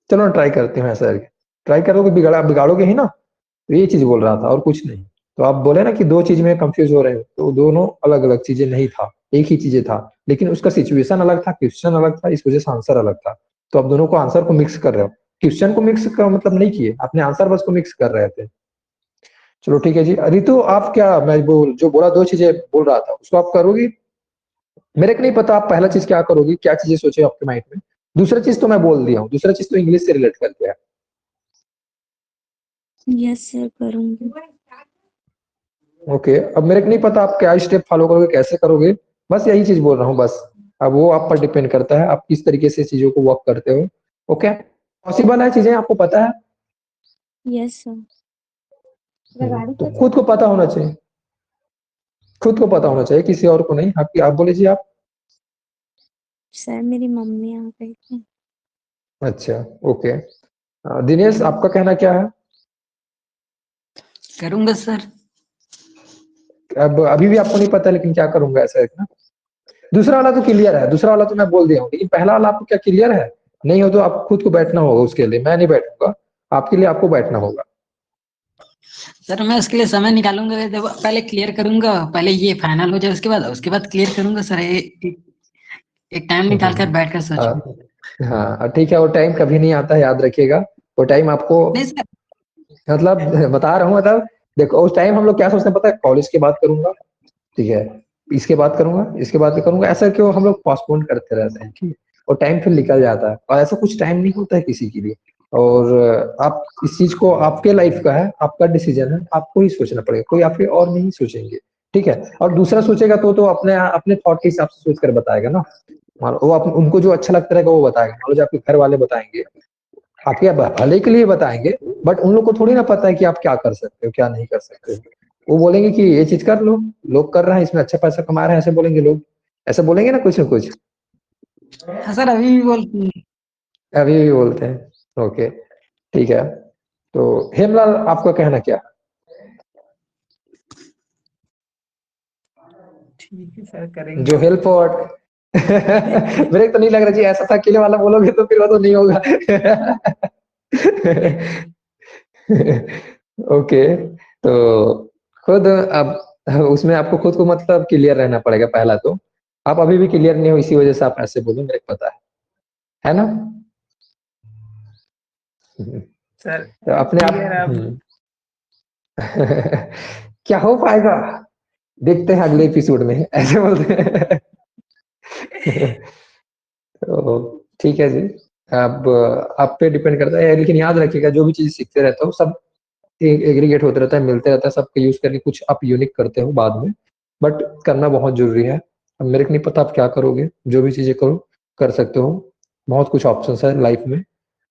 चलो ना ट्राई करते हैं ऐसा करके, ट्राई करोगे बिगाड़ोगे ही ना। तो ये चीज बोल रहा था और कुछ नहीं। तो आप बोले ना कि 2 चीज में कंफ्यूज हो रहे हैं, तो दोनों अलग अलग चीजें नहीं था, एक ही चीजें था, लेकिन उसका सिचुएशन अलग था, क्वेश्चन अलग था, इस वजह से आंसर अलग था। तो आप दोनों को आंसर को मिक्स कर रहे हो, क्वेश्चन को मिक्स का मतलब नहीं किए, आपने आंसर बस को मिक्स कर रहे थे। चलो ठीक है जी। रितु आप क्या, मैं जो बोला 2 चीजें बोल रहा था उसको आप करोगी? मेरे को नहीं पता आप पहला चीज क्या करोगी, क्या चीजें सोचे आपके माइंड में। दूसरा चीज तो मैं बोल दिया हूँ, दूसरा चीज तो इंग्लिश से रिलेट करके है। यस सर करूंगी। ओके, अब मेरे को नहीं पता आप क्या स्टेप फॉलो करोगे, कैसे करोगे, बस यही चीज बोल रहा हूँ बस। अब वो आप पर डिपेंड करता है, आप किस तरीके से चीजों को वर्क करते हो। ओके, पॉसिबल है चीजें, आपको पता है? Yes sir. तो खुद को पता होना चाहिए, खुद को पता होना चाहिए, किसी और को नहीं। आपकी आप बोले जी आप। सर मेरी मम्मी आ गई थी। अच्छा ओके। दिनेश आपका कहना क्या है? करूंगा सर। अब अभी भी आपको नहीं पता लेकिन क्या करूंगा ऐसा है ना? दूसरा वाला तो क्लियर है, दूसरा वाला तो मैं बोल दिया हूँ, लेकिन पहला वाला आपको क्या क्लियर है? नहीं हो तो आप खुद को बैठना होगा उसके लिए, मैं नहीं बैठूंगा आपके लिए, आपको बैठना होगा। सर मैं उसके लिए समय निकालूंगा, जब पहले क्लियर करूंगा, पहले ये फाइनल हो जाए उसके बाद क्लियर करूंगा सर। एक टाइम निकाल कर बैठ कर सोचूंगा। हाँ ठीक है, वो टाइम कभी नहीं आता है, याद रखिएगा। वो टाइम आपको नहीं सर। मतलब बता रहा हूँ, मतलब देखो उस टाइम हम लोग क्या सोचते हैं पता है? कॉलेज के बाद करूंगा, ठीक है, इसके बाद करूंगा, इसके बाद करूंगा, ऐसा क्यों हम लोग पोस्टपोन करते रहते हैं? ठीक है, और टाइम फिर निकल जाता है, और ऐसा कुछ टाइम नहीं होता है किसी के लिए। और आप इस चीज को, आपके लाइफ का है, आपका डिसीजन है, आपको ही सोचना पड़ेगा, कोई आपके और नहीं सोचेंगे, ठीक है? और दूसरा सोचेगा तो अपने अपने थॉट के हिसाब से सोच कर बताएगा ना। वो उनको जो अच्छा लगता रहेगा वो बताएगा। मान लो आपके घर वाले बताएंगे, आपके भले के लिए बताएंगे, बट उन लोग को थोड़ी ना पता है कि आप क्या कर सकते हो क्या नहीं कर सकते हो। वो बोलेंगे कि ये चीज कर लो, लोग कर रहे हैं, इसमें अच्छा पैसा कमा रहे हैं, ऐसे बोलेंगे लोग, ऐसे बोलेंगे ना कुछ ना कुछ। हाँ सर अभी भी बोलते हैं। अभी भी बोलते हैं। ओके ठीक है, तो हेमलाल आपका कहना क्या? ठीक है सर, करेंगे। जो हेल्प और मेरे को तो नहीं लग रहा जी, ऐसा था अकेले वाला बोलोगे तो फिर वो तो नहीं होगा। ओके, तो खुद अब उसमें आपको खुद को मतलब क्लियर रहना पड़ेगा पहला तो। आप अभी भी क्लियर नहीं हो, इसी वजह से आप ऐसे बोलो, मेरे को पता है ना? सर तो अपने क्लियर आप अब। क्या हो पाएगा, देखते हैं अगले एपिसोड में, ऐसे बोलते हैं। तो ठीक है जी, अब आप पे डिपेंड करता है, लेकिन याद रखिएगा जो भी चीज सीखते रहते हो सब एग्रीगेट होते रहता है, मिलते रहता है, सबके यूज करके कुछ आप यूनिक करते हो बाद में, बट करना बहुत जरूरी है। अब मेरे को नहीं पता आप क्या करोगे, जो भी चीजें करो कर सकते हो, बहुत कुछ ऑप्शन है लाइफ में।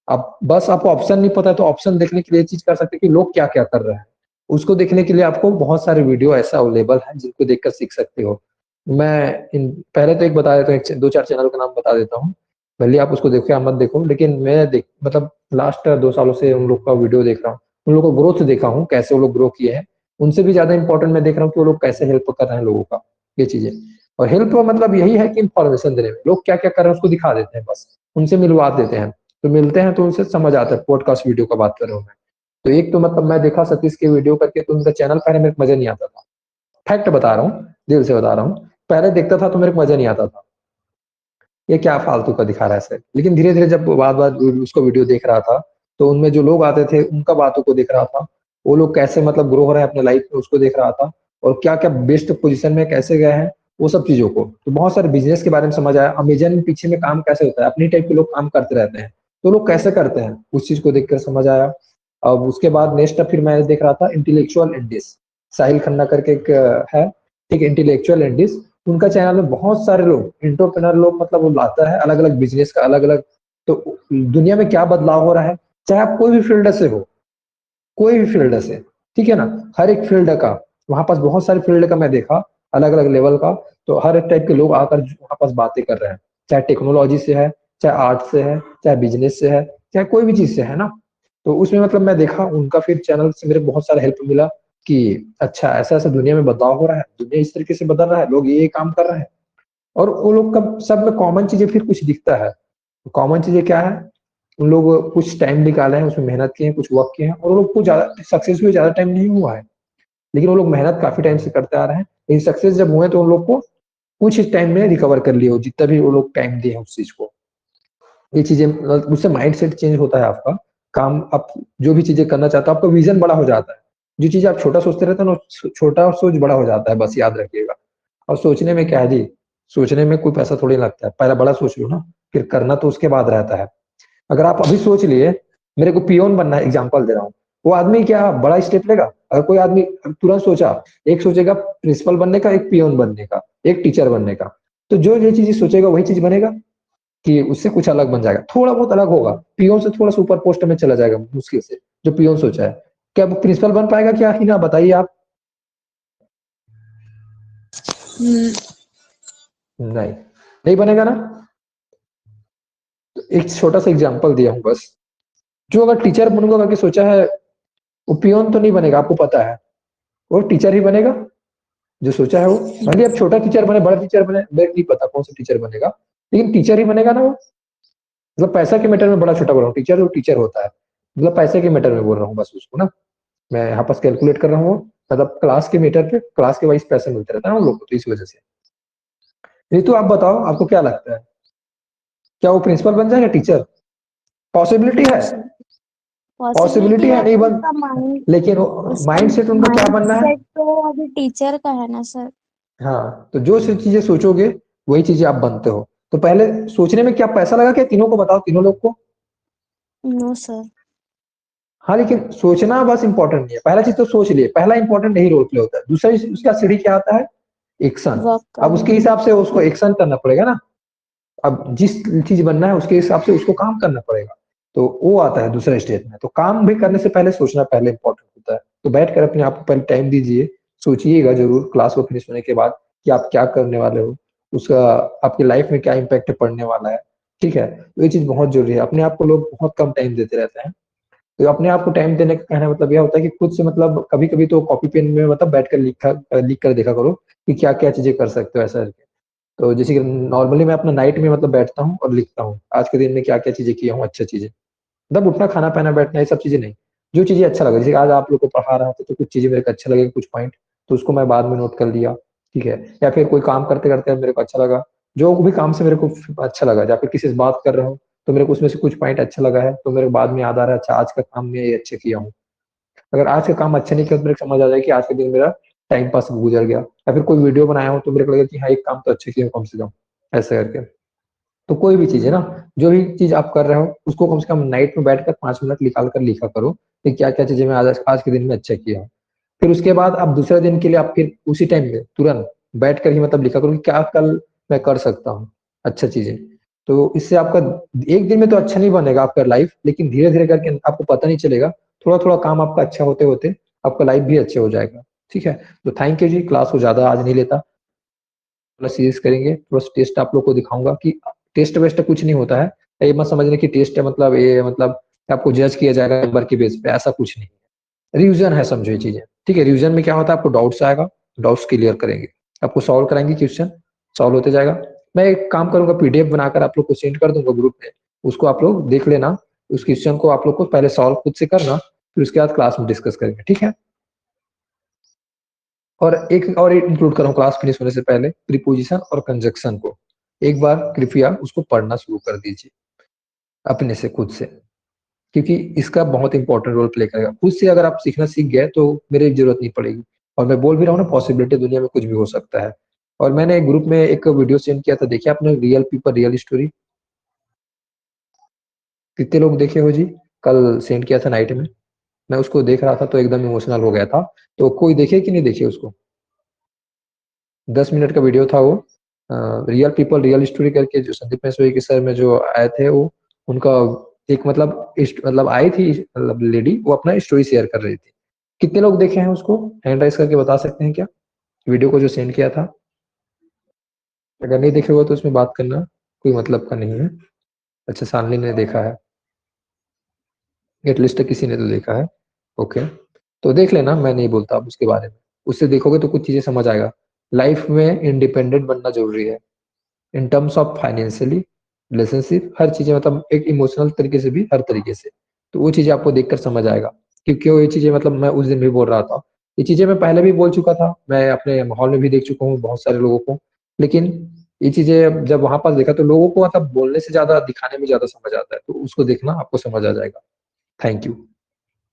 अब बस आपको ऑप्शन नहीं पता है तो ऑप्शन देखने के लिए चीज कर सकते हैं कि लोग क्या क्या कर रहे हैं, उसको देखने के लिए आपको बहुत सारे वीडियो ऐसा अवेलेबल है जिनको देखकर सीख सकते हो। मैं इन पहले तो एक बता देता हूँ, एक दो चार चैनल का नाम बता देता हूँ, भले आप उसको देखो या मत देखो, लेकिन मैं देख मतलब लास्ट 2 सालों से उन लोग का वीडियो देख रहा हूँ, उन लोगों को ग्रोथ देखा हूँ, कैसे वो लोग ग्रो किए हैं। उनसे भी ज्यादा इंपॉर्टेंट मैं देख रहा हूँ कि वो लोग कैसे हेल्प कर रहे हैं लोगों का, ये चीजें। और हेल्प मतलब यही है कि इंफॉर्मेशन देने में, लोग क्या क्या कर रहे हैं उसको दिखा देते हैं बस, उनसे मिलवा देते हैं, तो मिलते हैं तो उनसे समझ आता है। पॉडकास्ट वीडियो का बात कर रहा हूँ मैं, तो एक तो मतलब मैं देखा सतीश के वीडियो करके, तो उनका चैनल पहले मेरे को मजा नहीं आता था, फैक्ट बता रहा हूँ, दिल से बता रहा हूँ, पहले देखता था तो मेरे को मजा नहीं आता था, ये क्या फालतू का दिखा रहा है सर। लेकिन धीरे धीरे जब बाद बाद उसको वीडियो देख रहा था, तो उनमें जो लोग आते थे उनका बातों को देख रहा था, वो लोग कैसे मतलब ग्रो हो रहे हैं अपने लाइफ में उसको देख रहा था, और क्या क्या बेस्ट पोजीशन में कैसे गए हैं वो सब चीजों को, तो बहुत सारे बिजनेस के बारे में समझ आया। अमेजन में पीछे में काम कैसे होता है, अपनी टाइप के लोग काम करते रहते हैं, तो लोग कैसे करते हैं उस चीज को देखकर समझ आया। अब उसके बाद नेक्स्ट फिर मैं देख रहा था इंटेलेक्चुअल इंडिस, साहिल खन्ना करके एक है, ठीक है, इंटेलेक्चुअल इंडिस, उनका चैनल में बहुत सारे लोग एंटरप्रेन्योर लोग मतलब वो लाता है अलग अलग बिजनेस का, अलग अलग, तो दुनिया में क्या बदलाव हो रहा है, चाहे आप कोई भी फील्ड से हो, कोई भी फील्ड से, ठीक है ना, हर एक फील्ड का, वहां पास बहुत सारे फील्ड का मैं देखा, अलग अलग लेवल का, तो हर एक टाइप के लोग आकर वहां पास बातें कर रहे हैं, चाहे टेक्नोलॉजी से है, चाहे आर्ट से है, चाहे बिजनेस से है, चाहे कोई भी चीज से है ना। तो उसमें मतलब मैं देखा उनका फिर चैनल से मेरे बहुत सारा हेल्प मिला कि अच्छा ऐसा ऐसा दुनिया में बदलाव हो रहा है, दुनिया इस तरीके से बदल रहा है, लोग ये काम कर रहे हैं, और वो लोग का सब में कॉमन चीजें फिर कुछ दिखता है। कॉमन चीजें क्या है, उन लोग कुछ टाइम निकाले हैं, उसमें मेहनत की है, कुछ वर्क किए हैं, और वो लोग कुछ ज्यादा सक्सेस हुए, ज्यादा टाइम नहीं हुआ है, लेकिन वो लोग मेहनत काफी टाइम से करते आ रहे हैं, लेकिन सक्सेस जब हुए तो उन लोग को कुछ ही टाइम में रिकवर कर लिए हो जितना भी वो लोग टाइम दिए हैं उस चीज को। ये चीजें मतलब उससे माइंड सेट चेंज होता है आपका, काम आप जो भी चीजें करना चाहते हो आपका विजन बड़ा हो जाता है, जो चीज आप छोटा सोचते रहते हो ना, छोटा सोच बड़ा हो जाता है, बस याद रखिएगा। और सोचने में क्या है जी, सोचने में कोई पैसा थोड़ी लगता है, पहले बड़ा सोच लो ना, फिर करना तो उसके बाद रहता है। अगर आप अभी सोच लिए मेरे को पियोन बनना है, एग्जांपल दे रहा हूँ, वो आदमी क्या बड़ा स्टेप लेगा? अगर कोई आदमी तुरंत सोचा, एक सोचेगा प्रिंसिपल बनने का, एक पियोन बनने का, एक टीचर बनने का, तो जो ये चीज सोचेगा वही चीज बनेगा। कि उससे कुछ अलग बन जाएगा, थोड़ा बहुत अलग होगा, पियोन से थोड़ा सा ऊपर पोस्ट में चला जाएगा मुश्किल से, जो पियोन सोचा है। क्या वो प्रिंसिपल बन पाएगा क्या ही ना, बताइए आप। नहीं, नहीं बनेगा ना। तो एक छोटा सा एग्जांपल दिया हूं बस। जो अगर टीचर बनूंगा करके सोचा है, वो पियोन तो नहीं बनेगा, आपको पता है, वो टीचर ही बनेगा जो सोचा है वो। भले अब छोटा टीचर बने, बड़ा टीचर बने, मेरे नहीं पता कौन सा टीचर बनेगा, लेकिन टीचर ही बनेगा ना वो। मतलब पैसा के मैटर में बड़ा छोटा बोल रहा हूँ, टीचर वो टीचर होता है, मतलब पैसे के मैटर में बोल रहा हूँ बस उसको ना। मैं यहाँ पास कैलकुलेट कर रहा हूँ, मतलब क्लास के मीटर पे क्लास के वाइज पैसे मिलते रहता है ना उन लोग को, तो इस वजह से। रितु आप बताओ, आपको क्या लगता है, क्या वो प्रिंसिपल बन जाएगा टीचर? पॉसिबिलिटी है, पॉसिबिलिटी है, नहीं बन, माइंड लेकिन माइंड सेट उनका क्या बनना है? तो अभी टीचर का है ना सर। हाँ, तो जो चीजें सोचोगे वही चीजें आप बनते हो। तो पहले सोचने में क्या पैसा लगा क्या, तीनों को बताओ, तीनों लोग को? No sir. हाँ, लेकिन सोचना बस इंपॉर्टेंट नहीं है, पहला चीज तो सोच लिए, पहला इंपॉर्टेंट यही रोल प्ले होता है। दूसरा उसका सीढ़ी क्या आता है? एक्शन। वर्क अब उसके हिसाब से उसको एक्शन करना पड़ेगा ना। अब जिस चीज बनना है उसके हिसाब से उसको काम करना पड़ेगा, तो वो आता है दूसरा स्टेज में। तो काम भी करने से पहले सोचना पहले इंपॉर्टेंट होता है। तो बैठ कर अपने आप को पहले टाइम दीजिए, सोचिएगा जरूर क्लास को फिनिश होने के बाद कि आप क्या करने वाले हो, उसका आपकी लाइफ में क्या इम्पैक्ट पड़ने वाला है। ठीक है, तो ये चीज बहुत जरूरी है। अपने आप को लोग बहुत कम टाइम देते रहते हैं, तो अपने आप को टाइम देने का कहना मतलब यह होता है कि खुद से, मतलब कभी कभी तो कॉपी पेन में मतलब बैठ कर लिख कर देखा करो कि क्या क्या चीजें कर सकते हो ऐसा करके। तो जैसे कि नॉर्मली मैं अपना नाइट में मतलब बैठता हूँ और लिखता हूँ आज के दिन में क्या क्या चीजें किया हूँ, अच्छा चीजें, मतलब उठना खाना पहना बैठना ये सब चीजें नहीं, जो चीजें अच्छा लगा। जैसे आज आप लोग को पढ़ा रहा था तो कुछ चीजें मेरे को अच्छा लगे, कुछ पॉइंट, तो उसको मैं बाद में नोट कर लिया। ठीक है, या फिर कोई काम करते करते मेरे को अच्छा लगा, जो भी काम से मेरे को अच्छा लगा, या फिर किसी से बात कर रहा हूँ तो मेरे को उसमें से कुछ पॉइंट अच्छा लगा है, तो मेरे को बाद में याद आ रहा है अच्छा आज का काम मैं ये अच्छा किया हूँ। अगर आज का काम अच्छा नहीं किया तो मेरे को समझ आ जाए कि आज के दिन मेरा टाइम पास गुजर गया। या फिर कोई वीडियो बनाया हूँ तो मेरे को लगा कि हाँ एक काम तो अच्छे किया कम से कम, ऐसे करके। तो कोई भी चीज है ना, जो भी चीज आप कर रहे हो उसको कम से कम नाइट में बैठकर 5 मिनट निकाल कर लिखा करो कि क्या क्या चीजें मैं आज आज के दिन में अच्छा किया हूँ। फिर उसके बाद आप दूसरे दिन के लिए आप फिर उसी टाइम में तुरंत बैठ कर ही मतलब लिखा करो कि क्या कल मैं कर सकता हूँ अच्छा चीजें। तो इससे आपका एक दिन में तो अच्छा नहीं बनेगा आपका लाइफ, लेकिन धीरे धीरे करके आपको पता नहीं चलेगा, थोड़ा थोड़ा काम आपका अच्छा होते होते आपका लाइफ भी अच्छे हो जाएगा। ठीक है, तो थैंक यू जी, क्लास को ज्यादा आज नहीं लेता, थोड़ा सीरियस करेंगे, थोड़ा टेस्ट आप लोग को दिखाऊंगा कि टेस्ट वेस्ट कुछ नहीं होता है। ये मत समझने कि टेस्ट है मतलब ये मतलब आपको जज किया जाएगा नंबर के बेस पे, ऐसा कुछ नहीं। रिवीजन है, समझो ये चीजें। ठीक है, रिवीजन में क्या होता है, आपको डाउट्स आएगा, डाउट्स क्लियर करेंगे, आपको सॉल्व कराएंगे, क्वेश्चन सॉल्व होते जाएगा। मैं एक काम करूंगा, पीडीएफ बनाकर आप लोग को सेंड कर दूंगा ग्रुप में, उसको आप लोग देख लेना। उस क्वेश्चन को आप लोग को पहले सॉल्व खुद से करना, फिर उसके बाद क्लास में डिस्कस करेंगे। ठीक है, और एक और इंक्लूड करूँ क्लास फिनिश होने से पहले, प्रीपोजिशन और कंजक्शन को एक बार कृपया उसको पढ़ना शुरू कर दीजिए अपने से, खुद से, क्योंकि इसका बहुत इंपॉर्टेंट रोल प्ले करेगा। खुद से अगर आप सीखना सीख गए तो मेरी जरूरत नहीं पड़ेगी। और मैं बोल भी रहा हूँ ना, पॉसिबिलिटी दुनिया में कुछ भी हो सकता है। और मैंने एक ग्रुप में एक वीडियो सेंड किया था, देखिए आपने, रियल पीपल रियल स्टोरी, कितने लोग देखे हो जी? कल सेंड किया था नाइट में, मैं उसको देख रहा था तो एकदम इमोशनल हो गया था। तो कोई देखे कि नहीं देखे उसको? 10 मिनट का वीडियो था वो, रियल पीपल रियल स्टोरी करके, जो संदीप मैसोई के सर में जो आए थे वो, उनका एक मतलब आई थी मतलब लेडी, वो अपना स्टोरी शेयर कर रही थी। कितने लोग देखे हैं उसको? हैंड राइज करके बता सकते हैं क्या, वीडियो को जो सेंड किया था? अगर नहीं देखे हुआ तो उसमें बात करना कोई मतलब का नहीं है। अच्छा, शालिनी ने देखा है, एटलीस्ट किसी ने तो देखा है। ओके, तो देख लेना, मैं नहीं बोलता अब उसके बारे में। उससे देखोगे तो कुछ चीजें समझ आएगा। लाइफ में इंडिपेंडेंट बनना जरूरी है, in terms of financially, relationship, हर चीजें, मतलब एक इमोशनल तरीके से भी, हर तरीके से। तो वो चीजें आपको देखकर समझ आएगा कि क्यों ये चीजें, मतलब मैं उस दिन भी बोल रहा था, ये चीजें मैं पहले भी बोल चुका था, मैं अपने माहौल में भी देख चुका हूँ बहुत सारे लोगों को। लेकिन ये चीजें जब वहां पास देखा तो लोगों को मतलब बोलने से ज्यादा दिखाने में ज्यादा समझ आता है, तो उसको देखना, आपको समझ आ जाएगा। Thank you.